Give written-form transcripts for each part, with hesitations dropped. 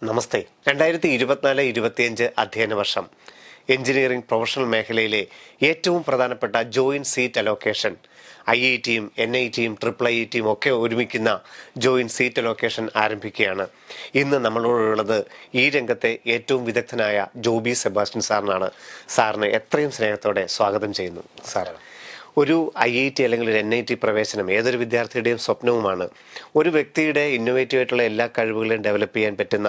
നമസ്തേ. 2024-25 അധ്യയന വർഷം engineering professional മേഖലയിലെ ഏറ്റവും പ്രധാനപ്പെട്ട ജോയിൻറ്റ് സീറ്റ് അലോക്കേഷൻ IITയും NITയും IIITയും ഒക്കെ ഒരുമിക്കുന്ന ജോയിൻറ്റ് സീറ്റ് അലോക്കേഷൻ ആരംഭിക്കുകയാണ്. ഇന്ന് നമ്മളോടുള്ളത് ഈ രംഗത്തെ ഏറ്റവും വിദഗ്ധനായ ജോബി സെബാസ്റ്റ്യൻ സാറിനാണ്. സാറിന് എത്രയും സ്നേഹത്തോടെ സ്വാഗതം ചെയ്യുന്നു. സാർ, ഒരു IIT അല്ലെങ്കിൽ ഒരു NIT പ്രവേശനം ഏതൊരു വിദ്യാർത്ഥിയുടെയും സ്വപ്നവുമാണ്. ഒരു വ്യക്തിയുടെ ഇന്നോവേറ്റീവ് ആയിട്ടുള്ള എല്ലാ കഴിവുകളെയും ഡെവലപ്പ് ചെയ്യാൻ പറ്റുന്ന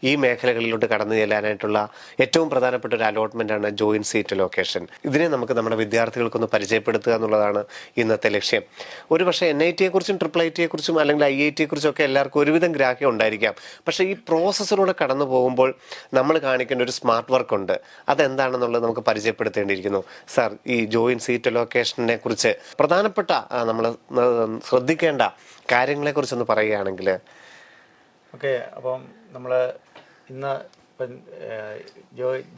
ഈ മേഖലകളിലോട്ട് കടന്നു ചെല്ലാനായിട്ടുള്ള ഏറ്റവും പ്രധാനപ്പെട്ട ഒരു അലോട്ട്മെൻറ്റാണ് ജോയിൻറ്റ് സീറ്റ് ലൊക്കേഷൻ. ഇതിനെ നമുക്ക് നമ്മുടെ വിദ്യാർത്ഥികൾക്കൊന്ന് പരിചയപ്പെടുത്തുക എന്നുള്ളതാണ് ഇന്നത്തെ ലക്ഷ്യം. ഒരു പക്ഷേ NITയെക്കുറിച്ചും IIITയെക്കുറിച്ചും അല്ലെങ്കിൽ IITയെക്കുറിച്ചും ഒക്കെ എല്ലാവർക്കും ഒരുവിധം ഗ്രാഹ്യം ഉണ്ടായിരിക്കാം. പക്ഷേ ഈ പ്രോസസ്സിലൂടെ കടന്നു പോകുമ്പോൾ നമ്മൾ കാണിക്കേണ്ട ഒരു സ്മാർട്ട് വർക്ക് ഉണ്ട്. അതെന്താണെന്നുള്ളത് നമുക്ക് പരിചയപ്പെടുത്തേണ്ടിയിരിക്കുന്നു. സാർ, ഈ ജോയിൻറ്റ് സീറ്റ് ലൊക്കേഷനെ കുറിച്ച് പ്രധാനപ്പെട്ട നമ്മൾ ശ്രദ്ധിക്കേണ്ട കാര്യങ്ങളെക്കുറിച്ചൊന്ന് പറയുകയാണെങ്കിൽ. ഓക്കെ, അപ്പം നമ്മൾ ഇന്ന്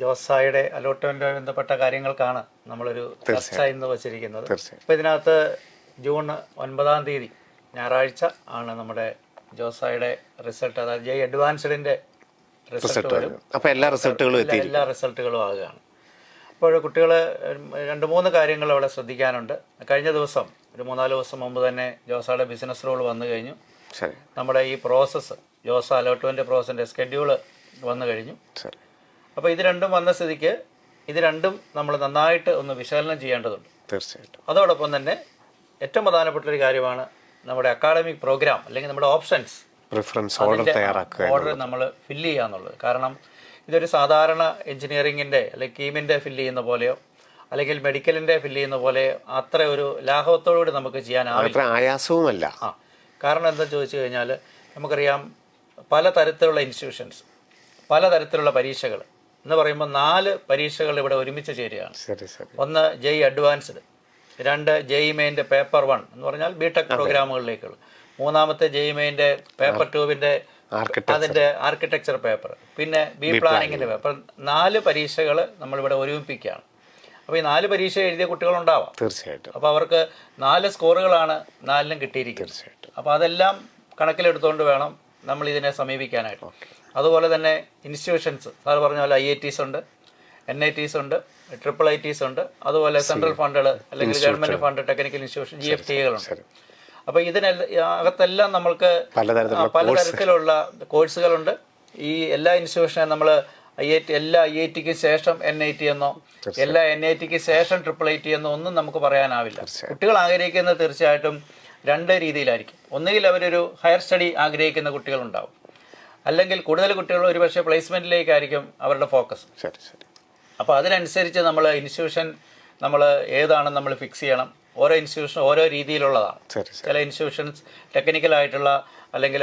ജോസായുടെ അലോട്ട്മെൻറ്റുമായി ബന്ധപ്പെട്ട കാര്യങ്ങൾക്കാണ് നമ്മളൊരു ചർച്ച ഇന്ന് വച്ചിരിക്കുന്നത്. അപ്പോൾ ഇതിനകത്ത് ജൂൺ 9 ഞായറാഴ്ച ആണ് നമ്മുടെ ജോസായുടെ റിസൾട്ട്, അതായത് അഡ്വാൻസ്ഡിൻ്റെ റിസൾട്ട് വരും. അപ്പോൾ എല്ലാ റിസൾട്ടുകളും ആകുകയാണ്. അപ്പോൾ കുട്ടികൾ 2-3 കാര്യങ്ങൾ അവിടെ ശ്രദ്ധിക്കാനുണ്ട്. കഴിഞ്ഞ ദിവസം ഒരു 3-4 ദിവസം മുമ്പ് തന്നെ ജോസയുടെ ബിസിനസ് റൂൾ വന്നു കഴിഞ്ഞു. നമ്മുടെ ഈ പ്രോസസ്സ് ജോസ അലോട്ട്മെൻറ്റ് പ്രോസസ്സിൻ്റെ സ്കെഡ്യൂള് വന്നു കഴിഞ്ഞു. അപ്പോൾ ഇത് രണ്ടും വന്ന സ്ഥിതിക്ക് ഇത് രണ്ടും നമ്മൾ നന്നായിട്ട് ഒന്ന് വിശകലനം ചെയ്യേണ്ടതുണ്ട്. തീർച്ചയായിട്ടും. അതോടൊപ്പം തന്നെ ഏറ്റവും പ്രധാനപ്പെട്ട ഒരു കാര്യമാണ് നമ്മുടെ അക്കാഡമിക് പ്രോഗ്രാം അല്ലെങ്കിൽ നമ്മുടെ ഓപ്ഷൻസ് ഓർഡർ നമ്മൾ ഫില്ല് ചെയ്യുക എന്നുള്ളത്. കാരണം ഇതൊരു സാധാരണ എഞ്ചിനീയറിങ്ങിൻ്റെ അല്ലെങ്കിൽ കീമിൻ്റെ ഫില്ല് ചെയ്യുന്ന പോലെയോ അല്ലെങ്കിൽ മെഡിക്കലിൻ്റെ ഫില്ല് ചെയ്യുന്ന പോലെയോ അത്ര ഒരു ലാഘവത്തോടുകൂടി നമുക്ക് ചെയ്യാനാവില്ല, ആയാസവുമല്ല. കാരണം എന്താ ചോദിച്ചു കഴിഞ്ഞാൽ നമുക്കറിയാം പലതരത്തിലുള്ള ഇൻസ്റ്റിറ്റ്യൂഷൻസ്, പലതരത്തിലുള്ള പരീക്ഷകൾ എന്ന് പറയുമ്പോൾ 4 പരീക്ഷകൾ ഇവിടെ ഒരുമിച്ച് ചേരുകയാണ്. ഒന്ന് അഡ്വാൻസ്ഡ്, 2 മെയിൻ്റെ പേപ്പർ 1 എന്ന് പറഞ്ഞാൽ BTech പ്രോഗ്രാമുകളിലേക്കുള്ള, 3-ത്തെ മെയിൻ്റെ പേപ്പർ 2വിൻ്റെ അതിൻ്റെ ആർക്കിടെക്ചർ പേപ്പർ, പിന്നെ പ്ലാനിങ്ങിൻ്റെ പേപ്പർ. 4 പരീക്ഷകൾ നമ്മളിവിടെ ഒരുമിപ്പിക്കുകയാണ്. അപ്പോൾ ഈ 4 പരീക്ഷ എഴുതിയ കുട്ടികളുണ്ടാവാം തീർച്ചയായിട്ടും. അപ്പോൾ അവർക്ക് 4 സ്കോറുകളാണ് 4ലും കിട്ടിയിരിക്കുന്നത്. അപ്പോൾ അതെല്ലാം കണക്കിലെടുത്തുകൊണ്ട് വേണം നമ്മൾ ഇതിനെ സമീപിക്കാനായിട്ട്. അതുപോലെ തന്നെ ഇൻസ്റ്റിറ്റ്യൂഷൻസ്, സാർ പറഞ്ഞ പോലെ IITs ഉണ്ട്, NITs ഉണ്ട്, IIITs ഉണ്ട്, അതുപോലെ സെൻട്രൽ ഫണ്ടുകൾ അല്ലെങ്കിൽ ഗവൺമെൻറ് ഫണ്ട് ടെക്നിക്കൽ ഇൻസ്റ്റിറ്റ്യൂഷൻ GFTകളുണ്ട്. അപ്പോൾ ഇതിനകത്തെല്ലാം നമ്മൾക്ക് പലതരത്തിലുള്ള കോഴ്സുകളുണ്ട്. ഈ എല്ലാ ഇൻസ്റ്റിറ്റ്യൂഷനും നമ്മൾ എല്ലാ IITക്ക് ശേഷം NIT എന്നോ എല്ലാ NITക്ക് ശേഷം IIIT എന്നോ ഒന്നും നമുക്ക് പറയാനാവില്ല. കുട്ടികൾ ആഗ്രഹിക്കുന്നത് തീർച്ചയായിട്ടും 2 രീതിയിലായിരിക്കും. ഒന്നുകിൽ അവരൊരു ഹയർ സ്റ്റഡി ആഗ്രഹിക്കുന്ന കുട്ടികളുണ്ടാവും, അല്ലെങ്കിൽ കൂടുതൽ കുട്ടികൾ ഒരുപക്ഷെ പ്ലേസ്മെൻറ്റിലേക്കായിരിക്കും അവരുടെ ഫോക്കസ്. അപ്പോൾ അതിനനുസരിച്ച് നമ്മൾ ഇൻസ്റ്റിറ്റ്യൂഷൻ നമ്മൾ ഏതാണെന്ന് നമ്മൾ ഫിക്സ് ചെയ്യണം. ഓരോ ഇൻസ്റ്റിറ്റ്യൂഷനും ഓരോ രീതിയിലുള്ളതാണ്. ചില ഇൻസ്റ്റിറ്റ്യൂഷൻസ് ടെക്നിക്കലായിട്ടുള്ള അല്ലെങ്കിൽ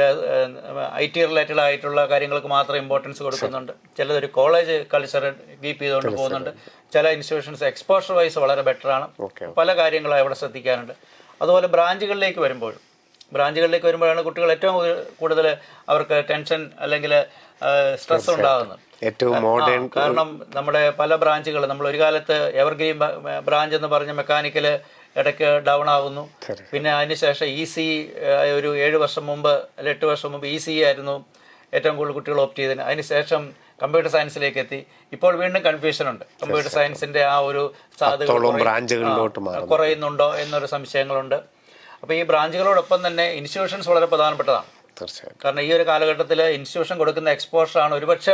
IT റിലേറ്റഡ് ആയിട്ടുള്ള കാര്യങ്ങൾക്ക് മാത്രം ഇമ്പോർട്ടൻസ് കൊടുക്കുന്നുണ്ട്. ചിലതൊരു കോളേജ് കൾച്ചർ കീപ്പ് ചെയ്തുകൊണ്ട് പോകുന്നുണ്ട്. ചില ഇൻസ്റ്റിറ്റ്യൂഷൻസ് എക്സ്പോഷർ വൈസ് വളരെ ബെറ്ററാണ്. പല കാര്യങ്ങളും അവിടെ ശ്രദ്ധിക്കാനുണ്ട്. അതുപോലെ ബ്രാഞ്ചുകളിലേക്ക് വരുമ്പോഴാണ് കുട്ടികൾ ഏറ്റവും കൂടുതൽ അവർക്ക് ടെൻഷൻ അല്ലെങ്കിൽ സ്ട്രെസ് ഉണ്ടാകുന്നത്. കാരണം നമ്മുടെ പല ബ്രാഞ്ചുകൾ, നമ്മൾ ഒരു കാലത്ത് എവർഗ്രീൻ ബ്രാഞ്ച് എന്ന് പറഞ്ഞ മെക്കാനിക്കൽ ഇടയ്ക്ക് ഡൗൺ ആകുന്നു. പിന്നെ അതിനുശേഷം EC ഒരു 7 വർഷം മുമ്പ് അല്ലെങ്കിൽ 8 വർഷം മുമ്പ് EC ആയിരുന്നു ഏറ്റവും കൂടുതൽ കുട്ടികൾ ഓപ്റ്റ് ചെയ്തതിന്. അതിനുശേഷം കമ്പ്യൂട്ടർ സയൻസിലേക്ക് എത്തി. ഇപ്പോൾ വീണ്ടും കൺഫ്യൂഷൻ ഉണ്ട്. കമ്പ്യൂട്ടർ സയൻസിന്റെ ആ ഒരു സാധ്യത കുറയുന്നുണ്ടോ എന്നൊരു സംശയങ്ങളുണ്ട്. അപ്പോൾ ഈ ബ്രാഞ്ചുകളോടൊപ്പം തന്നെ ഇൻസ്റ്റിറ്റ്യൂഷൻസ് വളരെ പ്രധാനപ്പെട്ടതാണ്. കാരണം ഈ ഒരു കാലഘട്ടത്തിൽ ഇൻസ്റ്റിറ്റ്യൂഷൻ കൊടുക്കുന്ന എക്സ്പോഷറാണ് ഒരുപക്ഷെ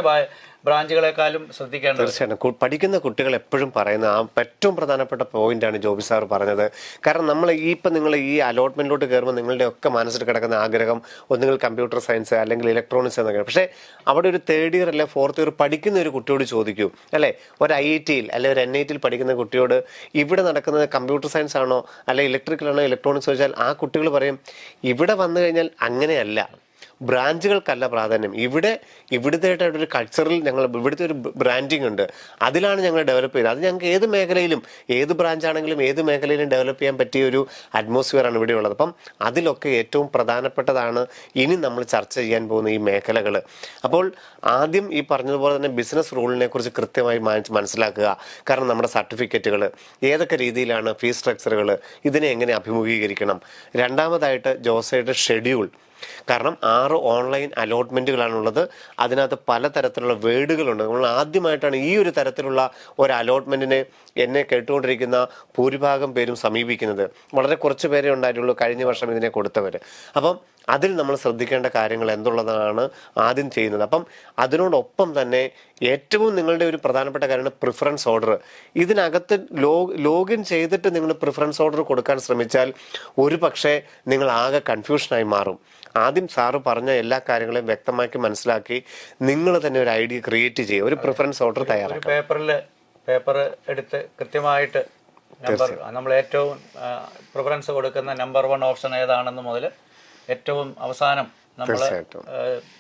ബ്രാഞ്ചുകളെക്കാളും ശ്രദ്ധിക്കേണ്ടത്. തീർച്ചയായിട്ടും. പഠിക്കുന്ന കുട്ടികൾ എപ്പോഴും പറയുന്ന ഏറ്റവും പ്രധാനപ്പെട്ട പോയിന്റാണ് ജോബി സാർ പറഞ്ഞത്. കാരണം നമ്മൾ നിങ്ങൾ ഈ അലോട്ട്മെന്റിലോട്ട് കയറുമ്പോൾ നിങ്ങളുടെ ഒക്കെ മനസ്സിൽ കിടക്കുന്ന ആഗ്രഹം ഒന്നുകിൽ കമ്പ്യൂട്ടർ സയൻസ് അല്ലെങ്കിൽ ഇലക്ട്രോണിക്സ് എന്നൊക്കെ. പക്ഷേ അവിടെ ഒരു 3rd ഇയർ അല്ലെ 4th ഇയർ പഠിക്കുന്ന ഒരു കുട്ടിയോട് ചോദിക്കൂ, അല്ലേ, ഒരു IITയിൽ അല്ലെങ്കിൽ ഒരു NITയിൽ പഠിക്കുന്ന കുട്ടിയോട് ഇവിടെ നടക്കുന്നത് കമ്പ്യൂട്ടർ സയൻസ് ആണോ അല്ലെ ഇലക്ട്രിക്കലാണോ ഇലക്ട്രോണിക്സ് ചോദിച്ചാൽ ആ കുട്ടികൾ പറയും ഇവിടെ വന്നു കഴിഞ്ഞാൽ അങ്ങനെയല്ല, ബ്രാഞ്ചുകൾക്കല്ല പ്രാധാന്യം, ഇവിടുത്തേട്ടായിട്ടൊരു കൾച്ചറിൽ ഇവിടുത്തെ ഒരു ബ്രാൻഡിങ് ഉണ്ട്, അതിലാണ് ഞങ്ങൾ ഡെവലപ്പ് ചെയ്തത്. അത് ഞങ്ങൾക്ക് ഏത് മേഖലയിലും ഏത് ബ്രാഞ്ചാണെങ്കിലും ഏത് മേഖലയിലും ഡെവലപ്പ് ചെയ്യാൻ പറ്റിയ ഒരു അറ്റ്മോസ്ഫിയറാണ് ഇവിടെ ഉള്ളത്. അപ്പം അതിലൊക്കെ ഏറ്റവും പ്രധാനപ്പെട്ടതാണ് ഇനി നമ്മൾ ചർച്ച ചെയ്യാൻ പോകുന്ന ഈ മേഖലകൾ. അപ്പോൾ ആദ്യം ഈ പറഞ്ഞതുപോലെ തന്നെ ബിസിനസ് റൂളിനെ കുറിച്ച് കൃത്യമായി മനസ്സിലാക്കുക. കാരണം നമ്മുടെ സർട്ടിഫിക്കറ്റുകൾ ഏതൊക്കെ രീതിയിലാണ്, ഫീസ് സ്ട്രക്ചറുകൾ, ഇതിനെ എങ്ങനെ അഭിമുഖീകരിക്കണം. രണ്ടാമതായിട്ട് ജോസയുടെ ഷെഡ്യൂൾ കാരണം 6 ഓൺലൈൻ അലോട്ട്മെൻറ്റുകളാണുള്ളത്. അതിനകത്ത് പലതരത്തിലുള്ള വേർഡുകളുണ്ട്. നമ്മൾ ആദ്യമായിട്ടാണ് ഈ ഒരു തരത്തിലുള്ള ഒരു അലോട്ട്മെൻറ്റിന് എന്നെ കേട്ടുകൊണ്ടിരിക്കുന്ന ഭൂരിഭാഗം പേരും സമീപിക്കുന്നത്. വളരെ കുറച്ച് പേരെ ഉണ്ടായിട്ടുള്ളൂ കഴിഞ്ഞ വർഷം ഇതിനെ കൊടുത്തവർ. അപ്പം അതിൽ നമ്മൾ ശ്രദ്ധിക്കേണ്ട കാര്യങ്ങൾ എന്തുള്ളതാണ് ആദ്യം ചെയ്യുന്നത്. അപ്പം അതിനോടൊപ്പം തന്നെ ഏറ്റവും നിങ്ങളുടെ ഒരു പ്രധാനപ്പെട്ട കാര്യമാണ് പ്രിഫറൻസ് ഓർഡർ. ഇതിനകത്ത് ലോഗിൻ ചെയ്തിട്ട് നിങ്ങൾ പ്രിഫറൻസ് ഓർഡർ കൊടുക്കാൻ ശ്രമിച്ചാൽ ഒരു പക്ഷേ നിങ്ങൾ ആകെ കൺഫ്യൂഷനായി മാറും. ആദ്യം സാറ് പറഞ്ഞ എല്ലാ കാര്യങ്ങളെയും വ്യക്തമാക്കി മനസ്സിലാക്കി നിങ്ങൾ തന്നെ ഒരു ഐഡിയ ക്രിയേറ്റ് ചെയ്യുക, ഒരു പ്രിഫറൻസ് ഓർഡർ തയ്യാറാക്കുക. പേപ്പർ എടുത്ത് കൃത്യമായിട്ട് നമ്പർ, നമ്മൾ ഏറ്റവും പ്രിഫറൻസ് കൊടുക്കുന്ന നമ്പർ 1 ഓപ്ഷൻ ഏതാണെന്ന് മുതൽ ഏറ്റവും അവസാനം നമ്മൾ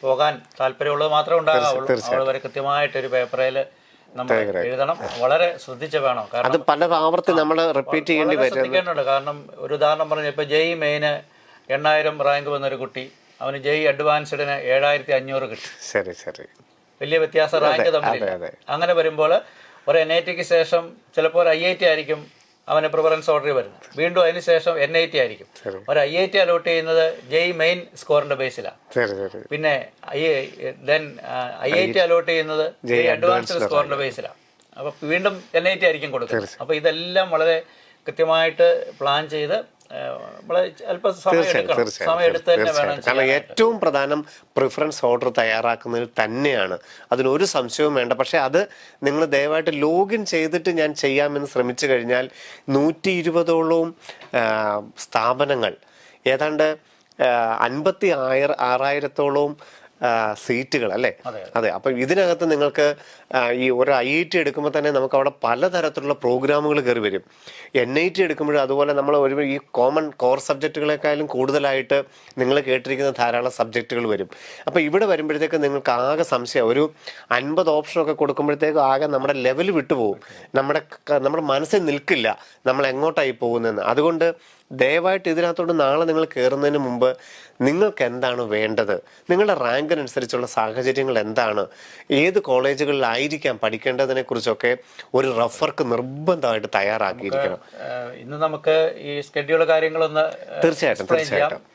പോകാൻ താല്പര്യമുള്ളത് മാത്രമേ ഉണ്ടാകാവുള്ളൂ. അവിടെ വരെ കൃത്യമായിട്ടൊരു പേപ്പറിൽ നമ്മൾ എഴുതണം. വളരെ ശ്രദ്ധിച്ച് വേണം. കാരണം പല ആവർത്തി നമ്മൾ റിപ്പീറ്റ് ചെയ്യേണ്ടി ശ്രദ്ധിക്കേണ്ടതുണ്ട്. കാരണം ഒരു ഉദാഹരണം പറഞ്ഞു, ഇപ്പോൾ ജെഇ മെയിന് 8000 റാങ്ക് വന്നൊരു കുട്ടി, അവന് ജെഇ അഡ്വാൻസ്ഡിന് 7500 കിട്ടി. ശരി ശരി, വലിയ വ്യത്യാസം റാങ്ക് തമ്മിൽ. അങ്ങനെ വരുമ്പോൾ ഒരു NITക്ക് ശേഷം ചിലപ്പോൾ ഒരു IIT ആയിരിക്കും അവന് പ്രിഫറൻസ് ഓർഡർ വരുന്നത്. വീണ്ടും അതിന് ശേഷം NIT ആയിരിക്കും. ഒരു IIT അലോട്ട് ചെയ്യുന്നത് ജെഇ മെയിൻ സ്കോറിന്റെ ബേസിലാണ്. പിന്നെ IIT അലോട്ട് ചെയ്യുന്നത് ജെഇ അഡ്വാൻസ്ഡ് സ്കോറിന്റെ ബേസിലാണ്. അപ്പൊ വീണ്ടും NIT ആയിരിക്കും കൊടുക്കുന്നത്. അപ്പൊ ഇതെല്ലാം വളരെ കൃത്യമായിട്ട് പ്ലാൻ ചെയ്ത് അല്പം സമയം എടുത്ത് തന്നെ വേണം. കാരണം ഏറ്റവും പ്രധാനം പ്രിഫറൻസ് ഓർഡർ തയ്യാറാക്കുന്നതിൽ തന്നെയാണ്, അതിനൊരു സംശയവും വേണ്ട. പക്ഷെ അത് നിങ്ങൾ ദയവായിട്ട് ലോഗിൻ ചെയ്തിട്ട് ഞാൻ ചെയ്യാമെന്ന് ശ്രമിച്ചു കഴിഞ്ഞാൽ 120ഓളം സ്ഥാപനങ്ങൾ, ഏതാണ്ട് 56,000ഓളം സീറ്റുകൾ അല്ലേ? അതെ. അപ്പം ഇതിനകത്ത് നിങ്ങൾക്ക് ഈ ഒരു IIT എടുക്കുമ്പോൾ തന്നെ നമുക്ക് അവിടെ പലതരത്തിലുള്ള പ്രോഗ്രാമുകൾ കയറി വരും. NIT എടുക്കുമ്പോഴും അതുപോലെ നമ്മൾ ഈ കോമൺ കോർ സബ്ജക്റ്റുകളെക്കാളും കൂടുതലായിട്ട് നിങ്ങൾ കേട്ടിരിക്കുന്ന ധാരാളം സബ്ജക്റ്റുകൾ വരും. അപ്പോൾ ഇവിടെ വരുമ്പോഴത്തേക്ക് നിങ്ങൾക്ക് ആകെ സംശയം, ഒരു 50 ഓപ്ഷനൊക്കെ കൊടുക്കുമ്പോഴത്തേക്ക് ആകെ നമ്മുടെ ലെവൽ വിട്ടുപോകും. നമ്മുടെ മനസ്സിൽ നിൽക്കില്ല നമ്മൾ എങ്ങോട്ടായി പോകുന്നതെന്ന്. അതുകൊണ്ട് ദയവായിട്ട് ഇതിനകത്തോട്ട് നാളെ നിങ്ങൾ കയറുന്നതിന് മുമ്പ് നിങ്ങൾക്ക് എന്താണ് വേണ്ടത്, നിങ്ങളുടെ റാങ്കിനനുസരിച്ചുള്ള സാഹചര്യങ്ങൾ എന്താണ്, ഏത് കോളേജുകളിലായിരിക്കാം പഠിക്കേണ്ടതിനെ കുറിച്ചൊക്കെ ഒരു റഫ് വർക്ക് നിർബന്ധമായിട്ട് തയ്യാറാക്കിയിരിക്കണം. ഇന്ന് നമുക്ക് ഈ സ്കെഡ്യൂൾ കാര്യങ്ങളൊന്ന് തീർച്ചയായിട്ടും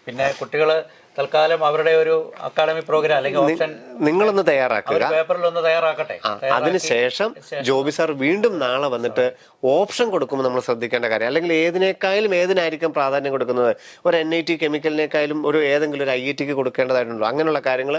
പിന്നെ കുട്ടികൾ തൽക്കാലം അവരുടെ ഒരു അക്കാഡമിക് പ്രോഗ്രാം അല്ലെങ്കിൽ ഓപ്ഷൻ നിങ്ങളൊന്ന് തയ്യാറാക്കുക, പേപ്പറിലൊന്ന് തയ്യാറാക്കട്ടെ. അതിനുശേഷം ജോബി സാർ വീണ്ടും നാളെ വന്നിട്ട് ഓപ്ഷൻ കൊടുക്കുമ്പോൾ നമ്മൾ ശ്രദ്ധിക്കേണ്ട കാര്യം, അല്ലെങ്കിൽ ഏതിനായിരിക്കും പ്രാധാന്യം കൊടുക്കുന്നത്, ഒരു NIT കെമിക്കലിനേക്കാളും ഒരു ഏതെങ്കിലും ഒരു IITക്ക് കൊടുക്കേണ്ടതായിട്ടുണ്ടോ, അങ്ങനെയുള്ള കാര്യങ്ങൾ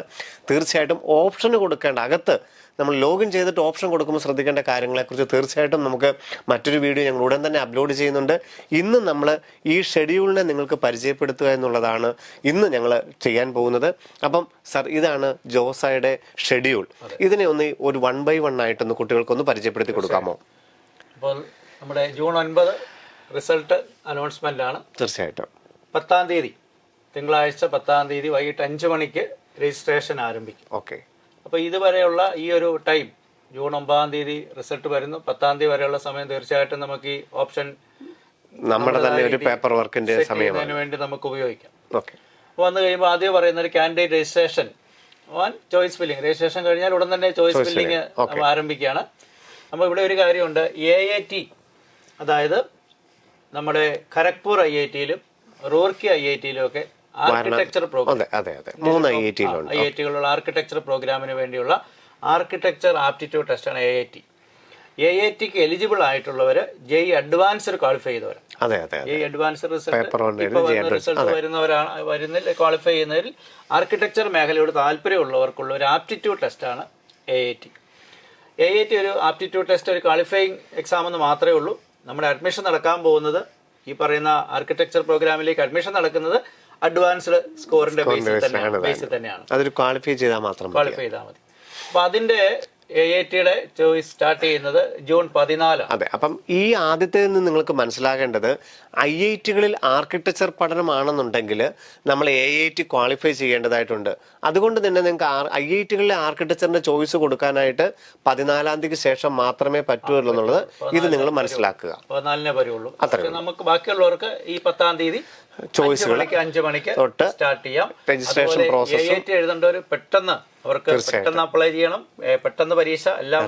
തീർച്ചയായിട്ടും ഓപ്ഷന് കൊടുക്കേണ്ട. അകത്ത് നമ്മൾ ലോഗിൻ ചെയ്തിട്ട് ഓപ്ഷൻ കൊടുക്കുമ്പോൾ ശ്രദ്ധിക്കേണ്ട കാര്യങ്ങളെക്കുറിച്ച് തീർച്ചയായിട്ടും നമുക്ക് മറ്റൊരു വീഡിയോ ഞങ്ങൾ ഉടൻ തന്നെ അപ്ലോഡ് ചെയ്യുന്നുണ്ട്. ഇന്ന് നമ്മൾ ഈ ഷെഡ്യൂളിനെ നിങ്ങൾക്ക് പരിചയപ്പെടുത്തുക എന്നുള്ളതാണ് ഇന്ന് ഞങ്ങൾ ചെയ്യാൻ പോകുന്നത്. അപ്പം സർ, ഇതാണ് ജോസായുടെ ഷെഡ്യൂൾ. ഇതിനെ ഒരു 1 by 1 ആയിട്ടൊന്ന് കുട്ടികൾക്കൊന്ന് പരിചയപ്പെടുത്തി കൊടുക്കാമോ? അപ്പോൾ നമ്മുടെ ജൂൺ 9 റിസൾട്ട് അനൗൺസ്മെന്റ് ആണ്. തീർച്ചയായിട്ടും 10-ാം തീയതി തിങ്കളാഴ്ച 10-ാം തീയതി വൈകിട്ട് 5 മണിക്ക് രജിസ്ട്രേഷൻ ആരംഭിക്കും. ഓക്കെ. അപ്പോൾ ഇതുവരെയുള്ള ഈ ഒരു ടൈം, ജൂൺ 9-ാം തീയതി റിസൾട്ട് വരുന്നു, 10-ാം തീയതി വരെയുള്ള സമയം തീർച്ചയായിട്ടും നമുക്ക് ഈ ഓപ്ഷൻ നമ്മുടെ തന്നെ ഒരു പേപ്പർ വർക്കിന്റെ സമയത്തിന് വേണ്ടി നമുക്ക് ഉപയോഗിക്കാം. ഓക്കെ. വന്നു കഴിയുമ്പോൾ ആദ്യം പറയുന്ന ഒരു candidate registration choice filling. Registration കഴിഞ്ഞാൽ ഉടൻ തന്നെ ചോയ്സ് ഫില്ലിംഗ് ആരംഭിക്കുകയാണ്. അപ്പോൾ ഇവിടെ ഒരു കാര്യമുണ്ട്, AIT, അതായത് നമ്മുടെ ഖരഗ്പൂർ IITയിലും റൂർക്കി IITയിലും ഒക്കെ ആർക്കിടെക്ചർ പ്രോഗ്രാം, IITകളുള്ള ആർക്കിടെക്ചർ പ്രോഗ്രാമിന് വേണ്ടിയുള്ള ആർക്കിടെക്ചർ ആപ്റ്റിറ്റ്യൂഡ് ടെസ്റ്റാണ് AITക്ക് എലിജിബിൾ ആയിട്ടുള്ളവർ ജെഇ അഡ്വാൻസ്ഡ് ക്വാളിഫൈ ചെയ്തവരാണ്. ജെഇ അഡ്വാൻസ്ഡ് റിസൾട്ട് വരുന്നതിൽ ക്വാളിഫൈ ചെയ്യുന്നതിൽ ആർക്കിടെക്ചർ മേഖലയോട് താല്പര്യമുള്ളവർക്കുള്ള ഒരു ആപ്റ്റിറ്റ്യൂഡ് ടെസ്റ്റാണ് AIT. ഒരു ആപ്റ്റിറ്റ്യൂഡ് ടെസ്റ്റ്, ഒരു ക്വാളിഫയിങ് എക്സാം എന്ന് മാത്രമേ ഉള്ളൂ. നമ്മുടെ അഡ്മിഷൻ നടക്കാൻ പോകുന്നത്, ഈ പറയുന്ന ആർക്കിടെക്ചർ പ്രോഗ്രാമിലേക്ക് അഡ്മിഷൻ നടക്കുന്നത് അഡ്വാൻസ്ഡ് സ്കോറിന്റെ ബേസിൽ തന്നെയാണ്. ക്വാളിഫൈ ചെയ്താൽ മതി. അപ്പൊ അതിന്റെ AITയുടെ ചോയ്സ് സ്റ്റാർട്ട് ചെയ്യുന്നത് ജൂൺ 14. അതെ. അപ്പം ഈ ആദ്യത്തെ നിന്ന് നിങ്ങൾക്ക് മനസ്സിലാകേണ്ടത്, IITകളിൽ ആർക്കിടെക്ചർ പഠനമാണെന്നുണ്ടെങ്കിൽ നമ്മൾ AIT ക്വാളിഫൈ ചെയ്യേണ്ടതായിട്ടുണ്ട്. അതുകൊണ്ട് തന്നെ നിങ്ങൾക്ക് IITകളിലെ ആർക്കിടെക്ചറിന്റെ ചോയ്സ് കൊടുക്കാനായിട്ട് 14-ാം തീയതിക്ക് ശേഷം മാത്രമേ പറ്റുള്ളൂ എന്നുള്ളത് ഇത് നിങ്ങൾ മനസ്സിലാക്കുക. 14-നേ വരുള്ളൂ. നമുക്ക് ബാക്കിയുള്ളവർക്ക് ഈ 10-ാം തീയതി ചോയ്സുകൾ 5 മണിക്ക് തൊട്ട് സ്റ്റാർട്ട് ചെയ്യാം. രജിസ്ട്രേഷൻ പ്രോസസ് AIT എഴുതേണ്ടവർ പെട്ടെന്ന് അവർക്ക് പെട്ടെന്ന് അപ്ലൈ ചെയ്യണം, പെട്ടെന്ന് പരീക്ഷ എല്ലാം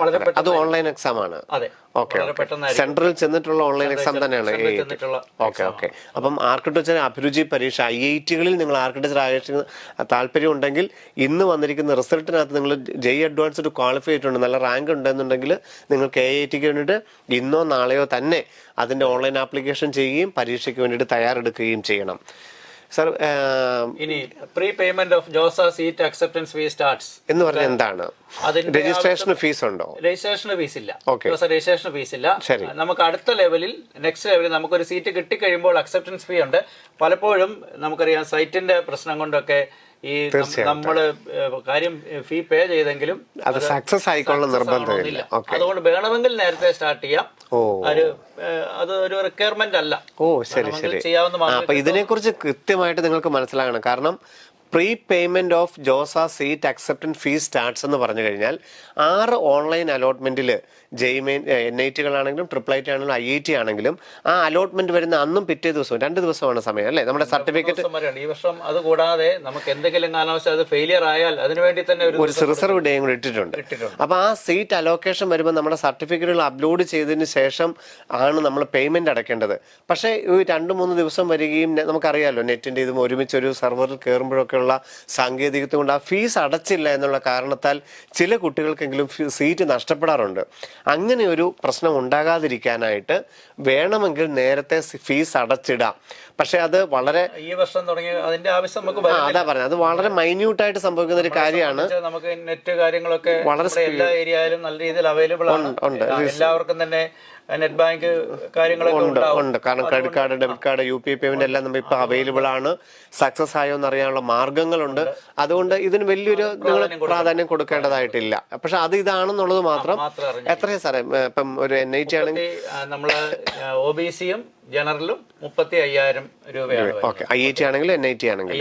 വളരെ അത് പെട്ടെന്ന്. ഓൺലൈൻ എക്സാം ആണ്. അതെ, ഓക്കെ, വളരെ പെട്ടെന്നായിരിക്കും. സെൻട്രൽ ചെന്നിട്ടുള്ള ഓൺലൈൻ എക്സാം തന്നെയാണ്. ചെന്നിട്ടുള്ള ഓക്കെ ഓക്കെ. അപ്പം ആർക്കിടെക്ചർ അഭിരുചി പരീക്ഷ IIT-കളിൽ നിങ്ങൾ ആർക്കിടെക്ചർ ആയിട്ട് താല്പര്യം ഉണ്ടെങ്കിൽ ഇന്ന് വന്നിരിക്കുന്ന റിസൾട്ടിനകത്ത് നിങ്ങൾ JEE അഡ്വാൻസ്ഡ് ക്വാളിഫൈ ചെയ്തിട്ടുണ്ട്, നല്ല റാങ്ക് ഉണ്ടെന്നുണ്ടെങ്കിൽ നിങ്ങൾക്ക് AIT-ക്ക് വേണ്ടിയിട്ട് ഇന്നോ നാളെയോ തന്നെ അതിൻ്റെ ഓൺലൈൻ ആപ്ലിക്കേഷൻ ചെയ്യുകയും പരീക്ഷയ്ക്ക് വേണ്ടിയിട്ട് തയ്യാറെടുക്കുകയും ചെയ്യണം. സർ, ഇനി pre payment of Jose seat acceptance fees starts എന്ന് പറഞ്ഞാൽ എന്താണ്? രജിസ്ട്രേഷൻ ഫീസ് ഉണ്ടോ? രജിസ്ട്രേഷൻ ഫീസ് ഇല്ല. ഓക്കെ, രജിസ്ട്രേഷൻ ഫീസ് ഇല്ല. നമുക്ക് അടുത്ത ലെവലിൽ, നെക്സ്റ്റ് ലെവലിൽ നമുക്കൊരു സീറ്റ് കിട്ടിക്കഴിയുമ്പോൾ അക്സെപ്റ്റൻസ് ഫീ ഉണ്ട്. പലപ്പോഴും നമുക്കറിയാം സൈറ്റിന്റെ പ്രശ്നം കൊണ്ടൊക്കെ ഈ നമ്മള് കാര്യം ഫീ പേ ചെയ്തെങ്കിലും അത് സക്സസ് ആയിക്കൊള്ളുന്ന നിർബന്ധമില്ല. അതുകൊണ്ട് വേണമെങ്കിൽ നേരത്തെ സ്റ്റാർട്ട് ചെയ്യാം. അത് ഒരു റിക്വയർമെന്റ് അല്ല. ശരി ശരി. ചെയ്യാവുന്ന. അപ്പൊ ഇതിനെക്കുറിച്ച് കൃത്യമായിട്ട് നിങ്ങൾക്ക് മനസ്സിലാകണം. കാരണം pre payment of Jose seat acceptance fees starts എന്ന് പറഞ്ഞു കഴിഞ്ഞാൽ 6 ഓൺലൈൻ അലോട്ട്മെന്റിൽ JEE മെയിൻ NIT-കളാണെങ്കിലും IIT ആണെങ്കിലും IIT ആണെങ്കിലും ആ അലോട്ട്മെന്റ് വരുന്ന അന്നും പിറ്റേ ദിവസവും 2 ദിവസമാണ് സമയം അല്ലേ നമ്മുടെ സർട്ടിഫിക്കറ്റ്. ഈ വർഷം അത് കൂടാതെ നമുക്ക് എന്തെങ്കിലും കാരണവശാൽ അത് ഫെയിലിയർ ആയാൽ അതിനുവേണ്ടി തന്നെ ഒരു റിസർവ് ഡേയും കൂടി ഇട്ടിട്ടുണ്ട്. അപ്പൊ ആ സീറ്റ് അലോക്കേഷൻ വരുമ്പോൾ നമ്മുടെ സർട്ടിഫിക്കറ്റുകൾ അപ്ലോഡ് ചെയ്തതിന് ശേഷം ആണ് നമ്മൾ പേയ്മെന്റ് അടയ്ക്കേണ്ടത്. പക്ഷേ 2-3 ദിവസം വരികയും നമുക്കറിയാമല്ലോ നെറ്റിന്റെ ഇതും ഒരുമിച്ച് ഒരു സെർവറിൽ കയറുമ്പോഴൊക്കെയുള്ള സാങ്കേതികത്വം കൊണ്ട് ആ ഫീസ് അടച്ചില്ല എന്നുള്ള കാരണത്താൽ ചില കുട്ടികൾക്കെങ്കിലും സീറ്റ് നഷ്ടപ്പെടാറുണ്ട്. അങ്ങനെ ഒരു പ്രശ്നം ഉണ്ടാകാതിരിക്കാനായിട്ട് വേണമെങ്കിൽ നേരത്തെ ഫീസ് അടച്ചിടാം. പക്ഷെ അത് വളരെ ഈ വർഷം തുടങ്ങിയ അതിന്റെ ആവശ്യം നമുക്ക് അതാ പറഞ്ഞത്, അത് വളരെ മൈന്യൂട്ടായിട്ട് സംഭവിക്കുന്ന ഒരു കാര്യമാണ്. നമുക്ക് നെറ്റ് കാര്യങ്ങളൊക്കെ വളരെ എല്ലാ ഏരിയയിലും നല്ല രീതിയിൽ അവൈലബിൾ ആണ്. എല്ലാവർക്കും തന്നെ നെറ്റ് ബാങ്ക് കാര്യങ്ങളൊക്കെ ഉണ്ട്. കാരണം credit card, debit card, UPI payment എല്ലാം നമ്മൾ ഇപ്പൊ അവൈലബിൾ ആണ്. സക്സസ് ആയോ എന്ന് അറിയാനുള്ള മാർഗങ്ങളുണ്ട്. അതുകൊണ്ട് ഇതിന് വലിയൊരു നിങ്ങൾ പ്രാധാന്യം കൊടുക്കേണ്ടതായിട്ടില്ല. പക്ഷെ അത് ഇതാണെന്നുള്ളത് മാത്രം. എത്രയാ സാറേ ഇപ്പം ഒരു NIT ആണെങ്കിൽ നമ്മള് OBC-യും ജനറലും 35,000 രൂപയാണ്. ഓക്കെ, IIT ആണെങ്കിൽ NIT ആണെങ്കിൽ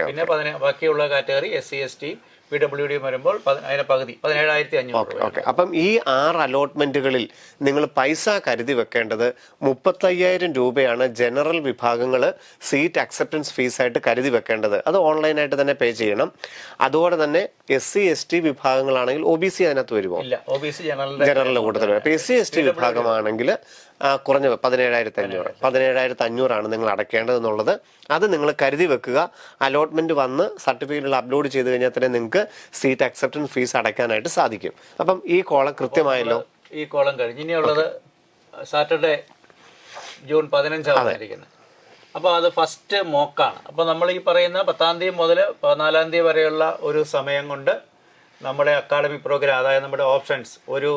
പിന്നെ ബാക്കിയുള്ള കാറ്റഗറി SC ST PWD വരുമ്പോൾ അതിന്റെ പകുതി 17,500. ഓക്കെ. അപ്പം ഈ 6 അലോട്ട്മെന്റുകളിൽ നിങ്ങൾ പൈസ കരുതി വെക്കേണ്ടത് 35,000 രൂപയാണ് ജനറൽ വിഭാഗങ്ങൾ സീറ്റ് അക്സെപ്റ്റൻസ് ഫീസായിട്ട് കരുതി വെക്കേണ്ടത്. അത് ഓൺലൈനായിട്ട് തന്നെ പേ ചെയ്യണം. അതുപോലെ തന്നെ SC ST വിഭാഗങ്ങളാണെങ്കിൽ OBC അതിനകത്ത് വരുമോ? OBC ജനറലിന്റെ കൂട്ടത്തിൽ വരും. SC ST വിഭാഗമാണെങ്കിൽ കുറഞ്ഞ 17,500 നിങ്ങൾ അടയ്ക്കേണ്ടതെന്നുള്ളത് അത് നിങ്ങൾ കരുതി വെക്കുക. അലോട്ട്മെന്റ് വന്ന് സർട്ടിഫിക്കറ്റുകൾ അപ്ലോഡ് ചെയ്ത് കഴിഞ്ഞാൽ തന്നെ നിങ്ങൾക്ക് സീറ്റ് അക്സെപ്റ്റൻസ് ഫീസ് അടയ്ക്കാനായിട്ട് സാധിക്കും. അപ്പം ഈ കോളം കൃത്യമായല്ലോ. ഈ കോളം കഴിഞ്ഞ് ഇനിയുള്ളത് സാറ്റർഡേ ജൂൺ 15 അപ്പോൾ അത് ഫസ്റ്റ് മോക്കാണ്. അപ്പോൾ നമ്മൾ ഈ പറയുന്ന 10-ാം തീയതി മുതൽ 14-ാം തീയതി വരെയുള്ള ഒരു സമയം കൊണ്ട് നമ്മുടെ അക്കാഡമിക് പ്രോഗ്രാം, അതായത് നമ്മുടെ ഓപ്ഷൻസ്, ഒരു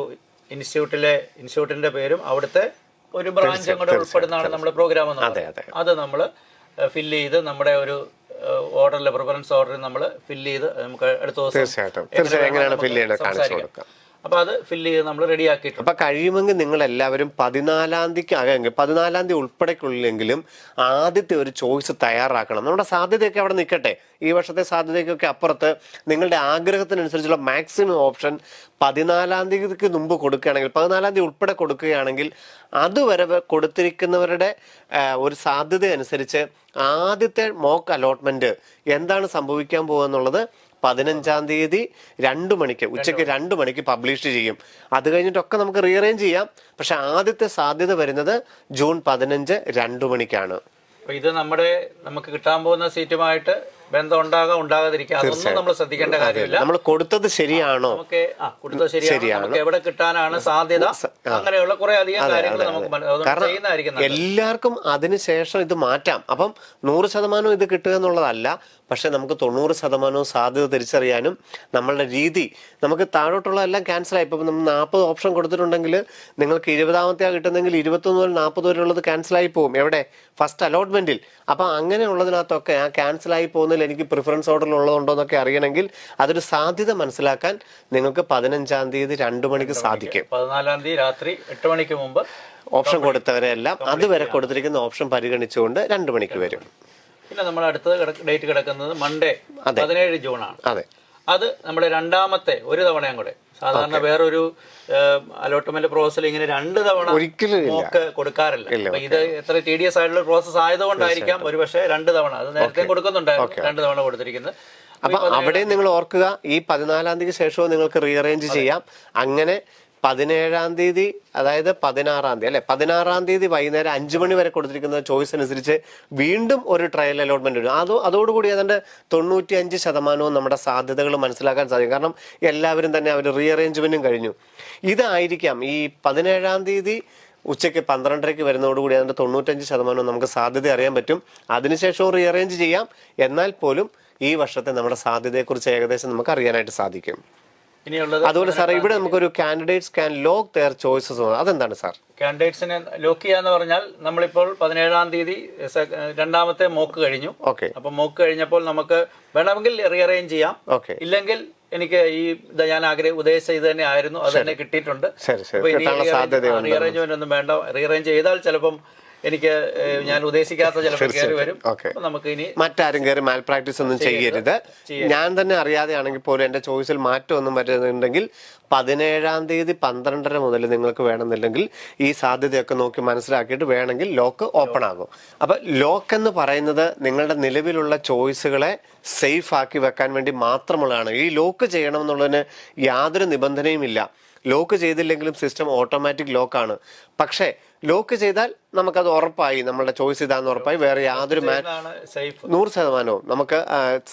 ഇൻസ്റ്റിറ്റ്യൂട്ടിന്റെ പേരും അവിടുത്തെ ഒരു ബ്രാഞ്ചും കൂടെ ഉൾപ്പെടുന്നതാണ് നമ്മുടെ പ്രോഗ്രാം എന്ന് പറയുന്നത്. അത് നമ്മൾ ഫില്ല് ചെയ്ത് നമ്മുടെ ഒരു ഓർഡറിൽ, പ്രിഫറൻസ് ഓർഡറിൽ നമ്മൾ ഫില്ല് ചെയ്ത് നമുക്ക് അടുത്ത ദിവസം അപ്പൊ അത് ഫില്ല് ചെയ്ത് നമ്മൾ റെഡി ആക്കിയിട്ടുണ്ട്. അപ്പൊ കഴിയുമെങ്കിൽ നിങ്ങൾ എല്ലാവരും 14-ാം തീയതിക്ക് 14-ാം തീയതി ഉൾപ്പെടെക്കുള്ളിലെങ്കിലും ആദ്യത്തെ ഒരു ചോയ്സ് തയ്യാറാക്കണം. നമ്മുടെ സാധ്യതയൊക്കെ അവിടെ നിൽക്കട്ടെ. ഈ വർഷത്തെ സാധ്യതയ്ക്കൊക്കെ അപ്പുറത്ത് നിങ്ങളുടെ ആഗ്രഹത്തിനനുസരിച്ചുള്ള മാക്സിമം ഓപ്ഷൻ 14-ാം തീയതിക്ക് മുമ്പ് കൊടുക്കുകയാണെങ്കിൽ, 14-ാം തീയതി ഉൾപ്പെടെ കൊടുക്കുകയാണെങ്കിൽ അതുവരെ കൊടുത്തിരിക്കുന്നവരുടെ ഒരു സാധ്യത അനുസരിച്ച് ആദ്യത്തെ മോക്ക് അലോട്ട്മെന്റ് എന്താണ് സംഭവിക്കാൻ പോകുക എന്നുള്ളത് 15-ാം തീയതി 2 മണിക്ക് ഉച്ചയ്ക്ക് 2 മണിക്ക് പബ്ലിഷ് ചെയ്യും. അത് കഴിഞ്ഞിട്ടൊക്കെ നമുക്ക് റീഅറേഞ്ച് ചെയ്യാം. പക്ഷെ ആദ്യത്തെ സാധ്യത വരുന്നത് ജൂൺ 15 2 മണിക്കാണ്. ഇത് നമുക്ക് കിട്ടാൻ പോകുന്ന സീറ്റുമായിട്ട് ബന്ധം ഉണ്ടാകാതിരിക്കുക, അതൊന്നും നമ്മൾ ശ്രദ്ധിക്കേണ്ട കാര്യമില്ല. നമ്മൾ കൊടുത്തത് ശരിയാണോ, കൊടുത്തത് ശരിയാണോ, എവിടെ കിട്ടാനാണ് സാധ്യത, അങ്ങനെയുള്ള കുറെ അധികം കാര്യങ്ങൾ നമുക്ക് എല്ലാവർക്കും അതിനുശേഷം ഇത് മാറ്റാം. അപ്പം 100% ഇത് കിട്ടുക എന്നുള്ളതല്ല. പക്ഷെ നമുക്ക് 90% സാധ്യത തിരിച്ചറിയാനും നമ്മളുടെ രീതി, നമുക്ക് താഴോട്ടുള്ള എല്ലാം ക്യാൻസലായി. ഇപ്പം നമ്മൾ 40 ഓപ്ഷൻ കൊടുത്തിട്ടുണ്ടെങ്കിൽ നിങ്ങൾക്ക് 20-ാമത്തെ കിട്ടുന്നെങ്കിൽ 21 മുതൽ 40 വരെയുള്ളത് ക്യാൻസലായി പോകും. എവിടെ? ഫസ്റ്റ് അലോട്ട്മെന്റിൽ. അപ്പം അങ്ങനെയുള്ളതിനകത്തൊക്കെ ആ ക്യാൻസലായി പോകുന്നതിൽ എനിക്ക് പ്രിഫറൻസ് ഓർഡറിൽ ഉള്ളതുണ്ടോ എന്നൊക്കെ അറിയണമെങ്കിൽ അതൊരു സാധ്യത മനസ്സിലാക്കാൻ നിങ്ങൾക്ക് 15-ാം തീയതി 2 മണിക്ക് സാധിക്കും. 14-ാം തീയതി രാത്രി 8 മണിക്ക് മുമ്പ് ഓപ്ഷൻ കൊടുത്തവരെല്ലാം അതുവരെ കൊടുത്തിരിക്കുന്ന ഓപ്ഷൻ പരിഗണിച്ചുകൊണ്ട് 2 മണിക്ക് വരും. പിന്നെ നമ്മൾ അടുത്ത ഡേറ്റ് കിടക്കുന്നത് മൺഡേ 17 ജൂണാണ്. അതെ, അത് നമ്മുടെ രണ്ടാമത്തെ ഒരു തവണയും കൂടെ. സാധാരണ വേറൊരു അലോട്ട്മെന്റ് പ്രോസസ്സിൽ ഇങ്ങനെ 2 തവണ മോക്ക് കൊടുക്കാറില്ല. അപ്പൊ ഇത് എത്ര tedious ആയിട്ടുള്ള പ്രോസസ് ആയതുകൊണ്ടായിരിക്കാം ഒരു പക്ഷേ 2 തവണ, അത് നേരത്തെ കൊടുക്കുന്നുണ്ടായിരുന്നു, 2 തവണ കൊടുത്തിരിക്കുന്നത്. അപ്പൊ അവിടെ നിങ്ങൾ ഓർക്കുക, ഈ 14-ാം തീയതിക്ക് ശേഷവും നിങ്ങൾക്ക് റീഅറേഞ്ച് ചെയ്യാം. അങ്ങനെ 17-ാം തീയതി, അതായത് 16-ാം തീയതി അല്ലെ, 16-ാം തീയതി വൈകുന്നേരം 5 മണി വരെ കൊടുത്തിരിക്കുന്ന ചോയ്സ് അനുസരിച്ച് വീണ്ടും ഒരു ട്രയൽ അലോട്ട്മെന്റ് വരും. അതോടുകൂടി ഏതാണ്ട് 95% നമ്മുടെ സാധ്യതകൾ മനസ്സിലാക്കാൻ സാധിക്കും. കാരണം എല്ലാവരും തന്നെ അവർ റീഅറേഞ്ച്മെന്റും കഴിഞ്ഞു. ഇതായിരിക്കാം ഈ 17-ാം തീയതി ഉച്ചയ്ക്ക് 12:30 വരുന്നതോടുകൂടി അതിൻ്റെ 95% നമുക്ക് സാധ്യത അറിയാൻ പറ്റും. അതിനുശേഷവും റീഅറേഞ്ച് ചെയ്യാം. എന്നാൽ പോലും ഈ വർഷത്തെ നമ്മുടെ സാധ്യതയെക്കുറിച്ച് ഏകദേശം നമുക്ക് അറിയാനായിട്ട് സാധിക്കും. അതുപോലെ സാർ, ഇവിടെ നമുക്കൊരു candidates can lock their choices, അതെന്താണ് സാർ? കാൻഡിഡേറ്റ്സിനെ ലോക്ക് ചെയ്യാന്ന് പറഞ്ഞാൽ നമ്മളിപ്പോൾ 17-ാം തീയതി രണ്ടാമത്തെ മോക്ക് കഴിഞ്ഞു. അപ്പൊ മോക്ക് കഴിഞ്ഞപ്പോൾ നമുക്ക് വേണമെങ്കിൽ റീഅറേഞ്ച് ചെയ്യാം. ഇല്ലെങ്കിൽ എനിക്ക് ഈ ഞാൻ ഉദ്ദേശിച്ച ഇത് തന്നെ ആയിരുന്നു, അത് തന്നെ കിട്ടിയിട്ടുണ്ട്. റീഅറേഞ്ച്മെന്റ് ഒന്നും വേണ്ട. റീഅറേഞ്ച് ചെയ്താൽ ചിലപ്പം എനിക്ക് ഞാൻ ഉദ്ദേശിക്കാത്ത ചിലപ്പോൾ കയറി വരും. നമുക്ക് ഇനി മറ്റാരും കയറി മാൽ പ്രാക്ടീസ് ഒന്നും ചെയ്യരുത്. ഞാൻ തന്നെ അറിയാതെ ആണെങ്കിൽ പോലും എന്റെ ചോയ്സിൽ മാറ്റമൊന്നും വരുന്നുണ്ടെങ്കിൽ 17-ാം തീയതി 12:30 മുതൽ നിങ്ങൾക്ക് വേണമെന്നില്ലെങ്കിൽ ഈ സാധ്യതയൊക്കെ നോക്കി മനസ്സിലാക്കിയിട്ട് വേണമെങ്കിൽ ലോക്ക് ഓപ്പൺ ആകും. അപ്പൊ ലോക്ക് എന്ന് പറയുന്നത് നിങ്ങളുടെ നിലവിലുള്ള ചോയ്സുകളെ സേഫ് ആക്കി വെക്കാൻ വേണ്ടി മാത്രമുള്ളതാണ്. ഈ ലോക്ക് ചെയ്യണം എന്നുള്ളതിന് യാതൊരു നിബന്ധനയും ഇല്ല. ലോക്ക് ചെയ്തില്ലെങ്കിലും സിസ്റ്റം ഓട്ടോമാറ്റിക് ലോക്കാണ്. പക്ഷേ ലോക്ക് ചെയ്താൽ നമുക്കത് ഉറപ്പായി, നമ്മളുടെ ചോയ്സ് ഇതാന്ന് ഉറപ്പായി, വേറെ യാതൊരു 100% നമുക്ക്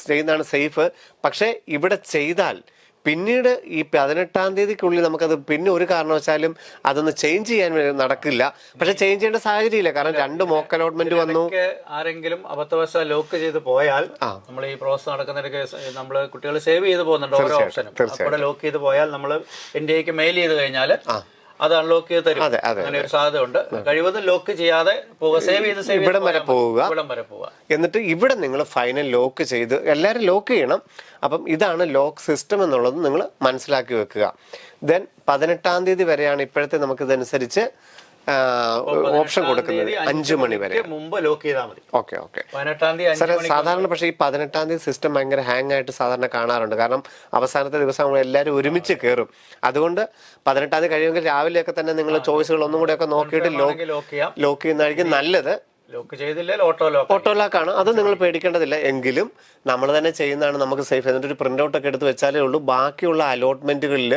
ചെയ്യുന്നതാണ് സേഫ്. പക്ഷേ ഇവിടെ ചെയ്താൽ പിന്നീട് ഈ 18-ാം തീയതിക്കുള്ളിൽ നമുക്കത് പിന്നെ ഒരു കാരണവശാലും അതൊന്ന് ചേഞ്ച് ചെയ്യാൻ നടക്കില്ല. പക്ഷെ ചേഞ്ച് ചെയ്യേണ്ട സാഹചര്യമില്ല. കാരണം 2 മോക്ക് അലോട്ട്മെന്റ് വന്നു. ആരെങ്കിലും അബദ്ധവശാൽ ലോക്ക് ചെയ്ത് പോയാൽ, നമ്മൾ ഈ പ്രോസസ് നടക്കുന്നിടയ്ക്ക് നമ്മൾ കുട്ടികൾ സേവ് ചെയ്ത് പോകുന്നുണ്ട് ഓരോ ഓപ്ഷനും. അവിടെ ലോക്ക് ചെയ്ത് പോയാൽ നമ്മൾ NDAക്ക് മെയിൽ ചെയ്ത് കഴിഞ്ഞാൽ അത് അൺലോക്ക് ചെയ്ത് തരും. അങ്ങനെ ഒരു സാധ്യത ഉണ്ട്. കഴിവതും ലോക്ക് ചെയ്യാതെ പോവുക, സേവ് ചെയ്ത് ഇവിടം വരെ പോവുക. എന്നിട്ട് ഇവിടെ നിങ്ങൾ ഫൈനൽ ലോക്ക് ചെയ്ത് എല്ലാവരും ലോക്ക് ചെയ്യണം. അപ്പം ഇതാണ് ലോക്ക് സിസ്റ്റം എന്നുള്ളത് നിങ്ങൾ മനസ്സിലാക്കി വെക്കുക. ദെൻ 18-ാം തീയതി വരെയാണ് ഇപ്പോഴത്തെ നമുക്ക് ഇതനുസരിച്ച് ഓപ്ഷൻ കൊടുക്കുന്നത്. 5 മണി വരെ മുമ്പ് ലോക്ക് ചെയ്താൽ മതി. ഓക്കെ. സാധാരണ പക്ഷേ ഈ 18-ാം തീയതി സിസ്റ്റം ഭയങ്കര ഹാങ് ആയിട്ട് സാധാരണ കാണാറുണ്ട്. കാരണം അവസാനത്തെ ദിവസം എല്ലാവരും ഒരുമിച്ച് കയറും. അതുകൊണ്ട് 18-ാം തീയതി കഴിയുമെങ്കിൽ രാവിലെയൊക്കെ തന്നെ നിങ്ങൾ ചോയ്സുകൾ ഒന്നും കൂടെ ഒക്കെ നോക്കിയിട്ട് ലോക്ക് ചെയ്യുന്നതായിരിക്കും നല്ലത്. ലോക്ക് ചെയ്തില്ല ഓട്ടോ ലോക്കാണ്. അത് നിങ്ങൾ പേടിക്കേണ്ടതില്ല. എങ്കിലും നമ്മൾ തന്നെ ചെയ്യുന്നതാണ് നമുക്ക് സേഫ്. എന്നിട്ട് ഒരു പ്രിന്റ് ഔട്ട് ഒക്കെ എടുത്ത് വെച്ചാലേ ഉള്ളൂ. ബാക്കിയുള്ള അലോട്ട്മെന്റുകളിൽ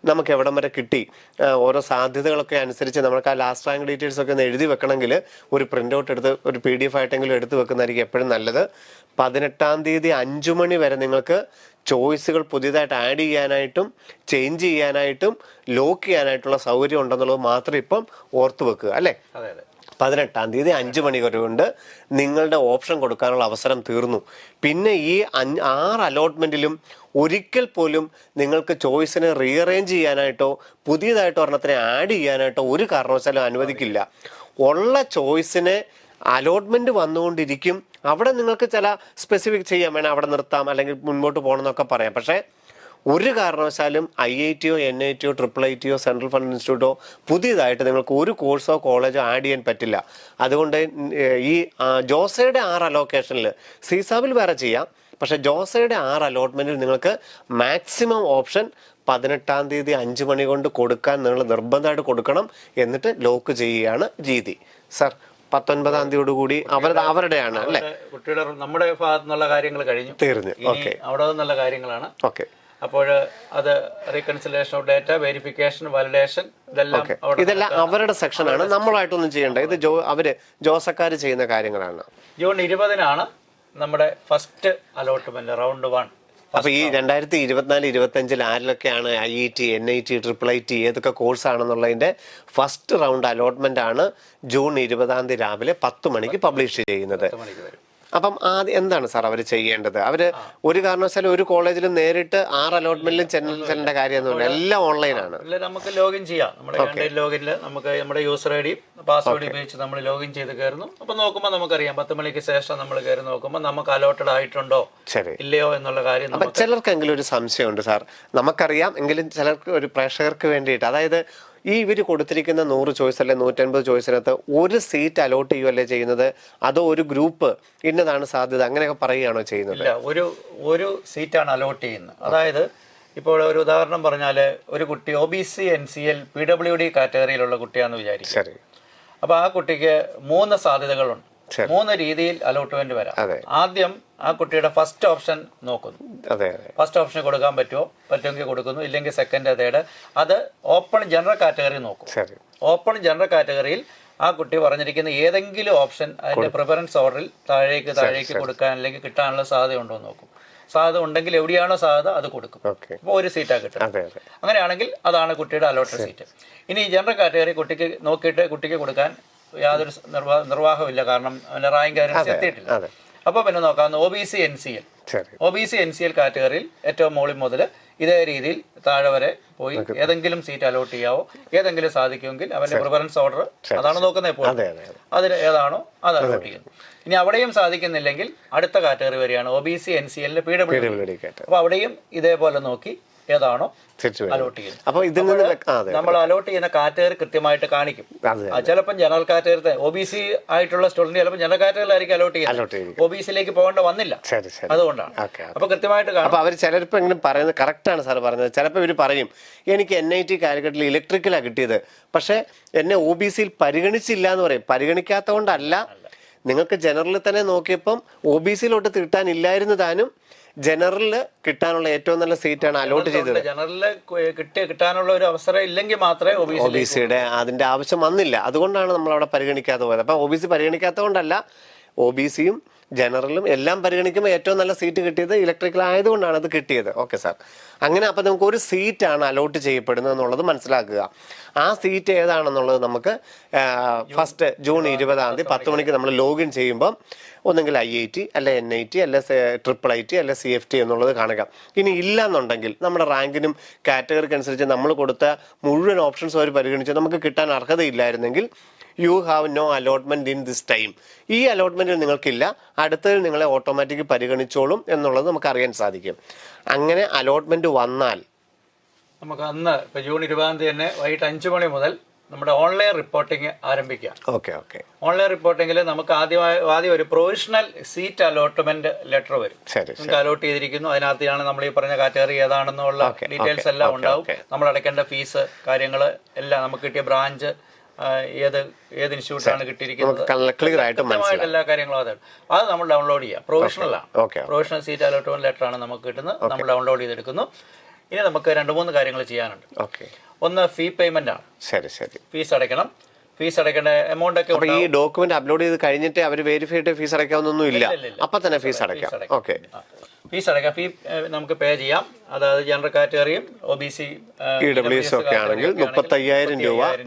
നമുക്ക് എവിടം വരെ കിട്ടി, ഓരോ സാധ്യതകളൊക്കെ അനുസരിച്ച് നമുക്ക് ആ ലാസ്റ്റ് റാങ്ക് ഡീറ്റെയിൽസ് ഒക്കെ ഒന്ന് എഴുതി വെക്കണമെങ്കിൽ ഒരു പ്രിന്റ് ഔട്ട് എടുത്ത് ഒരു PDF ആയിട്ടെങ്കിലും എടുത്ത് വെക്കുന്നതായിരിക്കും എപ്പോഴും നല്ലത്. 18-ാം തീയതി 5 മണി വരെ നിങ്ങൾക്ക് ചോയ്സുകൾ പുതിയതായിട്ട് ആഡ് ചെയ്യാനായിട്ടും ചേഞ്ച് ചെയ്യാനായിട്ടും ലോക്ക് ചെയ്യാനായിട്ടുള്ള സൗകര്യം ഉണ്ടെന്നുള്ളത് മാത്രം ഇപ്പം ഓർത്തു വെക്കുക, അല്ലേ? 18-ാം തീയതി 5 മണി വരെ കൊണ്ട് നിങ്ങളുടെ ഓപ്ഷൻ കൊടുക്കാനുള്ള അവസരം തീർന്നു. പിന്നെ ഈ 6 അലോട്ട്മെന്റിലും ഒരിക്കൽ പോലും നിങ്ങൾക്ക് ചോയ്സിനെ റീഅറേഞ്ച് ചെയ്യാനായിട്ടോ പുതിയതായിട്ടോ ഒരെണ്ണത്തിനെ ആഡ് ചെയ്യാനായിട്ടോ ഒരു കാരണവശാലും അനുവദിക്കില്ല. ഉള്ള ചോയ്സിനെ അലോട്ട്മെന്റ് വന്നുകൊണ്ടിരിക്കും. അവിടെ നിങ്ങൾക്ക് ചില സ്പെസിഫിക് ചെയ്യാൻ വേണം, അവിടെ നിർത്താം അല്ലെങ്കിൽ മുൻപോട്ട് പോകണം എന്നൊക്കെ പറയാം. പക്ഷേ ഒരു കാരണവശാലും IITയോ NITയോ IIITയോ സെൻട്രൽ ഫണ്ട് ഇൻസ്റ്റിറ്റ്യൂട്ടോ പുതിയതായിട്ട് നിങ്ങൾക്ക് ഒരു കോഴ്സോ കോളേജോ ആഡ് ചെയ്യാൻ പറ്റില്ല. അതുകൊണ്ട് ഈ ജോസയുടെ 6 അലോക്കേഷനിൽ സീസാബിൽ വേറെ ചെയ്യാം. പക്ഷേ ജോസയുടെ 6 അലോട്ട്മെന്റിൽ നിങ്ങൾക്ക് മാക്സിമം ഓപ്ഷൻ 18-ാം തീയതി 5 മണി കൊണ്ട് കൊടുക്കാൻ നിങ്ങൾ നിർബന്ധമായിട്ട് കൊടുക്കണം. എന്നിട്ട് ലോക്ക് ചെയ്യുകയാണ് രീതി. സർ, 19-ാം തീയതിയോടുകൂടി അവരുടെയാണ് അല്ലേ? കുട്ടിയുടെ നമ്മുടെ ഭാഗത്തു നിന്നുള്ള കാര്യങ്ങൾ കഴിഞ്ഞു, തീർന്നു. ഓക്കെ, അവിടെ നിന്നുള്ള കാര്യങ്ങളാണ്. ഓക്കെ. അപ്പോൾ അത് reconciliation of data, verification, validation, ഇതെല്ലാം അവരുടെ സെക്ഷനാണ്. നമ്മളായിട്ടൊന്നും ചെയ്യേണ്ട. ഇത് ജോസക്കാര് ചെയ്യുന്ന കാര്യങ്ങളാണ്. ജൂൺ 20-നാണ് നമ്മുടെ ഫസ്റ്റ് അലോട്ട്മെന്റ്, റൗണ്ട് 1. അപ്പൊ ഈ 2024-25 ആരിലൊക്കെയാണ് IIT, NIT, IIIT ഏതൊക്കെ കോഴ്സാണെന്നുള്ളതിന്റെ ഫസ്റ്റ് റൗണ്ട് അലോട്ട്മെന്റ് ആണ് ജൂൺ 20-ാം തീയതി രാവിലെ 10 മണിക്ക് പബ്ലിഷ് ചെയ്യുന്നത്. അപ്പം ആദ്യം എന്താണ് സാർ അവർ ചെയ്യേണ്ടത്? അവര് ഒരു കാരണവശാലും ഒരു കോളേജിലും നേരിട്ട് 6 അലോട്ട്മെന്റിലും ചെല്ലേണ്ട കാര്യമൊന്നുമില്ല. എല്ലാം ഓൺലൈനാണ്. നമുക്ക് ലോഗിൻ ചെയ്യാം. നമ്മുടെ ലോഗിനിൽ നമുക്ക് നമ്മുടെ യൂസർ ID പാസ്വേഡ് ഉപയോഗിച്ച് നമ്മൾ ലോഗിൻ ചെയ്ത് കയറുന്നു. അപ്പൊ നോക്കുമ്പോൾ നമുക്കറിയാം 10 മണിക്ക് ശേഷം നമ്മൾ കയറി നോക്കുമ്പോൾ നമുക്ക് അലോട്ടഡ് ആയിട്ടുണ്ടോ ഇല്ലയോ എന്നുള്ള കാര്യം. അപ്പൊ ചിലർക്കെങ്കിലും ഒരു സംശയമുണ്ട് സാർ. നമുക്കറിയാം, എങ്കിലും ചിലർക്ക് ഒരു പ്രേക്ഷകർക്ക് വേണ്ടിയിട്ട്, അതായത് ഈ ഇവർ കൊടുത്തിരിക്കുന്ന 100 ചോയ്സ് അല്ലെ 150 ചോയ്സിനകത്ത് ഒരു സീറ്റ് അലോട്ട് ചെയ്യുകയല്ലേ ചെയ്യുന്നത്? അതോ ഒരു ഗ്രൂപ്പ് ഇന്നതാണ് സാധ്യത അങ്ങനെയൊക്കെ പറയുകയാണോ ചെയ്യുന്നത്? ഒരു സീറ്റാണ് അലോട്ട് ചെയ്യുന്നത്. അതായത് ഇപ്പോൾ ഒരു ഉദാഹരണം പറഞ്ഞാൽ ഒരു കുട്ടി OBC NCL PWD കാറ്റഗറിയിലുള്ള കുട്ടിയാണെന്ന് വിചാരിക്കും. അപ്പോൾ ആ കുട്ടിക്ക് 3 സാധ്യതകളുണ്ട്. 3 രീതിയിൽ അലോട്ട്മെന്റ് വരാം. ആദ്യം ആ കുട്ടിയുടെ ഫസ്റ്റ് ഓപ്ഷൻ നോക്കുന്നു. ഫസ്റ്റ് ഓപ്ഷൻ കൊടുക്കാൻ പറ്റുമെങ്കിൽ കൊടുക്കുന്നു, ഇല്ലെങ്കിൽ സെക്കൻഡ്, തേർഡ്. അത് ഓപ്പൺ ജനറൽ കാറ്റഗറി നോക്കും. ഓപ്പൺ ജനറൽ കാറ്റഗറിയിൽ ആ കുട്ടി പറഞ്ഞിരിക്കുന്ന ഏതെങ്കിലും ഓപ്ഷൻ അതിന്റെ പ്രിഫറൻസ് ഓർഡറിൽ താഴേക്ക് കൊടുക്കാൻ അല്ലെങ്കിൽ കിട്ടാനുള്ള സാധ്യത ഉണ്ടോ എന്ന് നോക്കും. സാധ്യത ഉണ്ടെങ്കിൽ എവിടെയാണോ സാധ്യത അത് കൊടുക്കും. അപ്പോൾ ഒരു സീറ്റാണ് കിട്ടുന്നത്. അങ്ങനെയാണെങ്കിൽ അതാണ് കുട്ടിയുടെ അലോട്ടഡ് സീറ്റ്. ഇനി ജനറൽ കാറ്റഗറി കുട്ടിക്ക് നോക്കിയിട്ട് കുട്ടിക്ക് കൊടുക്കാൻ യാതൊരു നിർവാഹമില്ല, കാരണം അവന്റെ റാങ്ക് അതിനനുസരിച്ച് എത്തിയിട്ടില്ല. അപ്പോൾ പിന്നെ നോക്കാവുന്ന OBC NCL. OBC NCL കാറ്റഗറിയിൽ ഏറ്റവും മുകളിൽ മുതൽ ഇതേ രീതിയിൽ താഴെ വരെ പോയി ഏതെങ്കിലും സീറ്റ് അലോട്ട് ചെയ്യാവോ, ഏതെങ്കിലും സാധിക്കുമെങ്കിൽ അവന്റെ പ്രിഫറൻസ് ഓർഡർ അതാണ് നോക്കുന്നത്. ഇപ്പോൾ അതിൽ ഏതാണോ അത് അലോട്ട് ചെയ്യുന്നു. ഇനി അവിടെയും സാധിക്കുന്നില്ലെങ്കിൽ അടുത്ത കാറ്റഗറി വരെയാണ് OBC NCL PWD. അപ്പോൾ അവിടെയും ഇതേപോലെ നോക്കി ഏതാണോ അലോട്ട് ചെയ്യുന്നത്. അപ്പോൾ നമ്മൾ അലോട്ട് ചെയ്യുന്ന കാറ്റഗറി കൃത്യമായിട്ട് കാണിക്കും. ചിലപ്പോൾ ജനറൽ കാറ്റഗറി OBC ആയിട്ടുള്ള സ്റ്റുഡന്റ് ചിലപ്പോൾ ജനറൽ കാറ്റഗറിയിലായിരിക്കും അലോട്ട് ചെയ്യുന്നത്, OBCയിലേക്ക് പോകേണ്ട വന്നില്ല. അതുകൊണ്ടാണ്. അപ്പൊ കൃത്യമായിട്ട് കാണും. അവർ ചിലപ്പോൾ ഇങ്ങനെ പറയുന്നത് കറക്റ്റാണ് സാർ പറഞ്ഞത്. ചിലപ്പോൾ ഇവർ പറയും എനിക്ക് NIT കാലിക്കറ്റിൽ ഇലക്ട്രിക്കലാണ് കിട്ടിയത്, പക്ഷെ എന്നെ OBCയിൽ പരിഗണിച്ചില്ല എന്ന് പറയും. പരിഗണിക്കാത്തതുകൊണ്ടല്ല, നിങ്ങൾക്ക് ജനറലിൽ തന്നെ നോക്കിയപ്പം OBCയിലോട്ട് കിട്ടാനില്ലായിരുന്നു താനും ജനറലില് കിട്ടാനുള്ള ഏറ്റവും നല്ല സീറ്റാണ് അലോട്ട് ചെയ്തത്. ജനറലില് കിട്ടാനുള്ള ഒരു അവസരം ഇല്ലെങ്കിൽ മാത്രമേ OBCയുടെ അതിന്റെ ആവശ്യം വന്നില്ല. അതുകൊണ്ടാണ് നമ്മൾ അവിടെ പരിഗണിക്കാതെ പോയത്. അപ്പൊ OBC പരിഗണിക്കാത്തത് കൊണ്ടല്ല, OBCയും ജനറലും എല്ലാം പരിഗണിക്കുമ്പോൾ ഏറ്റവും നല്ല സീറ്റ് കിട്ടിയത് ഇലക്ട്രിക്കൽ ആയതുകൊണ്ടാണ് അത് കിട്ടിയത്. Okay sir. അങ്ങനെ അപ്പം നമുക്ക് ഒരു സീറ്റാണ് അലോട്ട് ചെയ്യപ്പെടുന്നത് എന്നുള്ളത് മനസ്സിലാക്കുക. ആ സീറ്റ് ഏതാണെന്നുള്ളത് നമുക്ക് ഫസ്റ്റ് ജൂൺ 20-ാം തീയതി 10 മണിക്ക് നമ്മൾ ലോഗിൻ ചെയ്യുമ്പം ഒന്നെങ്കിൽ IIT അല്ലെ NIT അല്ലെ IIIT അല്ലെ CFT എന്നുള്ളത് കാണുക. ഇനി ഇല്ല എന്നുണ്ടെങ്കിൽ നമ്മുടെ റാങ്കിനും കാറ്റഗറിക്ക് അനുസരിച്ച് നമ്മൾ കൊടുത്ത മുഴുവൻ ഓപ്ഷൻസ് അവർ പരിഗണിച്ച് നമുക്ക് കിട്ടാൻ അർഹതയില്ലായിരുന്നെങ്കിൽ you have no allotment in this time. ഈ അലോട്ട്മെന്റിൽ നിങ്ങൾക്കില്ല, അടുത്തതിൽ നിങ്ങളെ ഓട്ടോമാറ്റിക് പരിഗണിച്ചോളും എന്നുള്ളത് നമുക്ക് അറിയാൻ സാധിക്കും. അങ്ങനെ അലോട്ട്മെന്റ് വന്നാൽ നമുക്ക് അന്ന് ഇപ്പൊ ജൂൺ 20-ാം തീയതി തന്നെ വൈകിട്ട് 5 മണി മുതൽ നമ്മുടെ ഓൺലൈൻ റിപ്പോർട്ടിംഗ് ആരംഭിക്കാം. ഓൺലൈൻ റിപ്പോർട്ടിംഗിൽ നമുക്ക് ആദ്യം ഒരു പ്രൊവിഷണൽ സീറ്റ് അലോട്ട്മെന്റ് ലെറ്റർ വരും. നമുക്ക് അലോട്ട് ചെയ്തിരിക്കുന്നു, അതിനകത്താണ് നമ്മൾ ഈ പറഞ്ഞ കാറ്റഗറി ഏതാണെന്നുള്ള ഡീറ്റെയിൽസ് എല്ലാം ഉണ്ടാവും. നമ്മൾ അടയ്ക്കേണ്ട ഫീസ് കാര്യങ്ങൾ എല്ലാം, നമുക്ക് കിട്ടിയ ബ്രാഞ്ച് ഏത് ഇൻസ്റ്റിറ്റ്യൂട്ടാണ് കിട്ടിയിരിക്കുന്നത്, എല്ലാ കാര്യങ്ങളും അതാണ്. അത് നമ്മൾ ഡൗൺലോഡ് ചെയ്യാം. പ്രൊവിഷണലാണ്, പ്രൊവിഷണൽ സീറ്റ് അലോട്ട്മെന്റ് ലെറ്റർ ആണ് നമുക്ക് കിട്ടുന്നത്. നമ്മൾ ഡൗൺലോഡ് ചെയ്തെടുക്കുന്നു. ഇനി നമുക്ക് 2-3 കാര്യങ്ങൾ ചെയ്യാനുണ്ട്. ഒന്ന് ഫീ പേയ്മെന്റ് ആണ്. ഫീസ് അടയ്ക്കണം. ഫീസ് അടയ്ക്കേണ്ട എമൗണ്ട് ഒക്കെ ഈ ഡോക്യുമെന്റ് അപ്ലോഡ് ചെയ്ത് കഴിഞ്ഞിട്ട് അവർ വെരിഫൈഡ് ഫീസ് അടയ്ക്കാവുന്നൊന്നും ഇല്ല, അപ്പൊ തന്നെ ഫീസ് അടയ്ക്കാം. ഫീസ് അടയ്ക്കാം. ഫീ നമുക്ക് പേ ചെയ്യാം. അതായത് ജനറൽ കാറ്റഗറിയും OBC EWS ഒക്കെ ആണെങ്കിൽ 35,000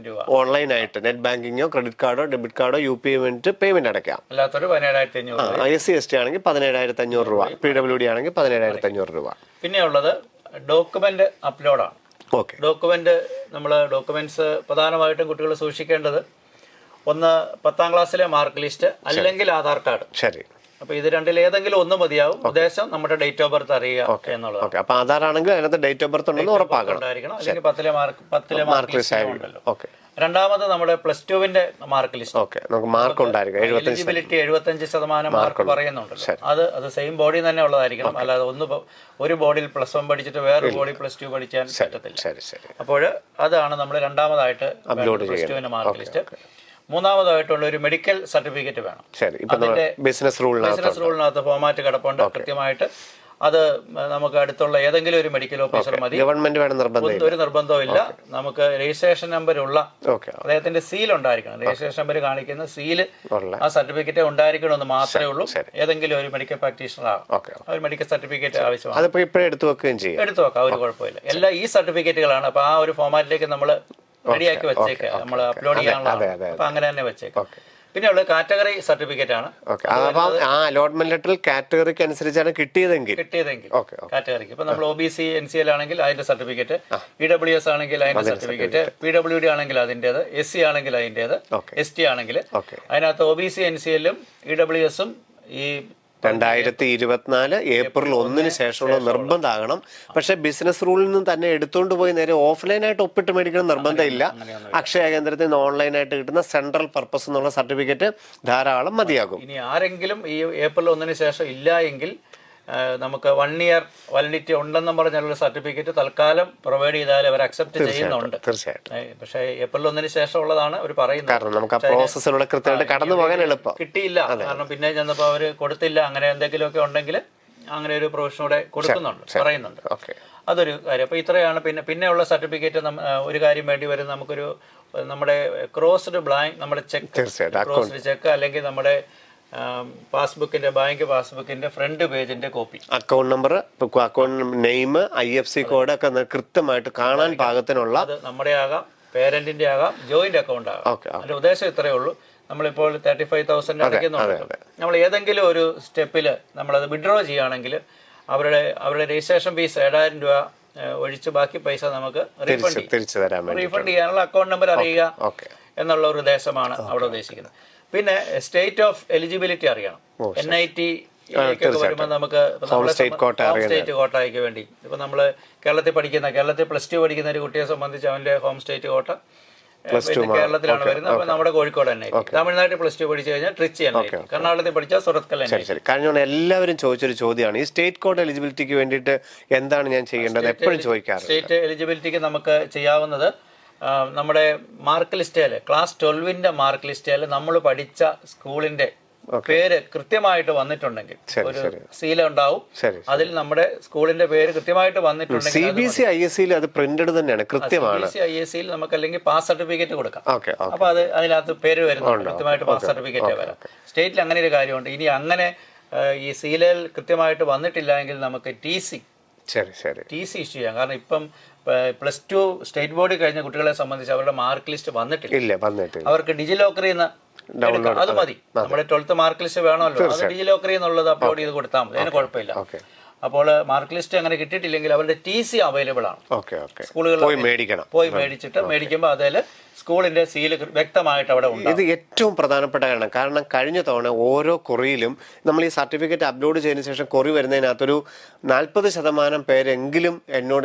രൂപ ഓൺലൈനായിട്ട് നെറ്റ് ബാങ്കിങ്ങോ ക്രെഡിറ്റ് കാർഡോ ഡെബിറ്റ് കാർഡോ UPI പേയ്മെന്റ് അടയ്ക്കാം. അല്ലാത്തൊരു 17,500. SC ST ആണെങ്കിൽ 17,500 രൂപ, PWD ആണെങ്കിൽ 17,500 രൂപ. പിന്നെ ഉള്ളത് ഡോക്യുമെന്റ് അപ്ലോഡാണ്. ഡോക്യുമെന്റ്സ് പ്രധാനമായിട്ടും കുട്ടികൾ സൂക്ഷിക്കേണ്ടത് ഒന്ന് 10ാം ക്ലാസ്സിലെ മാർക്ക് ലിസ്റ്റ് അല്ലെങ്കിൽ ആധാർ കാർഡ്. അപ്പൊ ഇത് രണ്ടിൽ ഏതെങ്കിലും ഒന്ന് മതിയാവും. ഉദ്ദേശം നമ്മുടെ ഡേറ്റ് ഓഫ് ബർത്ത് അറിയുക എന്നുള്ളത്. അപ്പൊ ആധാർ ആണെങ്കിൽ അതിനകത്ത് ഡേറ്റ് ഓഫ് ബർത്ത് ഉണ്ടെന്ന് ഉറപ്പാക്കണം. അല്ലെങ്കിൽ 10ലെ മാർക്ക് ലിസ്റ്റ് ഉണ്ടല്ലോ. രണ്ടാമത് നമ്മുടെ +2-വിന്റെ മാർക്ക് ലിസ്റ്റ്. മാർക്ക് ഉണ്ടായിരിക്കും. എലിജിബിലിറ്റി 75% മാർക്ക് പറയുന്നുണ്ടല്ലോ. അത് സെയിം ബോഡി തന്നെ ഉള്ളതായിരിക്കണം. അല്ലാതെ ഒരു ബോഡിയിൽ +1 പഠിച്ചിട്ട് വേറൊരു ബോഡി +2 പഠിക്കാൻ പറ്റത്തില്ല. അപ്പോൾ അതാണ് നമ്മൾ രണ്ടാമതായിട്ട് +2-വിന്റെ മാർക്ക് ലിസ്റ്റ്. മൂന്നാമതായിട്ടുള്ള ഒരു മെഡിക്കൽ സർട്ടിഫിക്കറ്റ് വേണം. അതിന്റെ ബിസിനസ് റൂളിനകത്ത് ഫോമാറ്റ് കിടപ്പുണ്ട് കൃത്യമായിട്ട്. അത് നമുക്ക് അടുത്തുള്ള ഏതെങ്കിലും ഒരു മെഡിക്കൽ ഓഫീസർ മതി. ഗവൺമെന്റ് ഒരു നിർബന്ധവും ഇല്ല. നമുക്ക് രജിസ്ട്രേഷൻ നമ്പർ ഉള്ള അദ്ദേഹത്തിന്റെ സീൽ ഉണ്ടായിരിക്കണം. രജിസ്ട്രേഷൻ നമ്പർ കാണിക്കുന്ന സീല് ആ സർട്ടിഫിക്കറ്റ് ഉണ്ടായിരിക്കണമെന്ന് മാത്രമേ ഉള്ളൂ. ഏതെങ്കിലും ഒരു മെഡിക്കൽ പ്രാക്ടീഷണർ ഒരു മെഡിക്കൽ സർട്ടിഫിക്കറ്റ് ആവശ്യമാണ്. എടുത്തു വെക്കാം, ഒരു കുഴപ്പമില്ല. എല്ലാ ഈ സർട്ടിഫിക്കറ്റുകളാണ്. അപ്പൊ ആ ഒരു ഫോമാറ്റിലേക്ക് നമ്മൾ റെഡിയാക്കി വെച്ചേക്കാം. നമ്മൾ അപ്ലോഡ് ചെയ്യാനുള്ള അപ്പൊ അങ്ങനെ തന്നെ വെച്ചേക്കാം. പിന്നെ ഉള്ളത് കാറ്റഗറി സർട്ടിഫിക്കറ്റ് ആണ്. അലോട്ട്മെന്റ് ലെറ്ററിൽ കാറ്റഗറിക്ക് അനുസരിച്ചാണ് കിട്ടിയതെങ്കിൽ കാറ്റഗറിക്ക് ഇപ്പൊ നമ്മൾ OBC NCL ആണെങ്കിൽ അതിന്റെ സർട്ടിഫിക്കറ്റ്, EWS ആണെങ്കിൽ അതിന്റെ സർട്ടിഫിക്കറ്റ്, PWD ആണെങ്കിൽ അതിന്റേത്, SC ആണെങ്കിൽ അതിന്റേത്, ST ആണെങ്കിൽ അതിനകത്ത് OBC NCL-ഉം EWS-ഉം ഈ 2024 ഏപ്രിൽ 1-ന് ശേഷമുള്ള നിർബന്ധമാകണം. പക്ഷെ ബിസിനസ് റൂളിൽ നിന്ന് തന്നെ എടുത്തുകൊണ്ട് പോയി നേരെ ഓഫ്ലൈനായിട്ട് ഒപ്പിട്ട് മേടിക്കണം നിർബന്ധമില്ല. അക്ഷയ കേന്ദ്രത്തിൽ നിന്ന് ഓൺലൈനായിട്ട് കിട്ടുന്ന സെൻട്രൽ പർപ്പസ് എന്നുള്ള സർട്ടിഫിക്കറ്റ് ധാരാളം മതിയാകും. ഇനി ആരെങ്കിലും ഈ ഏപ്രിൽ 1-ന് ശേഷം ഇല്ല എങ്കിൽ നമുക്ക് 1 year വാലിഡിറ്റി ഉണ്ടെന്നും പറഞ്ഞുള്ള സർട്ടിഫിക്കറ്റ് തൽക്കാലം പ്രൊവൈഡ് ചെയ്താൽ അവർ അക്സെപ്റ്റ് ചെയ്യുന്നുണ്ട്. തീർച്ചയായിട്ടും. പക്ഷേ April 1 ശേഷമുള്ളതാണ് അവർ പറയുന്നത്. കാരണം നമുക്ക് ആ പ്രോസസ്സിലൂടെ കൃത്യമായിട്ട് കടന്നു പോകാൻ എളുപ്പം. കിട്ടിയില്ല, കാരണം പിന്നെ ചെന്നപ്പോൾ അവർ കൊടുത്തില്ല, അങ്ങനെ എന്തെങ്കിലുമൊക്കെ ഉണ്ടെങ്കിൽ അങ്ങനെ ഒരു പ്രൊവിഷനൂടെ കൊടുക്കുന്നുണ്ട്, പറയുന്നുണ്ട്. അതൊരു കാര്യം. അപ്പോൾ ഇത്രയാണ്. പിന്നെയുള്ള സർട്ടിഫിക്കറ്റ് ഒരു കാര്യം വേണ്ടി വരും. നമുക്കൊരു നമ്മുടെ ക്രോസ്ഡ് ബ്ലാങ്ക്, നമ്മുടെ ചെക്ക്, ക്രോസ്ഡ് ചെക്ക്, അല്ലെങ്കിൽ നമ്മുടെ പാസ്ബുക്കിന്റെ, ബാങ്ക് പാസ്ബുക്കിന്റെ ഫ്രണ്ട് പേജിന്റെ copy, account number, account name, IFSC code ഒക്കെ കൃത്യമായിട്ട് കാണാൻ പാകത്തിനുള്ള. അത് നമ്മുടെ ആകാം, പേരന്റിന്റെ ആകാം, ജോയിന്റ് അക്കൗണ്ട് ആകാം. അതിന്റെ ഉദ്ദേശം ഇത്രയേ ഉള്ളൂ. നമ്മളിപ്പോൾ 35,000 അടയ്ക്കുന്നുണ്ട്. നമ്മൾ ഏതെങ്കിലും ഒരു സ്റ്റെപ്പിൽ നമ്മളത് വിഡ്രോ ചെയ്യുകയാണെങ്കിൽ അവരുടെ രജിസ്ട്രേഷൻ ഫീസ് 7,000 രൂപ ഒഴിച്ച് ബാക്കി പൈസ നമുക്ക് റീഫണ്ട് ചെയ്യാനുള്ള അക്കൗണ്ട് നമ്പർ അറിയുക എന്നുള്ള ഒരു ഉദ്ദേശമാണ് അവിടെ ഉദ്ദേശിക്കുന്നത്. പിന്നെ സ്റ്റേറ്റ് ഓഫ് എലിജിബിലിറ്റി അറിയണം. NIT വരുമ്പോൾ നമുക്ക് സ്റ്റേറ്റ് കോട്ടയ്ക്ക് വേണ്ടി, ഇപ്പൊ നമ്മള് കേരളത്തിൽ +2 പഠിക്കുന്ന ഒരു കുട്ടിയെ സംബന്ധിച്ച് അവന്റെ ഹോം സ്റ്റേറ്റ് കോട്ട കേരളത്തിലാണ് വരുന്നത്. അപ്പൊ നമ്മുടെ കോഴിക്കോട് NIT. തമിഴ്നാട്ടിൽ +2 പഠിച്ചു കഴിഞ്ഞാൽ ട്രിച്ചി NIT, കർണാടകത്തിൽ പഠിച്ചാൽ സുറത്കൽ NIT. കാരണം എല്ലാവരും ചോദിച്ചൊരു ചോദ്യമാണ്, ഈ സ്റ്റേറ്റ് കോഡ് എലിജിബിലിറ്റിക്ക് വേണ്ടിയിട്ട് എന്താണ് ഞാൻ ചെയ്യേണ്ടത്, എപ്പോഴും ചോദിക്കാറ്. സ്റ്റേറ്റ് എലിജിബിലിറ്റിക്ക് നമുക്ക് ചെയ്യാവുന്നത് നമ്മുടെ മാർക്ക് ലിസ്റ്റേല്, ക്ലാസ് 12ന്റെ മാർക്ക് ലിസ്റ്റേല് നമ്മൾ പഠിച്ച സ്കൂളിന്റെ പേര് കൃത്യമായിട്ട് വന്നിട്ടുണ്ടെങ്കിൽ ഒരു സീല ഉണ്ടാവും. അതിൽ നമ്മുടെ സ്കൂളിന്റെ പേര് കൃത്യമായിട്ട് വന്നിട്ടുണ്ടെങ്കിൽ CBSE ISE അത് പ്രിന്റഡ് തന്നെയാണ്, കൃത്യമാണ്. CBSE ISE നമുക്ക് അല്ലെങ്കിൽ പാസ് സർട്ടിഫിക്കറ്റ് കൊടുക്കാം. അപ്പൊ അതിനകത്ത് പേര് വരുന്നുണ്ട്, കൃത്യമായിട്ട് പാസ് സർട്ടിഫിക്കറ്റ് വരാം. സ്റ്റേറ്റിൽ അങ്ങനെ ഒരു കാര്യമുണ്ട്. ഇനി അങ്ങനെ ഈ സീലയിൽ കൃത്യമായിട്ട് വന്നിട്ടില്ല എങ്കിൽ നമുക്ക് TC ഇഷ്യൂ ചെയ്യാം. കാരണം ഇപ്പം +2 സ്റ്റേറ്റ് ബോർഡിൽ കഴിഞ്ഞ കുട്ടികളെ സംബന്ധിച്ച് അവരുടെ മാർക്ക് ലിസ്റ്റ് വന്നിട്ടില്ല. അവർക്ക് ഡിജിലോക്കറിൽ നിന്ന് അത് മതി. നമ്മുടെ 12th മാർക്ക് ലിസ്റ്റ് വേണമല്ലോ, അത് ഡിജിലോക്കറിൽ നിന്നുള്ളത് അപ്ലോഡ് ചെയ്ത് കൊടുത്താൽ മതി, അതിന് കുഴപ്പമില്ല. അപ്പോൾ മാർക്ക് ലിസ്റ്റ് അങ്ങനെ കിട്ടിയിട്ടില്ലെങ്കിൽ അവരുടെ TC അവൈലബിൾ ആണ്. സ്കൂളുകളിൽ പോയി മേടിക്കുമ്പോൾ അതിൽ സ്കൂളിന്റെ സീല് വ്യക്തമായിട്ട് അവിടെ ഉണ്ട്. ഇത് ഏറ്റവും പ്രധാനപ്പെട്ട കാരണം കഴിഞ്ഞ തവണ ഓരോ കുറിയിലും നമ്മൾ ഈ സർട്ടിഫിക്കറ്റ് അപ്ലോഡ് ചെയ്തതിനു ശേഷം കുറി വരുന്നതിനകത്തൊരു 40% പേരെങ്കിലും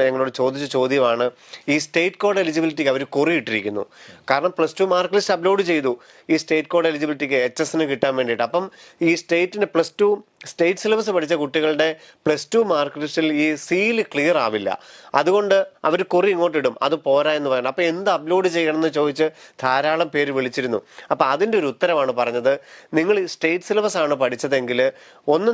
ഞങ്ങളോട് ചോദിച്ച ചോദ്യമാണ്, ഈ സ്റ്റേറ്റ് കോഡ് എലിജിബിലിറ്റിക്ക് അവർ കുറി ഇട്ടിരിക്കുന്നു. കാരണം +2 മാർക്ക് ലിസ്റ്റ് അപ്ലോഡ് ചെയ്തു ഈ സ്റ്റേറ്റ് കോഡ് എലിജിബിലിറ്റിക്ക് HS കിട്ടാൻ വേണ്ടിയിട്ട്. അപ്പം ഈ സ്റ്റേറ്റിന് +2 സ്റ്റേറ്റ് സിലബസ് പഠിച്ച കുട്ടികളുടെ +2 മാർക്ക് ലിസ്റ്റിൽ ഈ സീല് ക്ലിയർ ആവില്ല. അതുകൊണ്ട് അവർ കുറി ഇങ്ങോട്ട് ഇടും, അത് പോരാ എന്ന് പറയുന്നത്. അപ്പോൾ എന്ത് അപ്ലോഡ് ചെയ്യണം എന്ന് ചോദിച്ച് ധാരാളം പേര് വിളിച്ചിരുന്നു. അപ്പോൾ അതിൻ്റെ ഒരു ഉത്തരവാണ് പറഞ്ഞത്, നിങ്ങൾ സ്റ്റേറ്റ് സിലബസ് ആണ് പഠിച്ചതെങ്കിൽ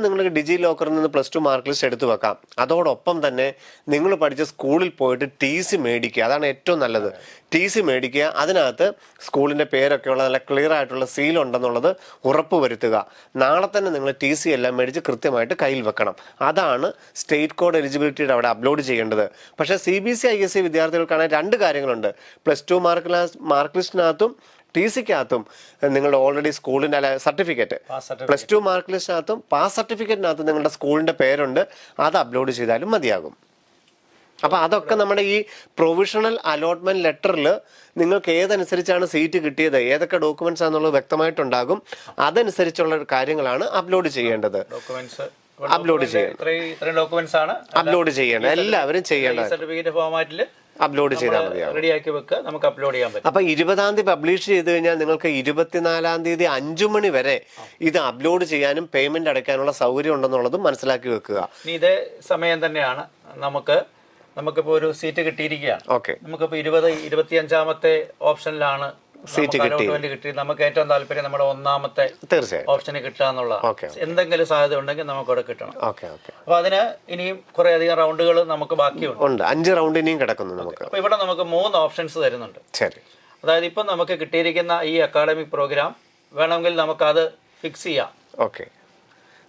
നിങ്ങൾക്ക് ഡിജി ലോക്കറിൽ നിന്ന് +2 മാർക്ക് ലിസ്റ്റ് എടുത്തു വെക്കാം. അതോടൊപ്പം തന്നെ നിങ്ങൾ പഠിച്ച സ്കൂളിൽ പോയിട്ട് TC മേടിക്കുക, അതാണ് ഏറ്റവും നല്ലത്. TC മേടിക്കുക, അതിനകത്ത് സ്കൂളിൻ്റെ പേരൊക്കെയുള്ള നല്ല ക്ലിയർ ആയിട്ടുള്ള സീൽ ഉണ്ടെന്നുള്ളത് ഉറപ്പ് വരുത്തുക. നാളെ തന്നെ നിങ്ങൾ TC എല്ലാം മേടിച്ച് കൃത്യമായിട്ട് കയ്യിൽ വെക്കണം. അതാണ് സ്റ്റേറ്റ് കോഡ് എലിജിബിലിറ്റിയുടെ അവിടെ അപ്ലോഡ് ചെയ്യേണ്ടത്. പക്ഷേ CBSE ISE വിദ്യാർത്ഥികൾക്കാണ് 2 കാര്യങ്ങളുണ്ട്. +2 മാർക്ക് ലിസ്റ്റിനകത്തും TCക്കകത്തും നിങ്ങളുടെ ഓൾറെഡി സ്കൂളിൻ്റെ സർട്ടിഫിക്കറ്റ്, +2 മാർക്ക് ലിസ്റ്റിനകത്തും പാസ് സർട്ടിഫിക്കറ്റിനകത്തും നിങ്ങളുടെ സ്കൂളിൻ്റെ പേരുണ്ട്, അത് അപ്ലോഡ് ചെയ്താലും മതിയാകും. അപ്പോൾ അതൊക്കെ നമ്മുടെ ഈ പ്രൊവിഷണൽ അലോട്ട്മെന്റ് ലെറ്ററിൽ നിങ്ങൾക്ക് ഏതനുസരിച്ചാണ് സീറ്റ് കിട്ടിയത്, ഏതൊക്കെ ഡോക്യുമെന്റ്സ് ആണെന്നുള്ളത് വ്യക്തമായിട്ടുണ്ടാകും. അതനുസരിച്ചുള്ള കാര്യങ്ങളാണ് അപ്ലോഡ് ചെയ്യേണ്ടത്. അപ്ലോഡ് ചെയ്യേണ്ടത് എല്ലാവരും ചെയ്യേണ്ടത് സർട്ടിഫിക്കറ്റ് ഫോർമാറ്റിൽ അപ്ലോഡ് ചെയ്താൽ മതിയാവും. റെഡിയാക്കി വെക്കുക, നമുക്ക് അപ്ലോഡ് ചെയ്യാൻ പറ്റും. അപ്പൊ 20-ാം തീയതി പബ്ലിഷ് ചെയ്ത് കഴിഞ്ഞാൽ നിങ്ങൾക്ക് 24-ാം തീയതി 5 മണി വരെ ഇത് അപ്ലോഡ് ചെയ്യാനും പേയ്മെന്റ് അടയ്ക്കാനുള്ള സൗകര്യം ഉണ്ടെന്നുള്ളതും മനസ്സിലാക്കി വെക്കുക. ഇതേ സമയം തന്നെയാണ് നമുക്കിപ്പോ ഒരു സീറ്റ് കിട്ടിയിരിക്കുകയാണ്. നമുക്കിപ്പോ 25-ാമത്തെ ഓപ്ഷനിലാണ് സീറ്റ് കിട്ടി. നമുക്ക് ഏറ്റവും താല്പര്യം നമ്മുടെ 1-ാമത്തെ ഓപ്ഷന് കിട്ടുക എന്നുള്ളതാണ്. എന്തെങ്കിലും സാധ്യത ഉണ്ടെങ്കിൽ നമുക്ക് അവിടെ കിട്ടണം. അപ്പൊ അതിന് ഇനിയും കുറെ അധികം റൗണ്ടുകൾ നമുക്ക് ബാക്കിയുണ്ട്. 5 റൗണ്ട് ഇനിയും കിടക്കുന്നു നമുക്ക്. അപ്പൊ ഇവിടെ നമുക്ക് 3 ഓപ്ഷൻസ് തരുന്നുണ്ട്. അതായത് ഇപ്പം നമുക്ക് കിട്ടിയിരിക്കുന്ന ഈ അക്കാഡമിക് പ്രോഗ്രാം വേണമെങ്കിൽ നമുക്കത് ഫിക്സ് ചെയ്യാം.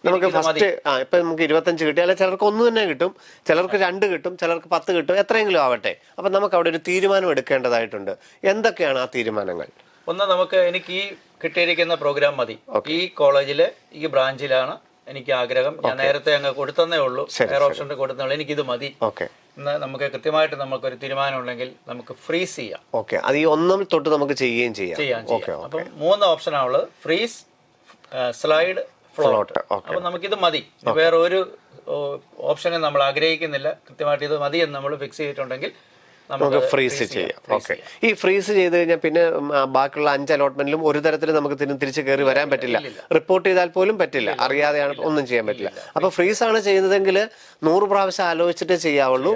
നമുക്ക് ഫസ്റ്റ് ഇപ്പൊ നമുക്ക് 25 കിട്ടി, അല്ലെങ്കിൽ ചിലർക്ക് 1 തന്നെ കിട്ടും, ചിലർക്ക് 2 കിട്ടും, ചിലർക്ക് 10 കിട്ടും, എത്രയെങ്കിലും ആവട്ടെ. അപ്പൊ നമുക്ക് അവിടെ ഒരു തീരുമാനം എടുക്കേണ്ടതായിട്ടുണ്ട്. എന്തൊക്കെയാണ് ആ തീരുമാനങ്ങൾ? ഒന്ന്, എനിക്ക് ഈ കിട്ടിയിരിക്കുന്ന പ്രോഗ്രാം മതി, ഈ കോളേജിലെ ഈ ബ്രാഞ്ചിലാണ് എനിക്ക് ആഗ്രഹം, ഞാൻ നേരത്തെ അങ്ങ് കൊടുത്തന്നേ ഉള്ളൂ, എയർ ഓപ്ഷന്റെ കൊടുത്തുള്ളൂ, എനിക്കിത് മതി എന്ന് നമുക്ക് കൃത്യമായിട്ട് നമുക്കൊരു തീരുമാനം ഉണ്ടെങ്കിൽ നമുക്ക് ഫ്രീസ് ചെയ്യാം. അത് ഈ 1 തൊട്ട് നമുക്ക് ചെയ്യുകയും ചെയ്യാം. അപ്പം 3 ഓപ്ഷനാണുള്ളത്: ഫ്രീസ്, സ്ലൈഡ്, ഫ്ലോട്ട്. അപ്പൊ നമുക്കിത് മതി, വേറെ ഒരു ഓപ്ഷനും നമ്മൾ ആഗ്രഹിക്കുന്നില്ല, കൃത്യമായിട്ട് ഇത് മതി എന്ന് നമ്മൾ ഫിക്സ് ചെയ്തിട്ടുണ്ടെങ്കിൽ നമുക്ക് ഫ്രീസ് ചെയ്യാം. ഓക്കെ. ഈ ഫ്രീസ് ചെയ്ത് കഴിഞ്ഞാൽ പിന്നെ ബാക്കിയുള്ള 5 അലോട്ട്മെന്റിലും ഒരു തരത്തിലും നമുക്ക് തിരിച്ച് കയറി വരാൻ പറ്റില്ല. റിപ്പോർട്ട് ചെയ്താൽ പോലും പറ്റില്ല, അറിയാതെയാണ് ഒന്നും ചെയ്യാൻ പറ്റില്ല. അപ്പൊ ഫ്രീസ് ആണ് ചെയ്യുന്നതെങ്കിൽ 100 പ്രാവശ്യം ആലോചിച്ചിട്ടേ ചെയ്യാവുള്ളൂ.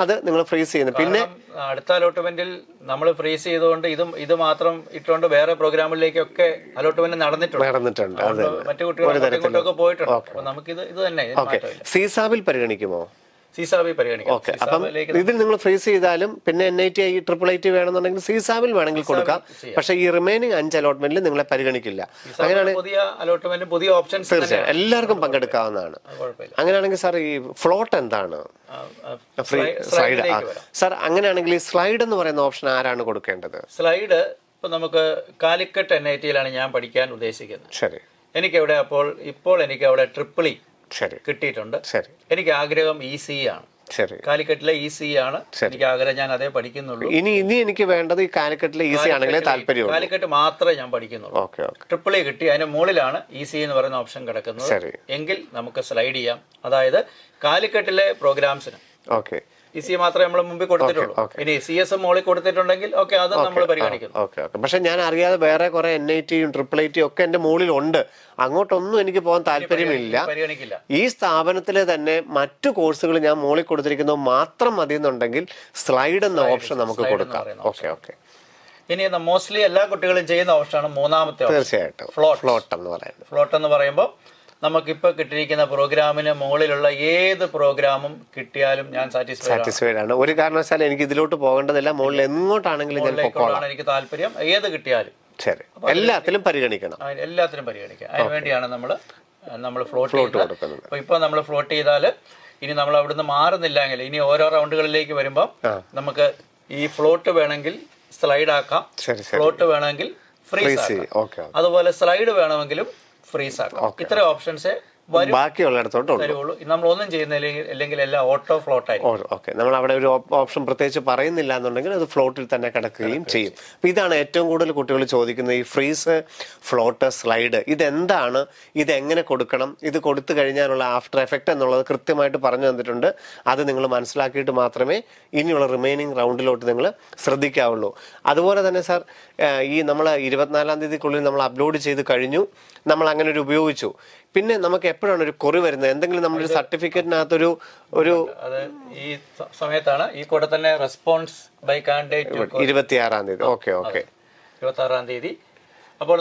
അത് നിങ്ങൾ ഫ്രീസ് ചെയ്യുന്നത്. പിന്നെ അടുത്ത അലോട്ട്മെന്റിൽ നമ്മൾ ഫ്രീസ് ചെയ്തുകൊണ്ട് ഇത് മാത്രം ഇട്ടുകൊണ്ട് വേറെ പ്രോഗ്രാമിലേക്കൊക്കെ അലോട്ട്മെന്റ് നടന്നിട്ടുണ്ട്. മറ്റു കുട്ടികളൊക്കെ പോയിട്ടുണ്ട്. അപ്പൊ നമുക്കിത് ഇത് തന്നെ സീസാബിൽ പരിഗണിക്കുമോ? സീസാബിൽ പരിഗണിക്കാം. ഓക്കെ. അപ്പം ഇതിൽ നിങ്ങൾ ഫ്രീസ് ചെയ്താലും പിന്നെ NIT IEEE വേണമെന്നുണ്ടെങ്കിൽ സീസാബിൽ വേണമെങ്കിൽ കൊടുക്കാം. പക്ഷേ ഈ റിമൈനിങ് 5 അലോട്ട്മെന്റിൽ നിങ്ങളെ പരിഗണിക്കില്ല. അങ്ങനെയാണ് പുതിയ അലോട്ട്മെന്റ്, പുതിയ ഓപ്ഷൻസ് തീർച്ചയായും എല്ലാവർക്കും പങ്കെടുക്കാവുന്നതാണ്. അങ്ങനെയാണെങ്കിൽ സാർ ഈ ഫ്ലോട്ട് എന്താണ്? സ്ലൈഡ്. സാർ അങ്ങനെയാണെങ്കിൽ ഈ സ്ലൈഡ് എന്ന് പറയുന്ന ഓപ്ഷൻ ആരാണ് കൊടുക്കേണ്ടത്? സ്ലൈഡ് ഇപ്പൊ നമുക്ക് കാലിക്കറ്റ് NIT ഞാൻ പഠിക്കാൻ ഉദ്ദേശിക്കുന്നത്. ശരി. എനിക്കവിടെ ഇപ്പോൾ എനിക്ക് അവിടെ ട്രിപ്പിൾ ശരി കിട്ടിയിട്ടുണ്ട്. ശരി. എനിക്ക് ആഗ്രഹം ECE ആണ്. ശരി. കാലിക്കറ്റിലെ ECE ആണ് എനിക്ക് ആഗ്രഹം. ഞാൻ അതേ പഠിക്കുന്നുള്ളൂ. ഇനി എനിക്ക് വേണ്ടത് ഈ കാലിക്കറ്റിലെ ECE ആണെങ്കിലേ താല്പര്യം. കാലിക്കറ്റ് മാത്രമേ ഞാൻ പഠിക്കുന്നുള്ളൂ. ട്രിപ്പിൾ കിട്ടി, അതിന് മുകളിലാണ് ECE എന്ന് പറയുന്ന ഓപ്ഷൻ കിടക്കുന്നത്. എങ്കിൽ നമുക്ക് സ്ലൈഡ് ചെയ്യാം. അതായത് കാലിക്കറ്റിലെ പ്രോഗ്രാംസിന് ECE മാത്രമേ നമ്മൾ മുമ്പിൽ കൊടുത്തിട്ടുള്ളൂ. ഇനി CS മുകളിൽ കൊടുത്തിട്ടുണ്ടെങ്കിൽ ഓക്കെ, അത് നമ്മൾ പരിഗണിക്കുന്നു. പക്ഷെ ഞാൻ അറിയാതെ വേറെ കുറെ NITയും IIIT ഒക്കെ എന്റെ മുകളിൽ ഉണ്ട്. അങ്ങോട്ടൊന്നും എനിക്ക് പോകാൻ താല്പര്യമില്ല. ഈ സ്ഥാപനത്തിലെ തന്നെ മറ്റു കോഴ്സുകൾ ഞാൻ മുകളിൽ കൊടുത്തിരിക്കുന്നത് മാത്രം മതി എന്നുണ്ടെങ്കിൽ സ്ലൈഡ് എന്ന ഓപ്ഷൻ നമുക്ക് കൊടുക്കാം. ഓക്കെ. ഇനി മോസ്റ്റ്ലി എല്ലാ കുട്ടികളും ചെയ്യുന്ന ഓപ്ഷനാണ് മൂന്നാമത്തെ. തീർച്ചയായിട്ടും ഫ്ലോട്ട് എന്ന് പറയുമ്പോൾ നമുക്കിപ്പോൾ കിട്ടിയിരിക്കുന്ന പ്രോഗ്രാമിന് മുകളിലുള്ള ഏത് പ്രോഗ്രാമും കിട്ടിയാലും ഞാൻ സാറ്റിസ്ഫൈഡ് ആണ്. ഒരു കാരണവശാലും എനിക്ക് ഇതിലോട്ട് പോകേണ്ടതില്ല. മുകളിൽ എങ്ങോട്ടാണെങ്കിലും എനിക്ക് താല്പര്യം. ഏത് കിട്ടിയാലും എല്ലാത്തിലും പരിഗണിക്കണം. അതിന് വേണ്ടിയാണ് നമ്മൾ ഫ്ലോട്ട് കൊടുക്കുന്നത്. അപ്പൊ ഇപ്പൊ നമ്മൾ ഫ്ലോട്ട് ചെയ്താൽ ഇനി നമ്മൾ അവിടുന്ന് മാറുന്നില്ലെങ്കിൽ ഇനി ഓരോ റൗണ്ടുകളിലേക്ക് വരുമ്പോൾ നമുക്ക് ഈ ഫ്ലോട്ട് വേണമെങ്കിൽ സ്ലൈഡ് ആക്കാം, ഫ്ലോട്ട് വേണമെങ്കിൽ ഫ്രീസ് ആക്കാം, അതുപോലെ സ്ലൈഡ് വേണമെങ്കിലും ഫ്രീസ് ആക്കാം. ഇത്ര ഓപ്ഷൻസ് ബാക്കിയുള്ളിടത്തോട്ടുള്ളൂ. നമ്മൾ ഒന്നും ചെയ്യുന്നില്ലെങ്കിൽ അല്ലെങ്കിൽ എല്ലാം ഓട്ടോ ഫ്ലോട്ട് ആയിരിക്കും. നമ്മൾ അവിടെ ഒരു ഓപ്ഷൻ പ്രത്യേകിച്ച് പറയുന്നില്ല എന്നുണ്ടെങ്കിൽ അത് ഫ്ലോട്ടിൽ തന്നെ കിടക്കുകയും ചെയ്യും. അപ്പൊ ഇതാണ് ഏറ്റവും കൂടുതൽ കുട്ടികൾ ചോദിക്കുന്നത്, ഈ ഫ്രീസ്, ഫ്ലോട്ട്, സ്ലൈഡ് ഇതെന്താണ്, ഇതെങ്ങനെ കൊടുക്കണം, ഇത് കൊടുത്തു കഴിഞ്ഞാലുള്ള ആഫ്റ്റർ എഫക്റ്റ് എന്നുള്ളത് കൃത്യമായിട്ട് പറഞ്ഞു തന്നിട്ടുണ്ട്. അത് നിങ്ങൾ മനസ്സിലാക്കിയിട്ട് മാത്രമേ ഇനിയുള്ള റിമൈനിങ് റൗണ്ടിലോട്ട് നിങ്ങൾ ശ്രദ്ധിക്കാവുള്ളൂ. അതുപോലെ തന്നെ സാർ, ഈ നമ്മൾ 24-ാം തീയതിക്കുള്ളിൽ നമ്മൾ അപ്ലോഡ് ചെയ്ത് കഴിഞ്ഞു, നമ്മൾ അങ്ങനെ ഒരു ഉപയോഗിച്ചു, പിന്നെ നമുക്ക് എപ്പോഴാണ് ഒരു കുറി വരുന്നത്? എന്തെങ്കിലും നമ്മുടെ സർട്ടിഫിക്കറ്റിനകത്തൊരു ഈ സമയത്താണ് ഈ കൂടെ തന്നെ റെസ്പോൺസ് ബൈ കാൻഡിഡേറ്റ് 26-ാം തീയതി. ഓക്കെ 26-ാം തീയതി. അപ്പോൾ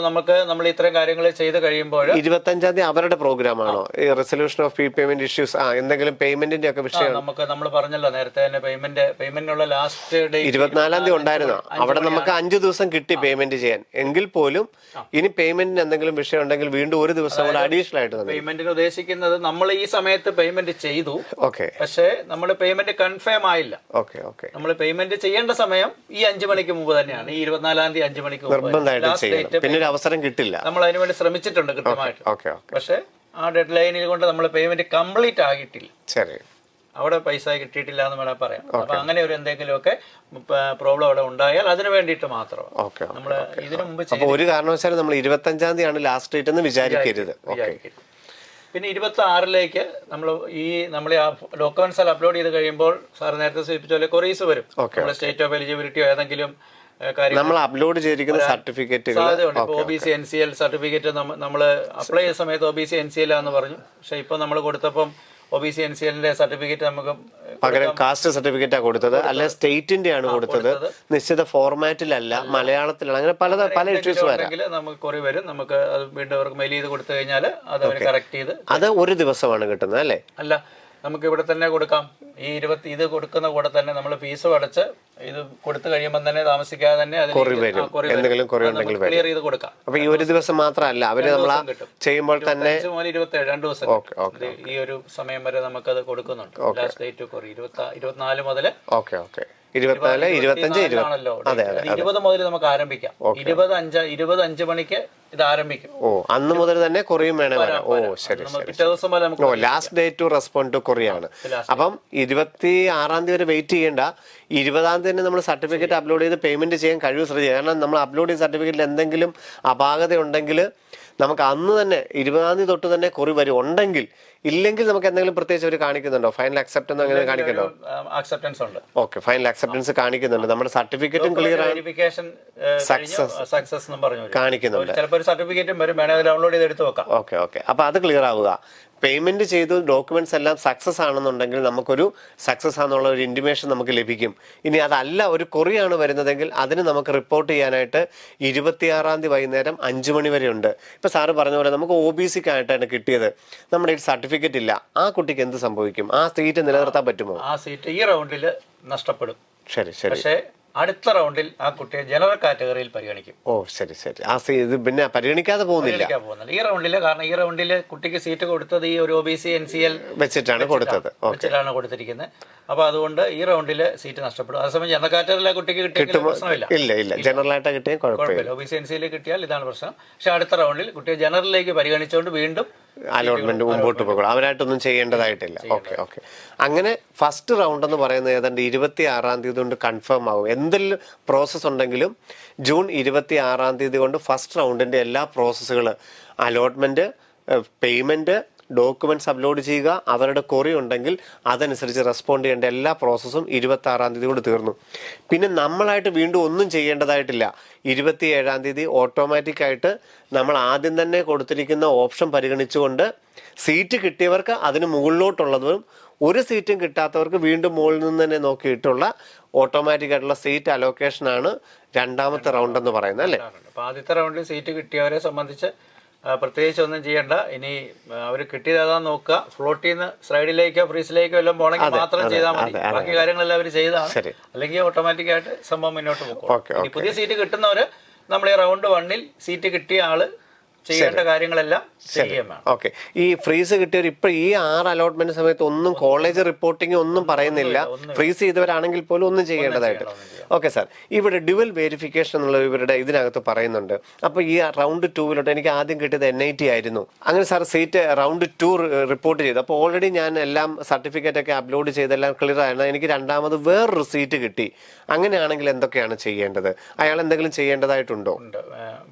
നമ്മൾ ഇത്രയും കാര്യങ്ങൾ ചെയ്ത് കഴിയുമ്പോൾ 25-ാം തീയതി അവരുടെ പ്രോഗ്രാം ആണോ? ഈ റെസൊല്യൂഷൻ ഓഫ് പേയ്മെന്റ് ഇഷ്യൂസ്, എന്തെങ്കിലും പേയ്മെന്റിന്റെ ഒക്കെ വിഷയം നമ്മൾ പറഞ്ഞല്ലോ നേരത്തെ തന്നെ. പേയ്മെന്റിനുള്ള ലാസ്റ്റ് ഡേറ്റ് 24-ാം തീയതി ഉണ്ടായിരുന്നു. അവിടെ നമുക്ക് 5 ദിവസം കിട്ടി പേയ്മെന്റ് ചെയ്യാൻ. എങ്കിൽ പോലും ഇനി പേയ്മെന്റിന് എന്തെങ്കിലും വിഷയം ഉണ്ടെങ്കിൽ വീണ്ടും ഒരു ദിവസം കൂടെ അഡീഷണൽ ആയിട്ട് പേയ്മെന്റിന് ഉദ്ദേശിക്കുന്നത് നമ്മൾ ഈ സമയത്ത് പേയ്മെന്റ് ചെയ്തു, പക്ഷേ നമ്മൾ പേയ്മെന്റ് കൺഫേം ആയില്ല. നമ്മൾ പേയ്മെന്റ് ചെയ്യേണ്ട സമയം ഈ 5 മണിക്ക് മുമ്പ് തന്നെയാണ്. ഈ 24-ാം തീയതി 5 മണിക്ക് മുമ്പ് പിന്നെ ഒരു അവസരം കിട്ടില്ല. നമ്മൾ അതിനുവേണ്ടി ശ്രമിച്ചിട്ടുണ്ട് കൃത്യമായിട്ട്. പക്ഷെ ആ ഡെഡ് ലൈനിൽ കൊണ്ട് നമ്മൾ പേയ്മെന്റ് കംപ്ലീറ്റ് ആകിയിട്ടില്ല. അവിടെ പൈസ കിട്ടിയിട്ടില്ല എന്ന് വേണം പറയാം. അപ്പൊ അങ്ങനെ ഒരു എന്തെങ്കിലുമൊക്കെ പ്രോബ്ലം അവിടെ ഉണ്ടായാൽ അതിന് വേണ്ടിയിട്ട് മാത്രം നമ്മൾ ഇതിനു മുമ്പ് ഒരു കാരണവശാലും നമ്മൾ 25-ാം തീയതിയാണ് ലാസ്റ്റ് ഡേറ്റ് എന്ന് വിചാരിക്കരുത്. പിന്നെ 26-ലേക്ക് നമ്മൾ ഡോക്യുമെന്റ്സ് അപ്ലോഡ് ചെയ്ത് കഴിയുമ്പോൾ സാർ നേരത്തെ സൂചിപ്പിച്ച പോലെ കൊറീസ് വരും. സ്റ്റേറ്റ് ഓഫ് എലിജിബിലിറ്റിയോ ഏതെങ്കിലും നമ്മൾ അപ്ലോഡ് ചെയ്തിരിക്കുന്ന സർട്ടിഫിക്കറ്റുകൾ OBC NCL സർട്ടിഫിക്കറ്റ് നമ്മൾ അപ്ലൈ ചെയ്ത സമയത്ത് OBC NCL ആന്ന് പറഞ്ഞു. പക്ഷെ ഇപ്പൊ നമ്മൾ കൊടുത്തപ്പം OBC NCLന്റെ സർട്ടിഫിക്കറ്റ് നമുക്ക് പകരം കാസ്റ്റ് സർട്ടിഫിക്കറ്റാ കൊടുത്തത്, അല്ലെ സ്റ്റേറ്റിന്റെ ആണ് കൊടുത്തത്, നിശ്ചിത ഫോർമാറ്റിലല്ല, മലയാളത്തിലാണ്. അങ്ങനെ പല ഇഷ്യൂസ് വരാം. നമുക്ക് കുറി വരും. നമുക്ക് വീണ്ടും അവർക്ക് മെയിൽ ചെയ്ത് കൊടുത്തു കഴിഞ്ഞാൽ അത് അവർ കറക്റ്റ് ചെയ്ത് അത് ഒരു ദിവസമാണ് കിട്ടുന്നത് അല്ലേ? അല്ല, നമുക്ക് ഇവിടെ തന്നെ കൊടുക്കാം. ഈ ഇത് കൊടുക്കുന്ന കൂടെ തന്നെ നമ്മൾ ഫീസും അടച്ച് ഇത് കൊടുത്തു കഴിയുമ്പോൾ തന്നെ താമസിക്കാതെ തന്നെ ക്ലിയർ ചെയ്ത് കൊടുക്കാം. അപ്പൊ ഈ ഒരു ദിവസം മാത്രമല്ല, അവര് നമ്മൾ ചെയ്യുമ്പോൾ തന്നെ 27 2 ദിവസം ഈ ഒരു സമയം വരെ നമുക്കത് കൊടുക്കുന്നുണ്ട്. ലാസ്റ്റ് ഡേറ്റ് 24 മുതൽ 24, 25, ആണല്ലോ. 20 മുതൽ നമുക്ക് ആരംഭിക്കാം. 25 മണിക്ക് ഇത് ആരംഭിക്കും. അന്ന് മുതൽ തന്നെ കൊറിയും വേണം. ശരി. പിറ്റേ ദിവസം പോലെ നമുക്ക് last date to respond to കൊറിയാണ്. അപ്പം 26-ാം തീയതി വരെ വെയിറ്റ് ചെയ്യേണ്ട. 20-ാം തീയതി തന്നെ നമ്മൾ സർട്ടിഫിക്കറ്റ് അപ്ലോഡ് ചെയ്ത് പേയ്മെന്റ് ചെയ്യാൻ കഴിവ് ശ്രദ്ധിക്കുക. കാരണം നമ്മൾ അപ്ലോഡ് ചെയ്ത സർട്ടിഫിക്കറ്റിൽ എന്തെങ്കിലും അപാകത ഉണ്ടെങ്കിൽ നമുക്ക് അന്ന് തന്നെ 20-ാം തീയതി തൊട്ട് തന്നെ കുറി വരും. ഉണ്ടെങ്കിൽ ഇല്ലെങ്കിൽ നമുക്ക് എന്തെങ്കിലും പ്രത്യേകിച്ച് അവർ കാണിക്കുന്നുണ്ടോ? ഫൈനൽ അക്സെപ്റ്റൻസ് അങ്ങനെ കാണിക്കണോ? അക്സെപ്റ്റൻസ് ഉണ്ട്. ഓക്കെ, ഫൈനൽ അക്സെപ്റ്റൻസ് കാണിക്കുന്നുണ്ട്. നമ്മുടെ സർട്ടിഫിക്കറ്റും ക്ലിയർ ആണ്, വെരിഫിക്കേഷൻ സക്സസ് എന്നും പറഞ്ഞു കാണിക്കുന്നുണ്ട്. ചിലപ്പോൾ ഒരു സർട്ടിഫിക്കറ്റും വരും, വേണമെങ്കിൽ ഡൗൺലോഡ് ചെയ്ത് എടുത്ത് വെക്കാം. ഓക്കെ ഓക്കെ, അപ്പൊ അത് ക്ലിയർ ആവുക. പേയ്മെന്റ് ചെയ്തു ഡോക്യുമെന്റ്സ് എല്ലാം സക്സസ് ആണെന്നുണ്ടെങ്കിൽ നമുക്കൊരു സക്സസ് ആണെന്നുള്ള ഒരു ഇന്റിമേഷൻ നമുക്ക് ലഭിക്കും. ഇനി അതല്ല ഒരു കൊറിയാണ് വരുന്നതെങ്കിൽ അതിന് നമുക്ക് റിപ്പോർട്ട് ചെയ്യാനായിട്ട് 26-ാം തീയതി വൈകുന്നേരം 5 മണി വരെ ഉണ്ട്. ഇപ്പൊ സാറ് പറഞ്ഞ പോലെ നമുക്ക് OBC ആയിട്ടാണ് കിട്ടിയത്, നമ്മുടെ ഈ സർട്ടിഫിക്കറ്റ് ഇല്ല, ആ കുട്ടിക്ക് എന്ത് സംഭവിക്കും? ആ സീറ്റ് നിലനിർത്താൻ പറ്റുമോ? ആ സീറ്റ് ഈ റൗണ്ടിൽ നഷ്ടപ്പെടും. ശരി ശരി. പക്ഷേ അടുത്ത റൗണ്ടിൽ ആ കുട്ടിയെ ജനറൽ കാറ്റഗറിയിൽ പരിഗണിക്കും. ഓ ശരി ശരി. ആ ഇത് പിന്നെ പരിഗണിക്കാതെ പോകുന്നില്ല ഈ റൗണ്ടില്. കാരണം ഈ റൗണ്ടില് കുട്ടിക്ക് സീറ്റ് കൊടുത്തത് ഈ ഒരു OBC NCL വെച്ചിട്ടാണ് കൊടുത്തത്, വെച്ചിട്ടാണ് കൊടുത്തിരിക്കുന്നത്. അപ്പൊ അതുകൊണ്ട് ഈ റൗണ്ടില് സീറ്റ് നഷ്ടപ്പെടും. അതേസമയം ജനറൽ കാറ്റഗറിയിലെ കുട്ടിക്ക് കിട്ടിയ പ്രശ്നമില്ല. ഇല്ല, ജനറൽ ആയിട്ട് കിട്ടിയാൽ കുഴപ്പമില്ല. OBC NCL കിട്ടിയാൽ ഇതാണ് പ്രശ്നം. പക്ഷെ അടുത്ത റൗണ്ടിൽ കുട്ടിയെ ജനറലിലേക്ക് പരിഗണിച്ചുകൊണ്ട് വീണ്ടും അലോട്ട്മെന്റ് മുമ്പോട്ട് പോകും, അവരായിട്ടൊന്നും ചെയ്യേണ്ടതായിട്ടില്ല. Okay okay. അങ്ങനെ ഫസ്റ്റ് റൗണ്ട് എന്ന് പറയുന്നത് ഏതാണ്ട് 26-ാം തീയതി കൊണ്ട് കൺഫേം ആകും. എന്തെങ്കിലും പ്രോസസ്സ് ഉണ്ടെങ്കിലും ജൂൺ 26-ാം തീയതി കൊണ്ട് ഫസ്റ്റ് റൗണ്ടിന്റെ എല്ലാ പ്രോസസ്സുകൾ, അലോട്ട്മെന്റ്, പേയ്മെന്റ്, ഡോക്യുമെന്റ്സ് അപ്ലോഡ് ചെയ്യുക, അവരുടെ കൊറി ഉണ്ടെങ്കിൽ അതനുസരിച്ച് റെസ്പോണ്ട് ചെയ്യേണ്ട എല്ലാ പ്രോസസ്സും 26-ാം തീയതി കൊണ്ട് തീർന്നു. പിന്നെ നമ്മളായിട്ട് വീണ്ടും ഒന്നും ചെയ്യേണ്ടതായിട്ടില്ല. 27-ാം തീയതി ഓട്ടോമാറ്റിക്കായിട്ട് നമ്മൾ ആദ്യം തന്നെ കൊടുത്തിരിക്കുന്ന ഓപ്ഷൻ പരിഗണിച്ചുകൊണ്ട് സീറ്റ് കിട്ടിയവർക്ക് അതിന് മുകളിലോട്ടുള്ളതും ഒരു സീറ്റും കിട്ടാത്തവർക്ക് വീണ്ടും മുകളിൽ നിന്ന് തന്നെ നോക്കിയിട്ടുള്ള ഓട്ടോമാറ്റിക് ആയിട്ടുള്ള സീറ്റ് അലോക്കേഷനാണ് രണ്ടാമത്തെ റൗണ്ട് എന്ന് പറയുന്നത്, അല്ലേ? അപ്പോൾ ആദ്യത്തെ റൗണ്ടിൽ സീറ്റ് കിട്ടിയവരെ സംബന്ധിച്ച് പ്രത്യേകിച്ച് ഒന്നും ചെയ്യണ്ട. ഇനി അവർ കിട്ടിയത് ഏതാന്ന് നോക്കുക. ഫ്ലോട്ടിൽ നിന്ന് സ്ലൈഡിലേക്കോ ഫ്രീസിലേക്കോ എല്ലാം പോകണമെങ്കിൽ മാത്രം ചെയ്താൽ മതി. ബാക്കി കാര്യങ്ങളെല്ലാം അവർ ചെയ്താണ്. അല്ലെങ്കിൽ ഓട്ടോമാറ്റിക് ആയിട്ട് സംഭവം മുന്നോട്ട് പോകും. പുതിയ സീറ്റ് കിട്ടുന്നവര് നമ്മൾ ഈ റൗണ്ട് 1-ൽ സീറ്റ് കിട്ടിയ ആള് ചെയ്യേണ്ട കാര്യങ്ങളെല്ലാം ചെയ്യാൻ വേണം. ഓക്കെ. ഈ ഫ്രീസ് കിട്ടിയവർ ഇപ്പൊ ഈ 6 അലോട്ട്മെന്റ് സമയത്ത് ഒന്നും കോളേജ് റിപ്പോർട്ടിംഗ് ഒന്നും പറയുന്നില്ല. ഫ്രീസ് ചെയ്തവരാണെങ്കിൽ പോലും ഒന്നും ചെയ്യേണ്ടതായിട്ട്. ഓക്കെ സാർ, ഇവിടെ ഡ്യുവൽ വെരിഫിക്കേഷൻ എന്നുള്ള ഇവരുടെ ഇതിനകത്ത് പറയുന്നുണ്ട്. അപ്പൊ ഈ റൗണ്ട് 2-ലോട്ട് എനിക്ക് ആദ്യം കിട്ടിയത് NIT ആയിരുന്നു. അങ്ങനെ സാർ സീറ്റ് റൗണ്ട് 2 റിപ്പോർട്ട് ചെയ്തു. അപ്പോൾ ഓൾറെഡി ഞാൻ എല്ലാം സർട്ടിഫിക്കറ്റ് ഒക്കെ അപ്ലോഡ് ചെയ്തെല്ലാം ക്ലിയർ ആയിരുന്നു. എനിക്ക് രണ്ടാമത് വേറൊരു സീറ്റ് കിട്ടി. അങ്ങനെയാണെങ്കിൽ എന്തൊക്കെയാണ് ചെയ്യേണ്ടത്? അയാൾ എന്തെങ്കിലും ചെയ്യേണ്ടതായിട്ടുണ്ടോ?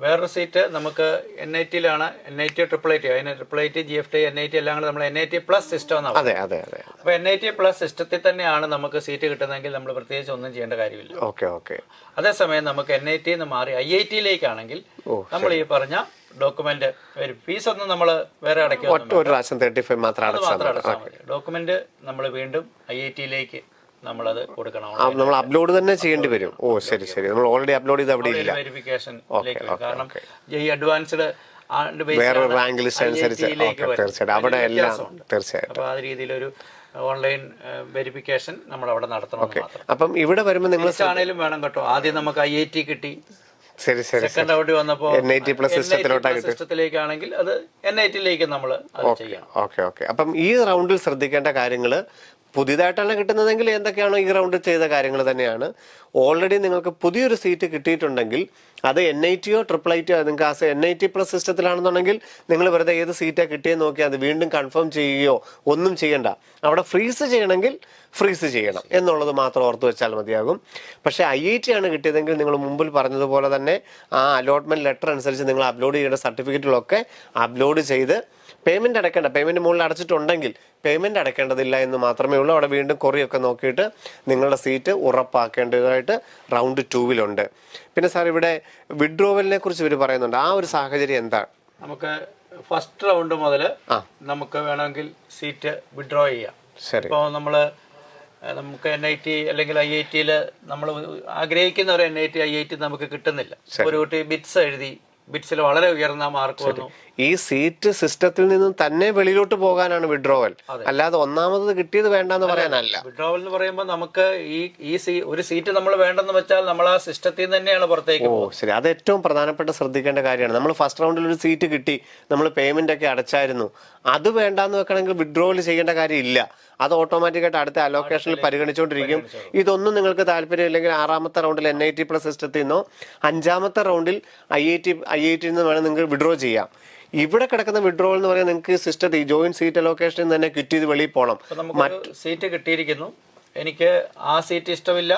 വേറൊരു സീറ്റ് നമുക്ക് NIT-ലാണ്. NIT IIIT, അതിന് IIIT GFT NIT എല്ലാം കൂടെ നമ്മൾ NIT പ്ലസ് സിസ്റ്റം എന്നാണ്. അതെ അതെ അതെ. അപ്പൊ NIT പ്ലസ് സിസ്റ്റത്തിൽ തന്നെയാണ് നമുക്ക് സീറ്റ് കിട്ടുന്നതെങ്കിൽ നമ്മൾ പ്രത്യേകിച്ച് ഒന്നും ചെയ്യേണ്ട കാര്യമില്ല. Okay okay. അതേസമയം നമുക്ക് NIT നിന്ന് മാറി IIT-യിലേക്കാണെങ്കിൽ നമ്മൾ ഈ പറഞ്ഞ ഡോക്യുമെന്റ് ഫീസ് ഒന്നും നമ്മൾ വേറെ അടയ്ക്കും, മാത്രം അടച്ചാൽ മതി. ഡോക്യുമെന്റ് നമ്മൾ വീണ്ടും IIT-യിലേക്ക് നമ്മളത് കൊടുക്കണം. നമ്മൾ അപ്ലോഡ് തന്നെ ചെയ്യേണ്ടി വരും. ഓ ശരി ശരി. നമ്മൾ ഓൾറെഡി അപ്ലോഡ് ചെയ്ത് അവിടെ ഇല്ല. വെരിഫിക്കേഷനിലേക്ക് കാരണം ഈ അഡ്വാൻസ്ഡ് വേറെ റാങ്ക് ലിസ്റ്റ് അനുസരിച്ച് തീർച്ചയായിട്ടും അവിടെ എല്ലാം തീർച്ചയായിട്ടും. അപ്പൊ ആ രീതിയിലൊരു ഓൺലൈൻ വെരിഫിക്കേഷൻ നമ്മൾ അവിടെ നടത്തണം. അപ്പം ഇവിടെ വരുമ്പോൾ നിങ്ങൾ ആണെങ്കിലും വേണം കേട്ടോ. ആദ്യം നമുക്ക് IIT കിട്ടി, ശരി ശരി. സെക്കൻഡ് റൗണ്ട് വന്നപ്പോ NIT പ്ലസ് സിസ്റ്റത്തിലേക്കാണെങ്കിൽ അത് NIT-യിലേക്ക് നമ്മൾ ചെയ്യണം. Okay okay. അപ്പം ഈ റൗണ്ടിൽ ശ്രദ്ധിക്കേണ്ട കാര്യങ്ങൾ, പുതിയതായിട്ടാണ് കിട്ടുന്നതെങ്കിൽ എന്തൊക്കെയാണോ ഈ റൗണ്ടിൽ ചെയ്ത കാര്യങ്ങൾ തന്നെയാണ്. ഓൾറെഡി നിങ്ങൾക്ക് പുതിയൊരു സീറ്റ് കിട്ടിയിട്ടുണ്ടെങ്കിൽ അത് NIT-യോ IIIT-യോ നിങ്ങൾക്ക് ആ NIT പ്ലസ് സിസ്റ്റത്തിലാണെന്നുണ്ടെങ്കിൽ നിങ്ങൾ വെറുതെ ഏത് സീറ്റാണ് കിട്ടിയെന്ന് നോക്കി അത് വീണ്ടും കൺഫേം ചെയ്യുകയോ ഒന്നും ചെയ്യണ്ട. അവിടെ ഫ്രീസ് ചെയ്യണമെങ്കിൽ ഫ്രീസ് ചെയ്യണം എന്നുള്ളത് മാത്രം ഓർത്ത് വെച്ചാൽ മതിയാകും. പക്ഷേ IIT ആണ് കിട്ടിയതെങ്കിൽ നിങ്ങൾ മുമ്പിൽ പറഞ്ഞതുപോലെ തന്നെ ആ അലോട്ട്മെന്റ് ലെറ്റർ അനുസരിച്ച് നിങ്ങൾ അപ്ലോഡ് ചെയ്യേണ്ട സർട്ടിഫിക്കറ്റുകളൊക്കെ അപ്ലോഡ് ചെയ്ത് പേയ്മെന്റ് അടയ്ക്കേണ്ട, പേയ്മെന്റ് മുകളിൽ അടച്ചിട്ടുണ്ടെങ്കിൽ പേയ്മെന്റ് അടയ്ക്കേണ്ടതില്ല എന്ന് മാത്രമേ ഉള്ളൂ. അവിടെ വീണ്ടും കൊറിയൊക്കെ നോക്കിയിട്ട് നിങ്ങളുടെ സീറ്റ് ഉറപ്പാക്കേണ്ടതായിട്ട് റൗണ്ട് 2-ലുണ്ട്. പിന്നെ സാർ ഇവിടെ വിഡ്രോവലിനെ കുറിച്ച് ഇവർ പറയുന്നുണ്ട്. ആ ഒരു സാഹചര്യം എന്താണ്? നമുക്ക് ഫസ്റ്റ് റൗണ്ട് മുതൽ നമുക്ക് വേണമെങ്കിൽ സീറ്റ് വിഡ്രോ ചെയ്യാം. ഇപ്പോൾ നമുക്ക് NIT അല്ലെങ്കിൽ IIT-യിൽ നമ്മൾ ആഗ്രഹിക്കുന്ന ഒരു NIT IIT നമുക്ക് കിട്ടുന്നില്ല. ഒരു കുട്ടി ബിറ്റ്സ് എഴുതി, ബിറ്റ്സിൽ വളരെ ഉയർന്ന മാർക്ക് വന്നു. ഈ സീറ്റ് സിസ്റ്റത്തിൽ നിന്നും തന്നെ വെളിയിലോട്ട് പോകാനാണ് വിഡ്രോവൽ, അല്ലാതെ ഒന്നാമത് കിട്ടിയത് വേണ്ടെന്ന് പറയാനല്ല. വിഡ്രോവൽ എന്ന് പറയുമ്പോൾ നമുക്ക് ഈ ഒരു സീറ്റ് നമ്മൾ വേണ്ടെന്ന് വെച്ചാൽ നമ്മൾ ആ സിസ്റ്റത്തിൽ നിന്ന് തന്നെയാണ് പുറത്തേക്ക്. ഓ ശരി. അത് ഏറ്റവും പ്രധാനപ്പെട്ട ശ്രദ്ധിക്കേണ്ട കാര്യമാണ്. നമ്മൾ ഫസ്റ്റ് റൗണ്ടിൽ ഒരു സീറ്റ് കിട്ടി, നമ്മൾ പേയ്മെന്റ് ഒക്കെ അടച്ചായിരുന്നു, അത് വേണ്ടാന്ന് വെക്കണമെങ്കിൽ വിഡ്രോവൽ ചെയ്യേണ്ട കാര്യമില്ല. അത് ഓട്ടോമാറ്റിക്കായിട്ട് അടുത്ത അലോക്കേഷനിൽ പരിഗണിച്ചുകൊണ്ടിരിക്കും. ഇതൊന്നും നിങ്ങൾക്ക് താല്പര്യം ഇല്ലെങ്കിൽ 6-ാമത്തെ റൗണ്ടിൽ NIT പ്ലസ് സിസ്റ്റത്തിൽ നിന്നോ 5-ാമത്തെ റൗണ്ടിൽ IIT നിന്ന് വേണം നിങ്ങൾക്ക് വിഡ്രോ ചെയ്യാം. ഇവിടെ കിടക്കുന്ന വിഡ്രോവൽ എന്ന് പറയുന്നത് നിങ്ങൾക്ക് സിസ്റ്റത്തിൽ ജോയിന്റ് സീറ്റ് അലോക്കേഷനിൽ തന്നെ കിട്ടി ഇത് വെളിയിൽ പോകണം. സീറ്റ് കിട്ടിയിരിക്കുന്നു, എനിക്ക് ആ സീറ്റ് ഇഷ്ടമില്ല,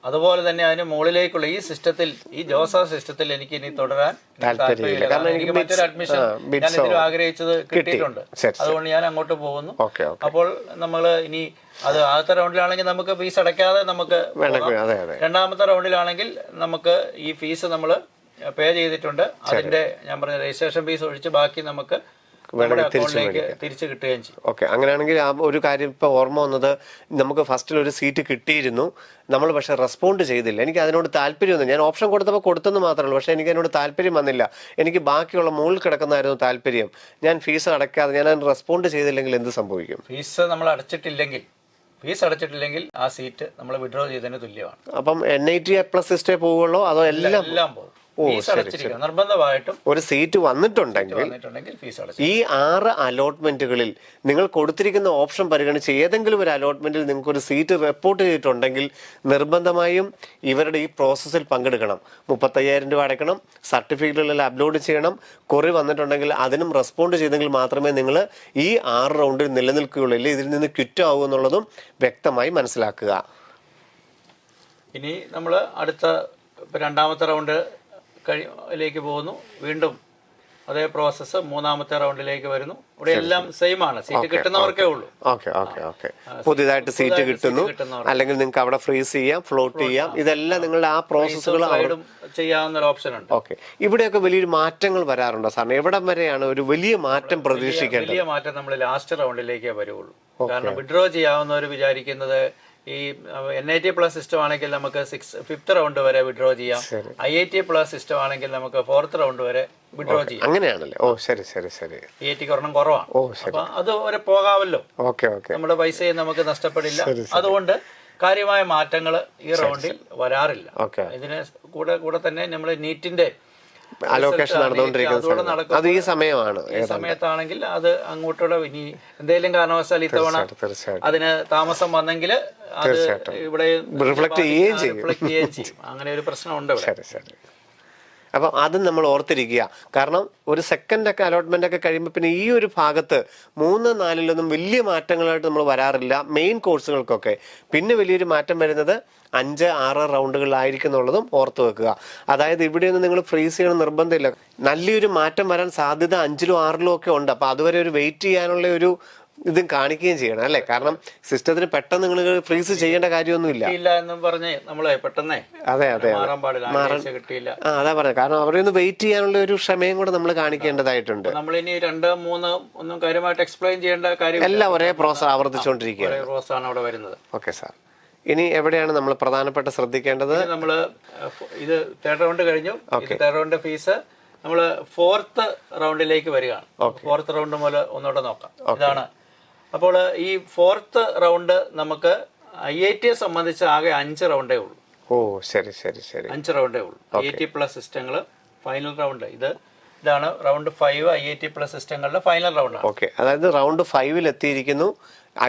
അതുപോലെ തന്നെ അതിന് മുകളിലേക്കുള്ള ഈ സിസ്റ്റത്തിൽ, ഈ ജോസ സിസ്റ്റത്തിൽ എനിക്ക് ഇനി തുടരാൻ താല്പര്യമില്ല. കാരണം എനിക്ക് മറ്റൊരു അഡ്മിഷൻ ഞാൻ ഇതിലും ആഗ്രഹിച്ചത് കിട്ടിയിട്ടുണ്ട്. അതുകൊണ്ട് ഞാൻ അങ്ങോട്ട് പോകുന്നു. അപ്പോൾ നമ്മൾ ഇനി അത് ആദ്യത്തെ റൗണ്ടിലാണെങ്കിൽ നമുക്ക് ഫീസ് അടയ്ക്കാതെ നമുക്ക് രണ്ടാമത്തെ റൗണ്ടിലാണെങ്കിൽ നമുക്ക് ഈ ഫീസ് നമ്മൾ പേ ചെയ്തിട്ടുണ്ട്. അതിന്റെ ഞാൻ പറഞ്ഞ രജിസ്ട്രേഷൻ ഫീസ് ഒഴിച്ച് ബാക്കി നമുക്ക് തിരിച്ചു കിട്ടുകയും ചെയ്യും. ഓക്കെ, അങ്ങനെയാണെങ്കിൽ ആ ഒരു കാര്യം ഇപ്പൊ ഓർമ്മ വന്നത്, നമുക്ക് ഫസ്റ്റിൽ ഒരു സീറ്റ് കിട്ടിയിരുന്നു, നമ്മൾ പക്ഷെ റെസ്പോണ്ട് ചെയ്തില്ല. എനിക്ക് അതിനോട് താല്പര്യമൊന്നും, ഞാൻ ഓപ്ഷൻ കൊടുത്തപ്പോൾ കൊടുത്തെന്ന് മാത്രമേ ഉള്ളൂ, പക്ഷെ എനിക്ക് അതിനോട് താല്പര്യം വന്നില്ല. എനിക്ക് ബാക്കിയുള്ള മുകളിൽ കിടക്കുന്നതായിരുന്നു താല്പര്യം. ഞാൻ ഫീസ് അടയ്ക്കാതെ ഞാൻ അതിന് റെസ്പോണ്ട് ചെയ്തില്ലെങ്കിൽ എന്ത് സംഭവിക്കും? ഫീസ് നമ്മൾ അടച്ചിട്ടില്ലെങ്കിൽ ആ സീറ്റ് നമ്മൾ വിഡ്രോ ചെയ്തതിന് തുല്യമാണ്. അപ്പം NIT പ്ലസ് സിസ്റ്റേ പോവുള്ളൂ അതോ എല്ലാം പോകും? നിർബന്ധമായിട്ടും ഒരു സീറ്റ് വന്നിട്ടുണ്ടെങ്കിൽ ഈ 6 അലോട്ട്മെന്റുകളിൽ നിങ്ങൾ കൊടുത്തിരിക്കുന്ന ഓപ്ഷൻ പരിഗണിച്ച് ഏതെങ്കിലും ഒരു അലോട്ട്മെന്റിൽ നിങ്ങൾക്ക് ഒരു സീറ്റ് റിപ്പോർട്ട് ചെയ്തിട്ടുണ്ടെങ്കിൽ നിർബന്ധമായും ഇവരുടെ ഈ പ്രോസസ്സിൽ പങ്കെടുക്കണം. 35,000 രൂപ അടയ്ക്കണം, സർട്ടിഫിക്കറ്റുകളെല്ലാം അപ്ലോഡ് ചെയ്യണം. കുറി വന്നിട്ടുണ്ടെങ്കിൽ അതിനും റെസ്പോണ്ട് ചെയ്തെങ്കിൽ മാത്രമേ നിങ്ങൾ ഈ 6 റൗണ്ടിൽ നിലനിൽക്കുകയുള്ളൂ. ഇല്ല ഇതിൽ നിന്ന് ക്വിറ്റ് ആവുക എന്നുള്ളതും വ്യക്തമായി മനസ്സിലാക്കുക. ഇനി നമ്മൾ അടുത്ത രണ്ടാമത്തെ റൗണ്ട് ലേക്ക് പോകുന്നു. വീണ്ടും അതേ പ്രോസസ്സ് മൂന്നാമത്തെ റൗണ്ടിലേക്ക് വരുന്നു. ഇവിടെ എല്ലാം സെയിം ആണ്, സീറ്റ് കിട്ടുന്നവർക്കേ ഉള്ളൂ. പുതിയതായിട്ട് സീറ്റ് കിട്ടുന്നു, അല്ലെങ്കിൽ നിങ്ങൾക്ക് അവിടെ ഫ്രീസ് ചെയ്യാം, ഫ്ലോട്ട് ചെയ്യാം, ഇതെല്ലാം നിങ്ങളുടെ ആ പ്രോസസ്സുകൾ ചെയ്യാവുന്ന ഒരു ഓപ്ഷൻ ഉണ്ട്. ഓക്കെ, ഇവിടെയൊക്കെ വലിയൊരു മാറ്റങ്ങൾ വരാറുണ്ടോ സാറിന്? എവിടം വരെയാണ് ഒരു വലിയ മാറ്റം പ്രതീക്ഷിക്കേണ്ടത്? വലിയ മാറ്റം നമ്മൾ ലാസ്റ്റ് റൗണ്ടിലേക്കേ വരുള്ളൂ. കാരണം വിഡ്രോ ചെയ്യാവുന്നവർ വിചാരിക്കുന്നത് ഈ NIT പ്ലസ് സിസ്റ്റം ആണെങ്കിൽ നമുക്ക് 5th റൗണ്ട് വരെ വിഡ്രോ ചെയ്യാം. IIT പ്ലസ് സിസ്റ്റം ആണെങ്കിൽ നമുക്ക് 4th റൗണ്ട് വരെ വിഡ്രോ ചെയ്യാം. അങ്ങനെയാണല്ലേ? ഓ ശരി ശരി ശരി. IIT ഒരെണ്ണം കുറവാണ്. അപ്പൊ അത് വരെ പോകാമല്ലോ. നമ്മുടെ പൈസയും നമുക്ക് നഷ്ടപ്പെടില്ല. അതുകൊണ്ട് കാര്യമായ മാറ്റങ്ങൾ ഈ റൗണ്ടിൽ വരാറില്ല. ഇതിന് കൂടെ തന്നെ നമ്മൾ നീറ്റിന്റെ അലോക്കേഷൻ നടന്നുകൊണ്ടിരിക്കുന്നത് അത് ഈ സമയമാണ്. ഈ സമയത്താണെങ്കിൽ അത് അങ്ങോട്ടൂടെ ഇനി എന്തെങ്കിലും കാരണവശാൽ ഇത്തവണ അതിന് താമസം വന്നെങ്കിൽ അത് ഇവിടെ റിഫ്ലക്ട് ചെയ്യുകയും ചെയ്യും. അങ്ങനെ ഒരു പ്രശ്നമുണ്ട് ഇവിടെ. അപ്പം അതും നമ്മൾ ഓർത്തിരിക്കുക. കാരണം ഒരു സെക്കൻഡൊക്കെ അലോട്ട്മെന്റ് ഒക്കെ കഴിയുമ്പോൾ പിന്നെ ഈ ഒരു ഭാഗത്ത് 3, 4 വലിയ മാറ്റങ്ങളായിട്ട് നമ്മൾ വരാറില്ല മെയിൻ കോഴ്സുകൾക്കൊക്കെ. പിന്നെ വലിയൊരു മാറ്റം വരുന്നത് 5, 6 റൗണ്ടുകളിലായിരിക്കും എന്നുള്ളതും ഓർത്ത് വെക്കുക. അതായത് ഇവിടെയൊന്നും നിങ്ങൾ ഫ്രീസ് ചെയ്യണം നിർബന്ധമില്ല. നല്ലൊരു മാറ്റം വരാൻ സാധ്യത 5ലും 6ലും ഒക്കെ ഉണ്ട്. അപ്പം അതുവരെ ഒരു വെയിറ്റ് ചെയ്യാനുള്ള ഒരു ഇതും കാണിക്കുകയും ചെയ്യണം അല്ലേ? കാരണം സിസ്റ്റത്തിന് പെട്ടെന്ന് നിങ്ങൾ ഫ്രീസ് ചെയ്യേണ്ട കാര്യമൊന്നുമില്ല. അതെ അതെ അതാ പറഞ്ഞത്. കാരണം അവരെ ഒന്ന് വെയിറ്റ് ചെയ്യാനുള്ള ഒരു ക്ഷമയും കൂടെ നമ്മൾ കാണിക്കേണ്ടതായിട്ടുണ്ട്. നമ്മളിനി 2, 3 ഒന്നും കാര്യമായിട്ട് എക്സ്പ്ലെയിൻ ചെയ്യേണ്ട കാര്യം എല്ലാം ഒരേ പ്രോസസ് ആവർത്തിച്ചുകൊണ്ടിരിക്കുകയാണ്. ഓക്കെ സാർ, ഇനി എവിടെയാണ് നമ്മൾ പ്രധാനപ്പെട്ട ശ്രദ്ധിക്കേണ്ടത്? നമ്മൾ ഇത് 3rd റൗണ്ട് കഴിഞ്ഞു. 3rd റൗണ്ട് ഫീസ് നമ്മൾ 4th റൗണ്ടിലേക്ക് വരികയാണ്. 4th റൗണ്ട് മുതൽ ഒന്നുകൂടെ നോക്കാം. ഇതാണ്. അപ്പോൾ ഈ 4th റൗണ്ട് നമുക്ക് IIT സംബന്ധിച്ച് ആകെ 5 റൗണ്ടേ ഉള്ളൂ. ഓ ശരി ശരി ശരി, 5 റൗണ്ടേ ഉള്ളൂ. IIT പ്ലസ് സിസ്റ്റങ്ങൾ ഫൈനൽ റൗണ്ട്. ഇതാണ് റൗണ്ട് 5 IIT പ്ലസ് സിസ്റ്റങ്ങളുടെ ഫൈനൽ റൗണ്ട്. ഓക്കെ, അതായത് റൗണ്ട് 5 എത്തിയിരിക്കുന്നു.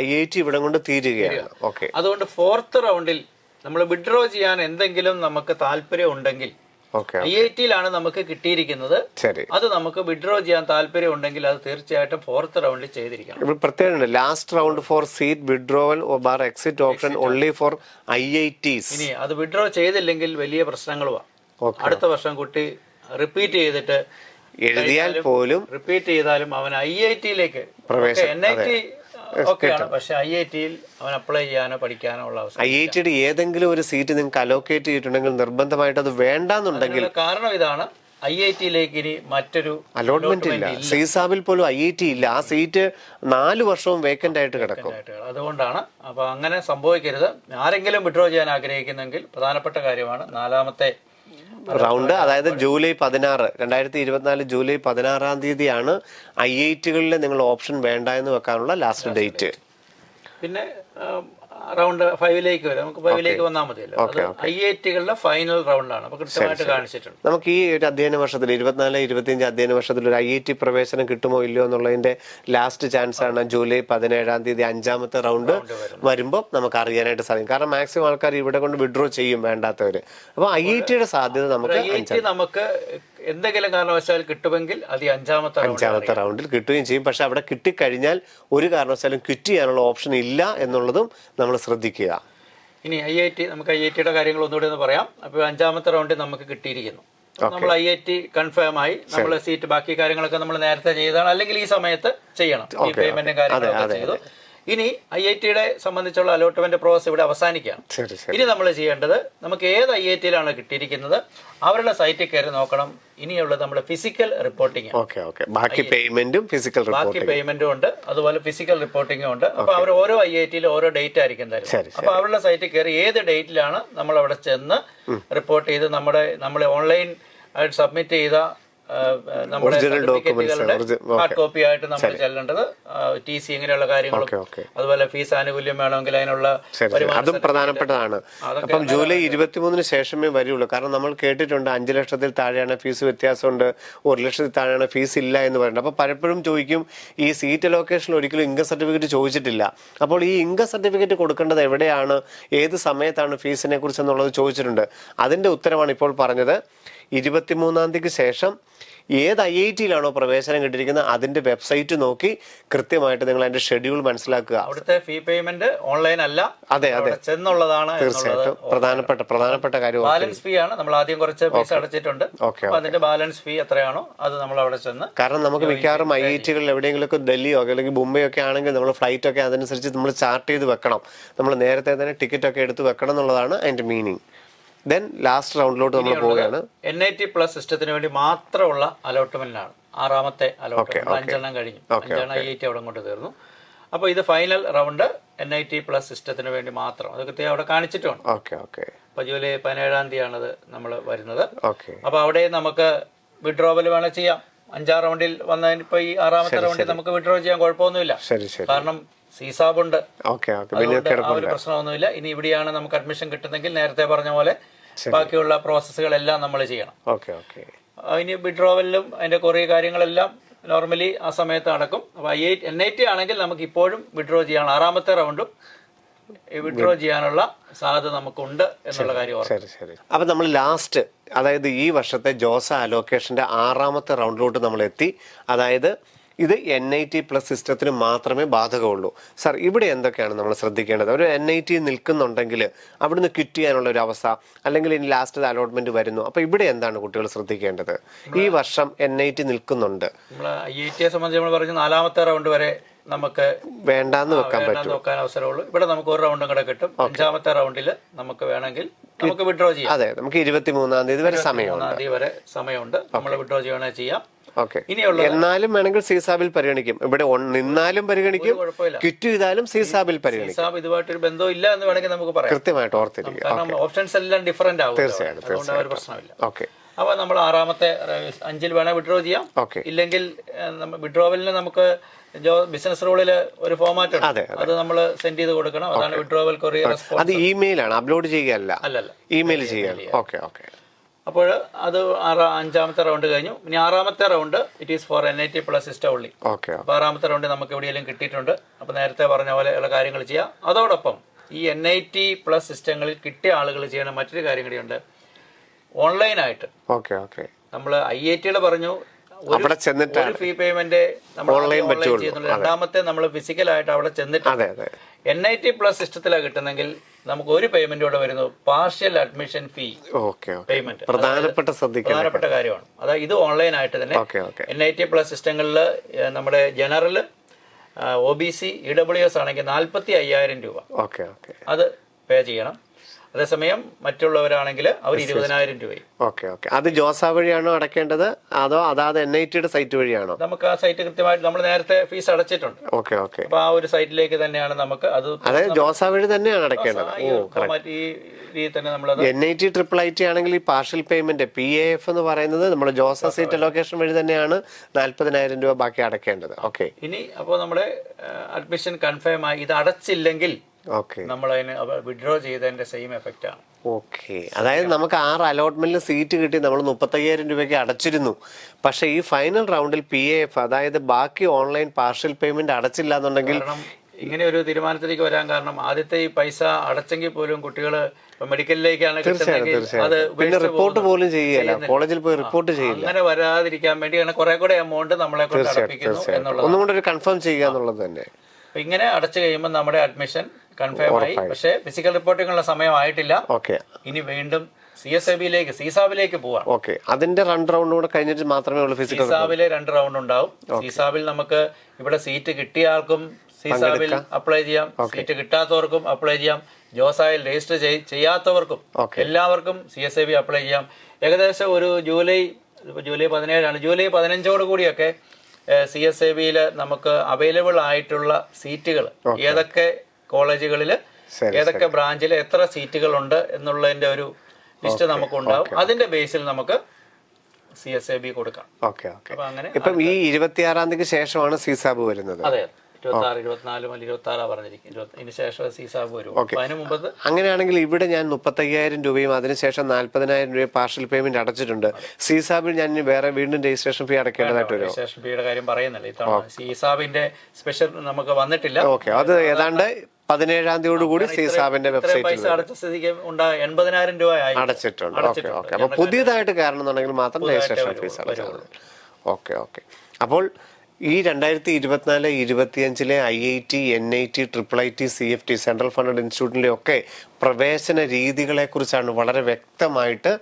IIT ഇവിടെ കൊണ്ട് തീരുകയാണ്. ഓക്കെ, അതുകൊണ്ട് 4th റൗണ്ടിൽ നമ്മൾ വിഡ്രോ ചെയ്യാൻ എന്തെങ്കിലും നമുക്ക് താല്പര്യം ഉണ്ടെങ്കിൽ IIT-ലാണ് നമുക്ക് കിട്ടിയിരിക്കുന്നത്. അത് നമുക്ക് വിഡ്രോ ചെയ്യാൻ താല്പര്യം ഉണ്ടെങ്കിൽ അത് തീർച്ചയായിട്ടും 4th റൗണ്ടിൽ ചെയ്തിരിക്കണം. പ്രത്യേകം last round for seat withdrawal or exit option only for IITs. ഇനി അത് വിഡ്രോ ചെയ്തില്ലെങ്കിൽ വലിയ പ്രശ്നങ്ങളുമാണ്. അടുത്ത വർഷം കുട്ടി റിപ്പീറ്റ് ചെയ്തിട്ട് എഴുതിയാൽ പോലും റിപ്പീറ്റ് ചെയ്താലും അവൻ IIT-യിലേക്ക് NIT ഒക്കെയാണ്, പക്ഷെ IIT-യിൽ അവൻ അപ്ലൈ ചെയ്യാനോ പഠിക്കാനോ ഉള്ള അവസരം. IIT-യുടെ ഏതെങ്കിലും ഒരു സീറ്റ് നിങ്ങൾക്ക് അലോക്കേറ്റ് ചെയ്തിട്ടുണ്ടെങ്കിൽ നിർബന്ധമായിട്ട് അത് വേണ്ടെന്നുണ്ടെങ്കിൽ, കാരണം ഇതാണ് IIT-യിലേക്ക് ഇനി മറ്റൊരു അലോട്ട്മെന്റ് ഇല്ല. സീസാബിൽ പോലും IIT ഇല്ല. ആ സീറ്റ് 4 വർഷവും വേക്കന്റ് ആയിട്ട് കിടക്കും. അതുകൊണ്ടാണ്. അപ്പൊ അങ്ങനെ സംഭവിക്കരുത്. ആരെങ്കിലും വിഡ്രോ ചെയ്യാൻ ആഗ്രഹിക്കുന്നെങ്കിൽ പ്രധാനപ്പെട്ട കാര്യമാണ് 4ാമത്തെ റൗണ്ട്. അതായത് ജൂലൈ 16, 2024 ജൂലൈ 16-ാം തീയതിയാണ് IIT-കളിൽ നിങ്ങൾ ഓപ്ഷൻ വേണ്ട എന്ന് വെക്കാനുള്ള ലാസ്റ്റ് ഡേറ്റ്. പിന്നെ റൗണ്ട് 5ലേക്ക് വരും. നമുക്ക് 5ലേക്ക് വന്നാൽ മതിയല്ലോ. IIT-കളുടെ ഫൈനൽ റൗണ്ടാണ്. അപ്പൊ കൃത്യമായിട്ട് കാണിച്ചിട്ടുണ്ട്. നമുക്ക് ഈ ഒരു അധ്യയന വർഷത്തിൽ 24-25 അധ്യയന വർഷത്തിൽ ഒരു IIT പ്രവേശനം കിട്ടുമോ ഇല്ലയോ എന്നുള്ളതിന്റെ ലാസ്റ്റ് ചാൻസ് ആണ് ജൂലൈ 17-ാം തീയതി 5ാമത്തെ റൗണ്ട് വരുമ്പോൾ നമുക്ക് അറിയാനായിട്ട് സാധിക്കും. കാരണം മാക്സിമം ആൾക്കാർ ഇവിടെ കൊണ്ട് വിഡ്രോ ചെയ്യും വേണ്ടാത്തവര്. അപ്പൊ IIT-യുടെ സാധ്യത നമുക്ക് എന്തെങ്കിലും കാരണവശാൽ കിട്ടുമെങ്കിൽ അത് 5ാമത്തെ റൗണ്ടിൽ കിട്ടുകയും ചെയ്യും. പക്ഷെ അവിടെ കിട്ടിക്കഴിഞ്ഞാൽ ഒരു കാരണവശാലും ക്വിറ്റ് ചെയ്യാനുള്ള ഓപ്ഷൻ ഇല്ല എന്നുള്ളതും നമ്മൾ ശ്രദ്ധിക്കുക. ഇനി IIT നമുക്ക് IITയുടെ കാര്യങ്ങൾ ഒന്നുകൂടി ഒന്ന് പറയാം. അപ്പോൾ 5ാമത്തെ റൗണ്ടിൽ നമുക്ക് കിട്ടിയിരിക്കുന്നു. നമ്മൾ IIT കൺഫേം ആയി. നമ്മൾ സീറ്റ് ബാക്കി കാര്യങ്ങളൊക്കെ നമ്മൾ നേരത്തെ ചെയ്തതാണ്, അല്ലെങ്കിൽ ഈ സമയത്ത് ചെയ്യണം. ഈ പേയ്മെന്റും കാര്യങ്ങളൊക്കെ ചെയ്തു. ഇനി IITയുടെ സംബന്ധിച്ചുള്ള അലോട്ട്മെന്റ് പ്രോസസ് ഇവിടെ അവസാനിക്കുകയാണ്. ഇനി നമ്മൾ ചെയ്യേണ്ടത്, നമുക്ക് ഏത് IITയിലാണ് കിട്ടിയിരിക്കുന്നത് അവരുടെ സൈറ്റിൽ കയറി നോക്കണം. ഇനിയുള്ളത് നമ്മുടെ ഫിസിക്കൽ റിപ്പോർട്ടിംഗ്. ബാക്കി പേയ്മെന്റും ഉണ്ട്, അതുപോലെ ഫിസിക്കൽ റിപ്പോർട്ടിംഗും ഉണ്ട്. അപ്പൊ അവർ ഓരോ IITയിലും ഓരോ ഡേറ്റ് ആയിരിക്കും തരും. അപ്പൊ അവരുടെ സൈറ്റിൽ കയറി ഏത് ഡേറ്റിലാണ് നമ്മൾ അവിടെ ചെന്ന് റിപ്പോർട്ട് ചെയ്ത് നമ്മളെ ഓൺലൈൻ ആയിട്ട് സബ്മിറ്റ് ചെയ്ത നമ്മുടെ ഹാർഡ് കോപ്പി ആയിട്ട് നമ്മൾ ചെല്ലേണ്ടത്. TC ഇങ്ങനെയുള്ള കാര്യങ്ങളും, അതുപോലെ ഫീസ് ആനുകൂല്യം വേണമെങ്കിൽ അതിനുള്ള അതും പ്രധാനപ്പെട്ടതാണ്. അപ്പം ജൂലൈ 23 ശേഷമേ വരുള്ളൂ. കാരണം നമ്മൾ കേട്ടിട്ടുണ്ട് 5 ലക്ഷത്തിൽ താഴെയാണ് ഫീസ് വ്യത്യാസമുണ്ട്, 1 ലക്ഷത്തിൽ താഴെയാണ് ഫീസ് ഇല്ല എന്ന് പറയുന്നത്. അപ്പൊ പലപ്പോഴും ചോദിക്കും, ഈ സീറ്റ് അലോക്കേഷനിൽ ഒരിക്കലും ഇൻകം സർട്ടിഫിക്കറ്റ് ചോദിച്ചിട്ടില്ല. അപ്പോൾ ഈ ഇൻകം സർട്ടിഫിക്കറ്റ് കൊടുക്കേണ്ടത് എവിടെയാണ്, ഏത് സമയത്താണ് ഫീസിനെ കുറിച്ച് എന്നുള്ളത് ചോദിച്ചിട്ടുണ്ട്. അതിന്റെ ഉത്തരവാണ് ഇപ്പോൾ പറഞ്ഞത്. 23-ാം തീയതിക്ക് ശേഷം ഏത് IITയിലാണോ പ്രവേശനം കിട്ടിയിരിക്കുന്നത് അതിന്റെ വെബ്സൈറ്റ് നോക്കി കൃത്യമായിട്ട് നിങ്ങൾ അതിന്റെ ഷെഡ്യൂൾ മനസ്സിലാക്കുക. അവിടുത്തെ ഫീ പേയ്മെന്റ് ഓൺലൈൻ അല്ല, അതെ ചെന്നുള്ളതാണ്. തീർച്ചയായിട്ടും പ്രധാനപ്പെട്ട കാര്യം. ബാലൻസ് ഫീ ആണ്. നമ്മൾ ആദ്യം കുറച്ച് പൈസ അടച്ചിട്ടുണ്ട്. അതിന്റെ ബാലൻസ് ഫീ എത്രയാണോ അത് നമ്മൾ അവിടെ ചെന്ന്, കാരണം നമുക്ക് മിക്കവാറും IITകളിൽ എവിടെയെങ്കിലുമൊക്കെ ഡൽഹിയോ അല്ലെങ്കിൽ മുംബൈയോ ഒക്കെ ആണെങ്കിൽ നമ്മൾ ഫ്ലൈറ്റ് ഒക്കെ അതനുസരിച്ച് നമ്മൾ ചാർട്ട് ചെയ്ത് വെക്കണം. നമ്മൾ നേരത്തെ തന്നെ ടിക്കറ്റ് ഒക്കെ എടുത്ത് വെക്കണം എന്നുള്ളതാണ് അതിന്റെ മീനിങ്. ദെൻ ലാസ്റ്റ് റൗണ്ടിലോട്ട് നമ്മൾ പോവുകയാണ്. NIT പ്ലസ് സിസ്റ്റത്തിന് വേണ്ടി മാത്രമുള്ള അലോട്ട്മെന്റാണ്. 6ാമത്തെ അലോട്ട്മെന്റ്. 5 കഴിഞ്ഞു. 5 IIT അവിടെ കൊണ്ട് തീർന്നു. അപ്പൊ ഇത് ഫൈനൽ റൗണ്ട് NIT പ്ലസ് സിസ്റ്റത്തിന് വേണ്ടി മാത്രം. അത് കൃത്യം അവിടെ കാണിച്ചിട്ടുണ്ട്. അപ്പൊ ജൂലൈ 17-ാം തീയതിയാണത് നമ്മൾ വരുന്നത്. അപ്പൊ അവിടെ നമുക്ക് വിഡ്രോവൽ വേണേൽ ചെയ്യാം. 5ാം റൗണ്ടിൽ വന്നതിന് ഇപ്പൊ ഈ 6ാമത്തെ റൗണ്ടിൽ നമുക്ക് വിഡ്രോ ചെയ്യാൻ കുഴപ്പമൊന്നുമില്ല. കാരണം സീസാബ് ഉണ്ട്, ഒരു പ്രശ്നമൊന്നുമില്ല. ഇനി ഇവിടെയാണ് നമുക്ക് അഡ്മിഷൻ കിട്ടുന്നെങ്കിൽ നേരത്തെ പറഞ്ഞ പോലെ ബാക്കിയുള്ള പ്രോസസ്സുകളെല്ലാം നമ്മൾ ചെയ്യണം. ഇനി വിഡ്രോവലിലും അതിന്റെ കുറെ കാര്യങ്ങളെല്ലാം നോർമലി ആ സമയത്ത് നടക്കും. അപ്പൊ NIT ആണെങ്കിൽ നമുക്ക് ഇപ്പോഴും വിഡ്രോ ചെയ്യാൻ 6ാമത്തെ റൗണ്ടും വിഡ്രോ ചെയ്യാനുള്ള സാധ്യത നമുക്കുണ്ട് എന്നുള്ള കാര്യം. അപ്പൊ നമ്മൾ ലാസ്റ്റ്, അതായത് ഈ വർഷത്തെ ജോസ അലോക്കേഷന്റെ 6ാമത്തെ റൗണ്ടിലോട്ട് നമ്മൾ എത്തി. അതായത് ഇത് NIT പ്ലസ് സിസ്റ്റത്തിന് മാത്രമേ ബാധകമുള്ളൂ. സാർ, ഇവിടെ എന്തൊക്കെയാണ് നമ്മൾ ശ്രദ്ധിക്കേണ്ടത്? ഒരു NIT നിൽക്കുന്നുണ്ടെങ്കിൽ അവിടുന്ന് ക്വിറ്റ് ചെയ്യാനുള്ള ഒരു അവസ്ഥ, അല്ലെങ്കിൽ ഇനി ലാസ്റ്റ് അലോട്ട്മെന്റ് വരുന്നു, അപ്പൊ ഇവിടെ എന്താണ് കുട്ടികൾ ശ്രദ്ധിക്കേണ്ടത്? ഈ വർഷം NIT നിൽക്കുന്നുണ്ട്. IITയെ സംബന്ധിച്ച് നമ്മൾ പറഞ്ഞു 4ാമത്തെ റൗണ്ട് വരെ നമുക്ക് വേണ്ടാന്ന് വെക്കാൻ അവസരമുള്ളൂ. ഇവിടെ നമുക്ക് ഒരു റൗണ്ടും കൂടെ കിട്ടും. 5ാമത്തെ റൗണ്ടിൽ നമുക്ക് വേണമെങ്കിൽ നമുക്ക് വിഡ്രോ ചെയ്യാം. അതെ, നമുക്ക് 23-ാം തീയതി വരെ സമയമുണ്ട്. നമ്മൾ വിഡ്രോ ചെയ്യണേ ചെയ്യാം. എന്നാലും വേണമെങ്കിൽ സീസാബിൽ പരിഗണിക്കും. ഇവിടെ നിന്നാലും പരിഗണിക്കും, ക്വിറ്റ് ചെയ്താലും സീസാബിൽ പരിഗണിക്കും. ഇതുമായിട്ടൊരു ബന്ധവും ഇല്ല എന്ന് വേണമെങ്കിൽ നമുക്ക് പറയാം. കൃത്യമായിട്ട് ഓർത്തിരിക്കും. കാരണം ഓപ്ഷൻസ് എല്ലാം ഡിഫറെന്റ് ആവും. തീർച്ചയായിട്ടും പ്രശ്നമില്ല. അപ്പൊ നമ്മൾ 6ാമത്തെ 5-ൽ വേണേൽ വിഡ്രോ ചെയ്യാം. ഇല്ലെങ്കിൽ വിഡ്രോവലിന് നമുക്ക് ബിസിനസ് റൂളിൽ ഒരു ഫോമാറ്റ് ഉണ്ട്, അത് നമ്മൾ സെൻഡ് ചെയ്ത് കൊടുക്കണം. അതാണ് വിഡ്രോവൽ കൊറിയർ റെസ്പോൺസ്. അത് ഇമെയിലാണ്, അപ്ലോഡ് ചെയ്യുകയല്ല, ഇമെയിൽ ചെയ്യണം. അപ്പോൾ അത് 5ാമത്തെ റൗണ്ട് കഴിഞ്ഞു. ഇനി 6ാമത്തെ round it is for NIT plus system ഉള്ളി. അപ്പൊ 6ാമത്തെ റൗണ്ട് നമുക്ക് എവിടെയെങ്കിലും കിട്ടിയിട്ടുണ്ട്. അപ്പൊ നേരത്തെ പറഞ്ഞ പോലെ ഉള്ള കാര്യങ്ങൾ ചെയ്യാം. അതോടൊപ്പം ഈ NIT പ്ലസ് സിസ്റ്റങ്ങളിൽ കിട്ടിയ ആളുകൾ ചെയ്യണ മറ്റൊരു കാര്യം കൂടിയുണ്ട്. ഓൺലൈനായിട്ട് നമ്മൾ IITയുടെ പറഞ്ഞു ഒരു ഫീ പേയ്മെന്റ് നമ്മൾ ഓൺലൈൻ ചെയ്യുന്നുള്ളൂ. 2ാമത്തെ നമ്മൾ ഫിസിക്കലായിട്ട് അവിടെ ചെന്നിട്ട് NIT പ്ലസ് സിസ്റ്റത്തിലാണ് കിട്ടുന്നെങ്കിൽ നമുക്ക് ഒരു പേയ്മെന്റ് കൂടെ വരുന്നു, പാർഷ്യൽ അഡ്മിഷൻ ഫീ പേയ്മെന്റ്. പ്രധാനപ്പെട്ട കാര്യമാണ്. അതായത് ഇത് ഓൺലൈൻ ആയിട്ട് തന്നെ NIT പ്ലസ് സിസ്റ്റങ്ങളിൽ നമ്മുടെ ജനറൽ, OBC, EWS ആണെങ്കിൽ 45,000 രൂപ അത് പേ ചെയ്യണം. അതേസമയം മറ്റുള്ളവരാണെങ്കിൽ അവർ 20,000 രൂപയും. അത് ജോസ വഴിയാണോ അടക്കേണ്ടത്, അതോ അതാത് NITയുടെ സൈറ്റ് വഴിയാണോ? നമുക്ക് ആ സൈറ്റ് കൃത്യമായിട്ട് നമ്മൾ നേരത്തെ ഫീസ് അടച്ചിട്ടുണ്ട്. അപ്പൊ ആ ഒരു സൈറ്റിലേക്ക് തന്നെയാണ് നമുക്ക് അത്, അതായത് ജോസ വഴി തന്നെയാണ് അടക്കേണ്ടത്. NIT IIIT ആണെങ്കിൽ ഈ പാർഷ്യൽ പേയ്മെന്റ് PAF എന്ന് പറയുന്നത് നമ്മുടെ ജോസ സീറ്റ് അലോക്കേഷൻ വഴി തന്നെയാണ് 40,000 രൂപ ബാക്കി അടക്കേണ്ടത്. ഇനി അപ്പോൾ നമ്മുടെ അഡ്മിഷൻ കൺഫേം ആയി ഇത് അടച്ചില്ലെങ്കിൽ നമ്മൾ അതിന് വിഡ്രോ ചെയ്തതിന്റെ സെയിം എഫക്റ്റ് ആണ്. അതായത് നമുക്ക് 6 അലോട്ട്മെന്റിൽ സീറ്റ് കിട്ടി, നമ്മൾ 35,000 രൂപയ്ക്ക് അടച്ചിരുന്നു. പക്ഷെ ഈ ഫൈനൽ റൗണ്ടിൽ PAF, അതായത് ബാക്കി ഓൺലൈൻ പാർഷ്യൽ പേയ്മെന്റ് അടച്ചില്ല എന്നുണ്ടെങ്കിൽ, ഇങ്ങനെ ഒരു തീരുമാനത്തിലേക്ക് വരാൻ കാരണം ആദ്യത്തെ ഈ പൈസ അടച്ചെങ്കിൽ പോലും കുട്ടികൾ മെഡിക്കലിലേക്കാണ് പിന്നെ റിപ്പോർട്ട് പോലും ചെയ്യില്ല, കോളേജിൽ പോയി റിപ്പോർട്ട് ചെയ്യില്ല. അങ്ങനെ വരാതിരിക്കാൻ വേണ്ടിയാണ് കുറെ കൂടെ എമൗണ്ട് നമ്മളെ കൊണ്ട് അടപ്പിക്കുന്നു എന്നുള്ളത്. ഒന്നും കൂടെ ഒരു കൺഫേം ചെയ്യുക എന്നുള്ളത് തന്നെ. അപ്പൊ ഇങ്ങനെ അടച്ചു കഴിയുമ്പോൾ നമ്മുടെ അഡ്മിഷൻ കൺഫേം ആയി. പക്ഷേ ഫിസിക്കൽ റിപ്പോർട്ടിങ്ങുള്ള സമയമായിട്ടില്ല. ഇനി വീണ്ടും CSAB-യിലേക്ക് CSAB-ലേക്ക് പോവാം. ഓക്കെ, അതിന്റെ 2 റൗണ്ട് കൂടെ കഴിഞ്ഞിട്ട് മാത്രമേ ഉള്ളൂ ഫിസിക്കൽ. CSAB-ലെ 2 റൗണ്ട് ഉണ്ടാവും. CSAB-ൽ നമുക്ക് ഇവിടെ സീറ്റ് കിട്ടിയ ആൾക്കും CSAB-ൽ അപ്ലൈ ചെയ്യാം, സീറ്റ് കിട്ടാത്തവർക്കും അപ്ലൈ ചെയ്യാം, ജോസായിൽ രജിസ്റ്റർ ചെയ്യാത്തവർക്കും എല്ലാവർക്കും CSAB അപ്ലൈ ചെയ്യാം. ഏകദേശം ഒരു ജൂലൈ 17 ജൂലൈ 15 കൂടിയൊക്കെ CSAB-യിൽ നമുക്ക് അവൈലബിൾ ആയിട്ടുള്ള സീറ്റുകൾ ഏതൊക്കെ കോളേജുകളിൽ ഏതൊക്കെ ബ്രാഞ്ചിൽ എത്ര സീറ്റുകളുണ്ട് എന്നുള്ളതിന്റെ ഒരു ലിസ്റ്റ് നമുക്കുണ്ടാവും. അതിന്റെ ബേസിൽ നമുക്ക് CSAB കൊടുക്കാം. അപ്പൊ അങ്ങനെ ഇപ്പം ഈ 26-ാം തീയതിക്ക് ശേഷമാണ് CSAB വരുന്നത്. അതെ, 26, 24 അല്ലെങ്കിൽ 26 പറഞ്ഞിരിക്കും. ഇതിന് ശേഷം CSAB വരും. അതിന് മുമ്പ് അങ്ങനെയാണെങ്കിൽ ഇവിടെ ഞാൻ 35,000 രൂപയും അതിനുശേഷം 40,000 രൂപ പാർഷ്യൽ പേയ്മെന്റ് അടച്ചിട്ടുണ്ട്. CSAB-ൽ ഞാൻ വേറെ വീണ്ടും രജിസ്ട്രേഷൻ ഫീ അടക്കേണ്ടതായിട്ട് വരും. രജിസ്ട്രേഷൻ ഫീയുടെ കാര്യം പറയുന്നില്ല, ഇത്തവണ CSAB-ന്റെ സ്പെഷ്യൽ നമുക്ക് വന്നിട്ടില്ല. അത് ഏതാണ്ട് 17-ാം തീയതിയോടുകൂടി CSAB-ന്റെ വെബ്സൈറ്റിൽ പൈസ അടച്ച സ്ഥിതിക്ക് 80,000 രൂപ അടച്ചിട്ടുണ്ട്. ഓക്കെ, അപ്പൊ പുതിയതായിട്ട് കയറണമെന്നുണ്ടെങ്കിൽ മാത്രം രജിസ്ട്രേഷൻ ഫീസ് അടച്ചാൽ. ഓക്കെ. അപ്പോൾ ഈ 2024-25 IIT, NIT, IIIT, CFT, central funded ഇൻസ്റ്റിറ്റ്യൂട്ടിലെ ഒക്കെ പ്രവേശന രീതികളെ കുറിച്ചാണ് വളരെ വ്യക്തമായിട്ട്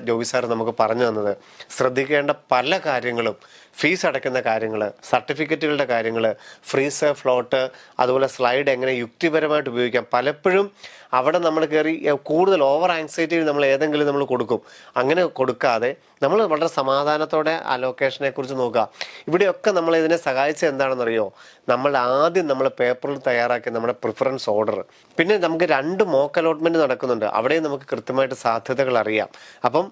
ജോബി സാർ നമുക്ക് പറഞ്ഞു തന്നത്. ശ്രദ്ധിക്കേണ്ട പല കാര്യങ്ങളും, ഫീസ് അടയ്ക്കുന്ന കാര്യങ്ങൾ, സർട്ടിഫിക്കറ്റുകളുടെ കാര്യങ്ങൾ, ഫ്രീസ്, ഫ്ലോട്ട്, അതുപോലെ സ്ലൈഡ് എങ്ങനെ യുക്തിപരമായിട്ട് ഉപയോഗിക്കാം. പലപ്പോഴും അവിടെ നമ്മൾ കയറി കൂടുതൽ ഓവർ ആങ്സൈറ്റി നമ്മൾ ഏതെങ്കിലും കൊടുക്കും. അങ്ങനെ കൊടുക്കാതെ നമ്മൾ വളരെ സമാധാനത്തോടെ അലോക്കേഷനെ കുറിച്ച് നോക്കുക. ഇവിടെയൊക്കെ നമ്മൾ ഇതിനെ സഹായിച്ചത് എന്താണെന്നറിയോ? നമ്മൾ ആദ്യം പേപ്പറിൽ തയ്യാറാക്കി നമ്മുടെ പ്രിഫറൻസ് ഓർഡർ, പിന്നെ നമുക്ക് 2 മോക്ക് അലോട്ട്മെന്റ് നടക്കുന്നുണ്ട്. അവിടെയും നമുക്ക് കൃത്യമായിട്ട് സാധ്യതകൾ അറിയാം. അപ്പം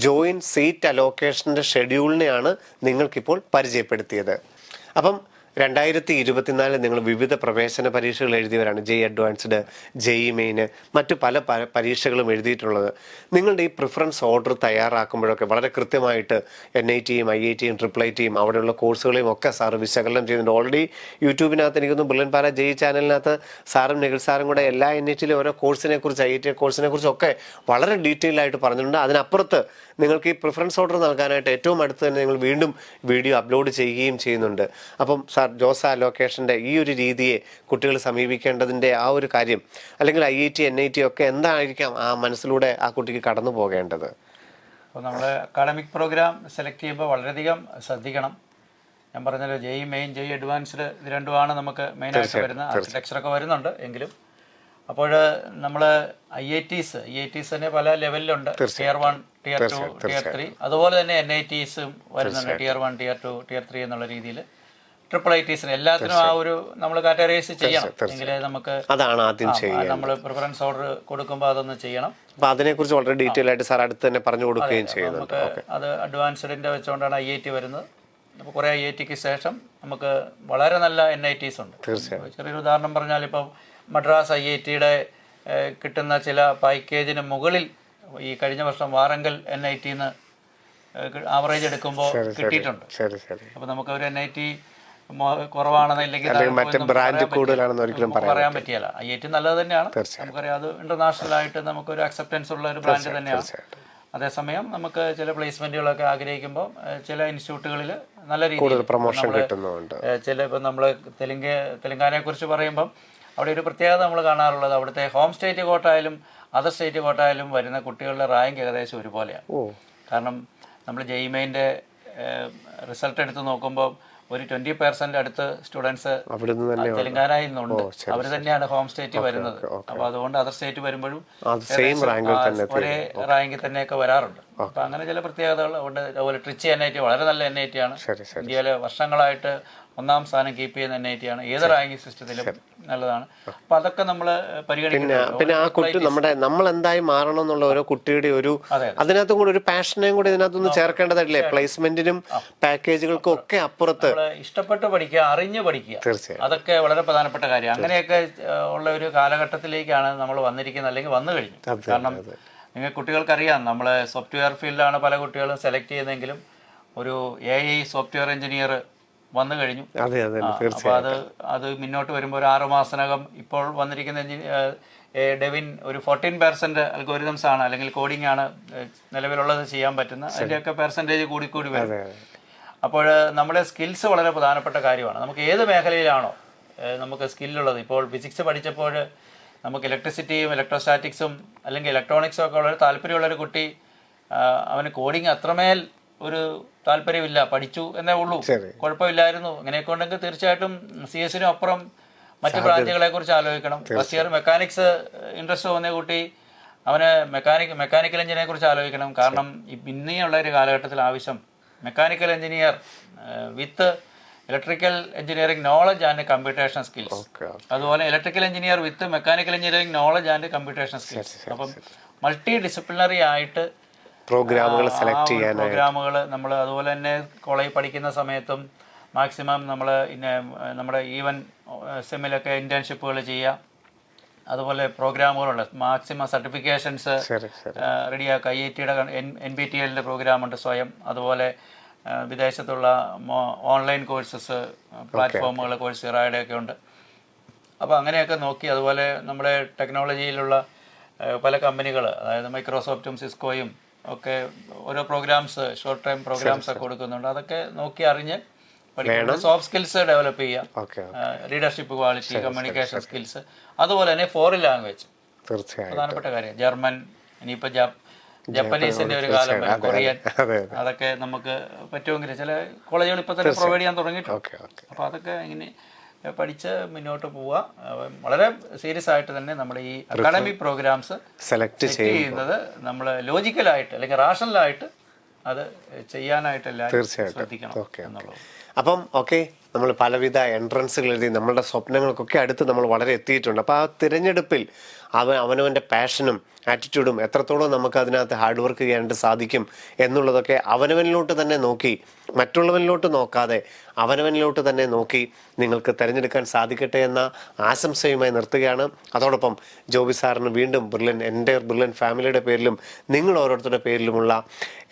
ജോയിന്റ് സീറ്റ് അലോക്കേഷൻ്റെ ഷെഡ്യൂളിനെയാണ് നിങ്ങൾക്കിപ്പോൾ പരിചയപ്പെടുത്തിയത്. അപ്പം 2024 നിങ്ങൾ വിവിധ പ്രവേശന പരീക്ഷകൾ എഴുതിയവരാണ്. JEE അഡ്വാൻസ്ഡ്, JEE മെയിൻ, മറ്റു പല പരീക്ഷകളും എഴുതിയിട്ടുള്ളത്. നിങ്ങളുടെ ഈ പ്രിഫറൻസ് ഓർഡർ തയ്യാറാക്കുമ്പോഴൊക്കെ വളരെ കൃത്യമായിട്ട് NIT-യും IIT-യും IIIT-യും അവിടെയുള്ള കോഴ്സുകളെയും ഒക്കെ സാറ് വിശകലനം ചെയ്യുന്നുണ്ട്. ഓൾറെഡി യൂട്യൂബിനകത്ത് എനിക്കൊന്ന് ബ്രില്യൻ പാര JEE ചാനലിനകത്ത് സാറും നിഖിൽ സാറും കൂടെ എല്ലാ NIT-യിലെ ഓരോ കോഴ്സിനെ കുറിച്ച്, IIT കോഴ്സിനെ കുറിച്ചൊക്കെ വളരെ ഡീറ്റെയിൽ ആയിട്ട് പറഞ്ഞിട്ടുണ്ട്. അതിനപ്പുറത്ത് നിങ്ങൾക്ക് ഈ പ്രിഫറൻസ് ഓർഡർ നൽകാനായിട്ട് ഏറ്റവും അടുത്ത് തന്നെ നിങ്ങൾ വീണ്ടും വീഡിയോ അപ്ലോഡ് ചെയ്യുകയും ചെയ്യുന്നുണ്ട്. അപ്പം ജോസ അലോക്കേഷൻ്റെ ഈ ഒരു രീതിയെ കുട്ടികൾ സമീപിക്കേണ്ടതിൻ്റെ ആ ഒരു കാര്യം, അല്ലെങ്കിൽ IIT, NIT ഒക്കെ എന്തായിരിക്കാം ആ മനസ്സിലൂടെ ആ കുട്ടിക്ക് കടന്നു പോകേണ്ടത്? അപ്പോൾ നമ്മൾ അക്കാഡമിക് പ്രോഗ്രാം സെലക്ട് ചെയ്യുമ്പോൾ വളരെയധികം ശ്രദ്ധിക്കണം. ഞാൻ പറഞ്ഞല്ലോ, JEE മെയിൻ, JEE അഡ്വാൻസ്ഡ്, ഇത് രണ്ടുമാണ് നമുക്ക് മെയിനായിട്ട് വരുന്നത്. ആർക്കിടെക്ചറൊക്കെ വരുന്നുണ്ട് എങ്കിലും. അപ്പോൾ നമ്മൾ IITs തന്നെ പല ലെവലിലുണ്ട്. Tier 1, Tier 2, Tier 3. അതുപോലെ തന്നെ NITs വരുന്നുണ്ട്, Tier 1, Tier 2, Tier 3 എന്നുള്ള രീതിയിൽ. IIITs എല്ലാത്തിനും ആ ഒരു നമ്മൾ കാറ്റഗറൈസ് ചെയ്യണം. എങ്കിലേ നമുക്ക് അതാണ് ആദ്യം ചെയ്യുന്നത്. നമ്മൾ പ്രിഫറൻസ് ഓർഡർ കൊടുക്കുമ്പോൾ അതൊന്ന് ചെയ്യണം. അപ്പോൾ അതിനെക്കുറിച്ച് വളരെ ഡീറ്റെയിൽ ആയിട്ട് സാർ അടുത്ത് തന്നെ പറഞ്ഞു കൊടുക്കുകയും ചെയ്യുന്നുണ്ട്. അത് അഡ്വാൻസ്ഡിൻ്റെ വെച്ചുകൊണ്ടാണ് IIT വരുന്നത്. അപ്പോൾ കുറേ IITക്ക് ശേഷം നമുക്ക് വളരെ നല്ല NITs ഉണ്ട്. ചെറിയൊരു ഉദാഹരണം പറഞ്ഞാൽ, ഇപ്പോൾ മദ്രാസ് IIT-യുടെ കിട്ടുന്ന ചില പാക്കേജിന് മുകളിൽ ഈ കഴിഞ്ഞ വർഷം വാറങ്കൽ NIT-ന്ന് ആവറേജ് എടുക്കുമ്പോൾ കിട്ടിയിട്ടുണ്ട്. അപ്പോൾ നമുക്ക് ഒരു NIT കുറവാണെന്ന് ഇല്ലെങ്കിൽ പറയാൻ പറ്റിയല്ല. IIT നല്ലത് തന്നെയാണ്, നമുക്കറിയാം. അത് ഇന്റർനാഷണൽ ആയിട്ട് നമുക്കൊരു അക്സെപ്റ്റൻസ് ഉള്ള ഒരു ബ്രാൻഡ് തന്നെയാണ്. അതേസമയം നമുക്ക് ചില പ്ലേസ്മെന്റുകളൊക്കെ ആഗ്രഹിക്കുമ്പോൾ ചില ഇൻസ്റ്റിറ്റ്യൂട്ടുകളിൽ നല്ല രീതിയിൽ പ്രൊമോഷൻ കിട്ടുന്നുണ്ട്. ചില ഇപ്പം നമ്മൾ തെലങ്കാനയെ കുറിച്ച് പറയുമ്പം അവിടെ ഒരു പ്രത്യേകത നമ്മൾ കാണാറുള്ളത്, അവിടുത്തെ ഹോം സ്റ്റേറ്റ് കോട്ടായാലും അതർ സ്റ്റേറ്റ് കോട്ടായാലും വരുന്ന കുട്ടികളുടെ റാങ്ക് ഏകദേശം ഒരുപോലെയാണ്. കാരണം നമ്മൾ JEE മെയിൻ്റെ റിസൾട്ട് എടുത്ത് നോക്കുമ്പോൾ ഒരു 20% അടുത്ത് സ്റ്റുഡൻസ് തെലങ്കാനയിൽ നിന്നുണ്ട്. അവർ തന്നെയാണ് ഹോം സ്റ്റേറ്റ് വരുന്നത്. അപ്പോൾ അതുകൊണ്ട് അതർ സ്റ്റേറ്റ് വരുമ്പോഴും ഒരേ റാങ്കിൽ തന്നെയൊക്കെ വരാറുണ്ട്. അപ്പൊ അങ്ങനെ ചില പ്രത്യേകതകൾ ഉണ്ട്. അതുപോലെ ട്രിച്ചി NIT വളരെ നല്ല NIT ആണ്. ഇന്ത്യയിലെ വർഷങ്ങളായിട്ട് 1ാം സ്ഥാനം കീപ്പ് ചെയ്യുന്ന NIT ആണ്. ഏത് റാങ്കിങ് സിസ്റ്റത്തിലും നല്ലതാണ്. അപ്പൊ അതൊക്കെ നമ്മൾ പരിഗണിക്കണം. പിന്നെ ആ കുട്ടി നമ്മൾ എന്തായി മാറണം എന്നുള്ള ഓരോ കുട്ടിയുടെ ഒരു അതിനകത്തും കൂടെ ഒരു പാഷനെയും കൂടി ഇതിനകത്തൊന്ന് ചേർക്കേണ്ടതല്ലേ? പ്ലേസ്മെന്റിനും പാക്കേജുകൾക്കും ഒക്കെ അപ്പുറത്ത് ഇഷ്ടപ്പെട്ട് പഠിക്കുക, അറിഞ്ഞ് പഠിക്കുക, അതൊക്കെ വളരെ പ്രധാനപ്പെട്ട കാര്യം. അങ്ങനെയൊക്കെ ഉള്ള ഒരു കാലഘട്ടത്തിലേക്കാണ് നമ്മൾ വന്നിരിക്കുന്നത്, അല്ലെങ്കിൽ വന്നു കഴിഞ്ഞു. കാരണം നിങ്ങൾ കുട്ടികൾക്കറിയാം, നമ്മൾ സോഫ്റ്റ്വെയർ ഫീൽഡിലാണ് പല കുട്ടികളും സെലക്ട് ചെയ്യുന്നതെങ്കിലും ഒരു AI സോഫ്റ്റ്വെയർ എഞ്ചിനീയർ വന്നു കഴിഞ്ഞു. അപ്പോൾ അത് മുന്നോട്ട് വരുമ്പോൾ ഒരു 6 മാസത്തിനകം ഇപ്പോൾ വന്നിരിക്കുന്ന ഡെവിൻ ഒരു 14% അൽഗോരിതംസ് ആണ്, അല്ലെങ്കിൽ കോഡിംഗ് ആണ് നിലവിലുള്ളത് ചെയ്യാൻ പറ്റുന്ന. അതിൻ്റെയൊക്കെ പെർസെൻറ്റേജ് കൂടിക്കൂടി വരും. അപ്പോൾ നമ്മുടെ സ്കിൽസ് വളരെ പ്രധാനപ്പെട്ട കാര്യമാണ്. നമുക്ക് ഏത് മേഖലയിലാണോ നമുക്ക് സ്കില്ലുള്ളത്. ഇപ്പോൾ ഫിസിക്സ് പഠിച്ചപ്പോൾ നമുക്ക് ഇലക്ട്രിസിറ്റിയും ഇലക്ട്രോസ്റ്റാറ്റിക്സും അല്ലെങ്കിൽ ഇലക്ട്രോണിക്സും ഒക്കെ ഉള്ളൊരു താല്പര്യമുള്ളൊരു കുട്ടി, അവന് കോഡിങ് അത്രമേൽ ഒരു താല്പര്യമില്ല, പഠിച്ചു എന്നേ ഉള്ളൂ, കുഴപ്പമില്ലായിരുന്നു. ഇങ്ങനെയൊക്കെ ഉണ്ടെങ്കിൽ തീർച്ചയായിട്ടും CS-നും അപ്പുറം മറ്റ് ബ്രാഞ്ചുകളെ കുറിച്ച് ആലോചിക്കണം. ഫസ്റ്റ് ഇയർ മെക്കാനിക്സ് ഇൻട്രസ്റ്റ് തോന്നിയ കുട്ടി അവന് മെക്കാനിക്കൽ എഞ്ചിനീയറിനെ കുറിച്ച് ആലോചിക്കണം. കാരണം ഇനിയുള്ള ഒരു കാലഘട്ടത്തിൽ ആവശ്യം mechanical engineer with electrical engineering knowledge and computation skills, അതുപോലെ electrical engineer with mechanical engineering knowledge and computation skills. അപ്പം മൾട്ടി ഡിസിപ്ലിനറി ആയിട്ട് പ്രോഗ്രാമുകൾ സെലക്ട് ചെയ്യാൻ പ്രോഗ്രാമുകൾ നമ്മൾ അതുപോലെ തന്നെ കോളേജിൽ പഠിക്കുന്ന സമയത്തും മാക്സിമം നമ്മൾ നമ്മുടെ ഈവൻ സെമ്മിലൊക്കെ ഇന്റേൺഷിപ്പുകൾ ചെയ്യുക. അതുപോലെ പ്രോഗ്രാമുകളുണ്ട്, മാക്സിമം സർട്ടിഫിക്കേഷൻസ് റെഡിയാക്കുക. IIT-യുടെ NPTEL-ന്റെ പ്രോഗ്രാമുണ്ട് സ്വയം. അതുപോലെ വിദേശത്തുള്ള ഓൺലൈൻ കോഴ്സസ് പ്ലാറ്റ്ഫോമുകൾ കോഴ്സിറയുടെ ഒക്കെ ഉണ്ട്. അപ്പോൾ അങ്ങനെയൊക്കെ നോക്കി, അതുപോലെ നമ്മുടെ ടെക്നോളജിയിലുള്ള പല കമ്പനികൾ, അതായത് മൈക്രോസോഫ്റ്റും സിസ്കോയും ഒക്കെ ഓരോ പ്രോഗ്രാംസ്, ഷോർട്ട് ടൈം പ്രോഗ്രാംസ് ഒക്കെ കൊടുക്കുന്നുണ്ട്. അതൊക്കെ നോക്കി അറിഞ്ഞ് പഠിക്കണം. സോഫ്റ്റ് സ്കിൽസ് ഡെവലപ്പ് ചെയ്യുക, ലീഡർഷിപ്പ് ക്വാളിറ്റി, കമ്മ്യൂണിക്കേഷൻ സ്കിൽസ്, അതുപോലെ തന്നെ ഫോറിൻ ലാംഗ്വേജ് പ്രധാനപ്പെട്ട കാര്യം. ജർമ്മൻ, ഇനിയിപ്പോൾ ജപ്പനീസിന്റെ ഒരു കാലം, കൊറിയൻ, അതൊക്കെ നമുക്ക് പറ്റുമെങ്കിൽ ചില കോളേജുകൾ ഇപ്പൊ തന്നെ പ്രൊവൈഡ് ചെയ്യാൻ തുടങ്ങിയിട്ടുണ്ട്. അപ്പൊ അതൊക്കെ ഇങ്ങനെ പഠിച്ച് മുന്നോട്ട് പോവുക. വളരെ സീരിയസ് ആയിട്ട് തന്നെ നമ്മുടെ ഈ അക്കാഡമിക് പ്രോഗ്രാംസ് സെലക്ട് ചെയ്യുന്നത് നമ്മൾ ലോജിക്കലായിട്ട് അല്ലെങ്കിൽ റാഷണലായിട്ട് അത് ചെയ്യാനായിട്ട് എല്ലാവരും ശ്രദ്ധിക്കണം എന്നുള്ളത്. അപ്പം നമ്മൾ പലവിധ എൻട്രൻസുകൾ എഴുതി നമ്മളുടെ സ്വപ്നങ്ങൾക്കൊക്കെ അടുത്ത് നമ്മൾ വളരെ എത്തിയിട്ടുണ്ട്. അപ്പോൾ ആ തിരഞ്ഞെടുപ്പിൽ അവനവൻ്റെ പാഷനും ആറ്റിറ്റ്യൂഡും എത്രത്തോളം നമുക്ക് അതിനകത്ത് ഹാർഡ് വർക്ക് ചെയ്യാനായിട്ട് സാധിക്കും എന്നുള്ളതൊക്കെ അവനവനിലോട്ട് തന്നെ നോക്കി, മറ്റുള്ളവനിലോട്ട് നോക്കാതെ അവനവനിലോട്ട് തന്നെ നോക്കി നിങ്ങൾക്ക് തിരഞ്ഞെടുക്കാൻ സാധിക്കട്ടെ എന്ന ആശംസയുമായി നിർത്തുകയാണ്. അതോടൊപ്പം ജോബി സാറിന് വീണ്ടും എൻ്റെ ബ്രില്യൻ ഫാമിലിയുടെ പേരിലും നിങ്ങൾ ഓരോരുത്തരുടെ പേരിലുമുള്ള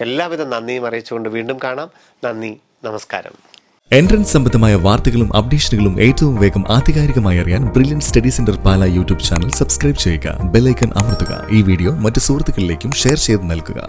എല്ലാവിധ നന്ദിയും അറിയിച്ചുകൊണ്ട് വീണ്ടും കാണാം. നന്ദി, നമസ്കാരം. എൻട്രൻസ് സംബന്ധമായ വാർത്തകളും അപ്ഡേഷനുകളും ഏറ്റവും വേഗം ആധികാരികമായി അറിയാൻ ബ്രില്യൻ സ്റ്റഡി സെന്റർ പാല യൂട്യൂബ് ചാനൽ സബ്സ്ക്രൈബ് ചെയ്യുക. ബെൽ ഐക്കൺ അമർത്തുക. ഈ വീഡിയോ മറ്റ് സുഹൃത്തുക്കളിലേക്കും ഷെയർ ചെയ്ത് നൽകുക.